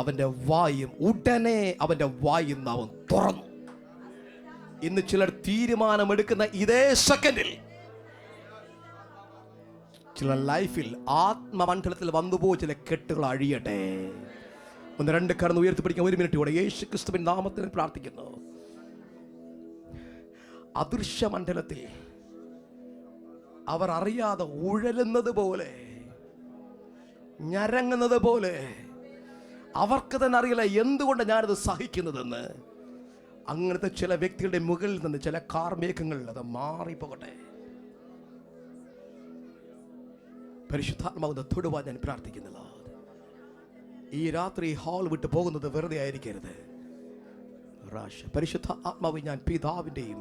അവന്റെ വായും ഉടനെ അവന്റെ വായും നാവും തുറന്നു. ഇന്ന് ചിലർ തീരുമാനമെടുക്കുന്ന ഇതേ സെക്കൻഡിൽ ചില ലൈഫിൽ ആത്മമണ്ഡലത്തിൽ വന്നുപോയി ചില കെട്ടുകൾ അഴിയട്ടെ. ഒന്ന് രണ്ട് കടന്ന് ഉയർത്തിപ്പിടിക്കാൻ 1 മിനിറ്റ് കൂടെ യേശു ക്രിസ്തുവിൻ നാമത്തിൽ പ്രാർത്ഥിക്കുന്നു. അദൃശ്യ മണ്ഡലത്തിൽ അവർ അറിയാതെ ഉഴലുന്നത് പോലെ, ഞരങ്ങുന്നത് പോലെ, അവർക്ക് തന്നെ അറിയില്ല എന്തുകൊണ്ട് ഞാനത് സഹിക്കുന്നതെന്ന്. അങ്ങനത്തെ ചില വ്യക്തികളുടെ മുകളിൽ നിന്ന് ചില കാർമേഘങ്ങൾ അത് മാറിപ്പോകട്ടെ. പരിശുദ്ധാത്മാവ് തൊടുവാൻ ഞാൻ പ്രാർത്ഥിക്കുന്നില്ല. ഈ രാത്രി ഹാൾ വിട്ട് പോകുന്നത് വെറുതെ ആയിരിക്കരുത്. പരിശുദ്ധ ആത്മാവ് ഞാൻ പിതാവിൻ്റെയും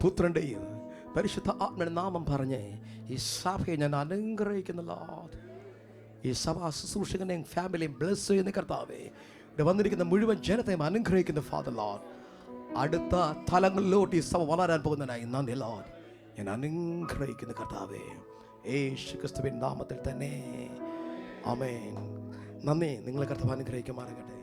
പുത്രൻ്റെയും പരിശുദ്ധ ആത്മയുടെ നാമം പറഞ്ഞ് ഈ സഭയെ ഞാൻ അനുഗ്രഹിക്കുന്നില്ല. ഈ സഭാ ശുശ്രൂഷകനെയും ഫാമിലിയും ബ്ലെസ് ചെയ്യുന്ന കർത്താവേ, ഇവിടെ വന്നിരിക്കുന്ന മുഴുവൻ ജനത്തെയും അനുഗ്രഹിക്കുന്ന ഫാദർ ലോർഡ്. അടുത്ത തലങ്ങളിലോട്ട് ഈ സഭ വളരാൻ പോകുന്നതിനായി നന്ദി ലോർഡ്. ഞാൻ അനുഗ്രഹിക്കുന്ന കർത്താവേ, യേശു ക്രിസ്തുവിൻ നാമത്തിൽ തന്നെ ആമേൻ. നന്ദി. നിങ്ങളെ കർത്താവ് അനുഗ്രഹിക്കുമാറാകട്ടെ.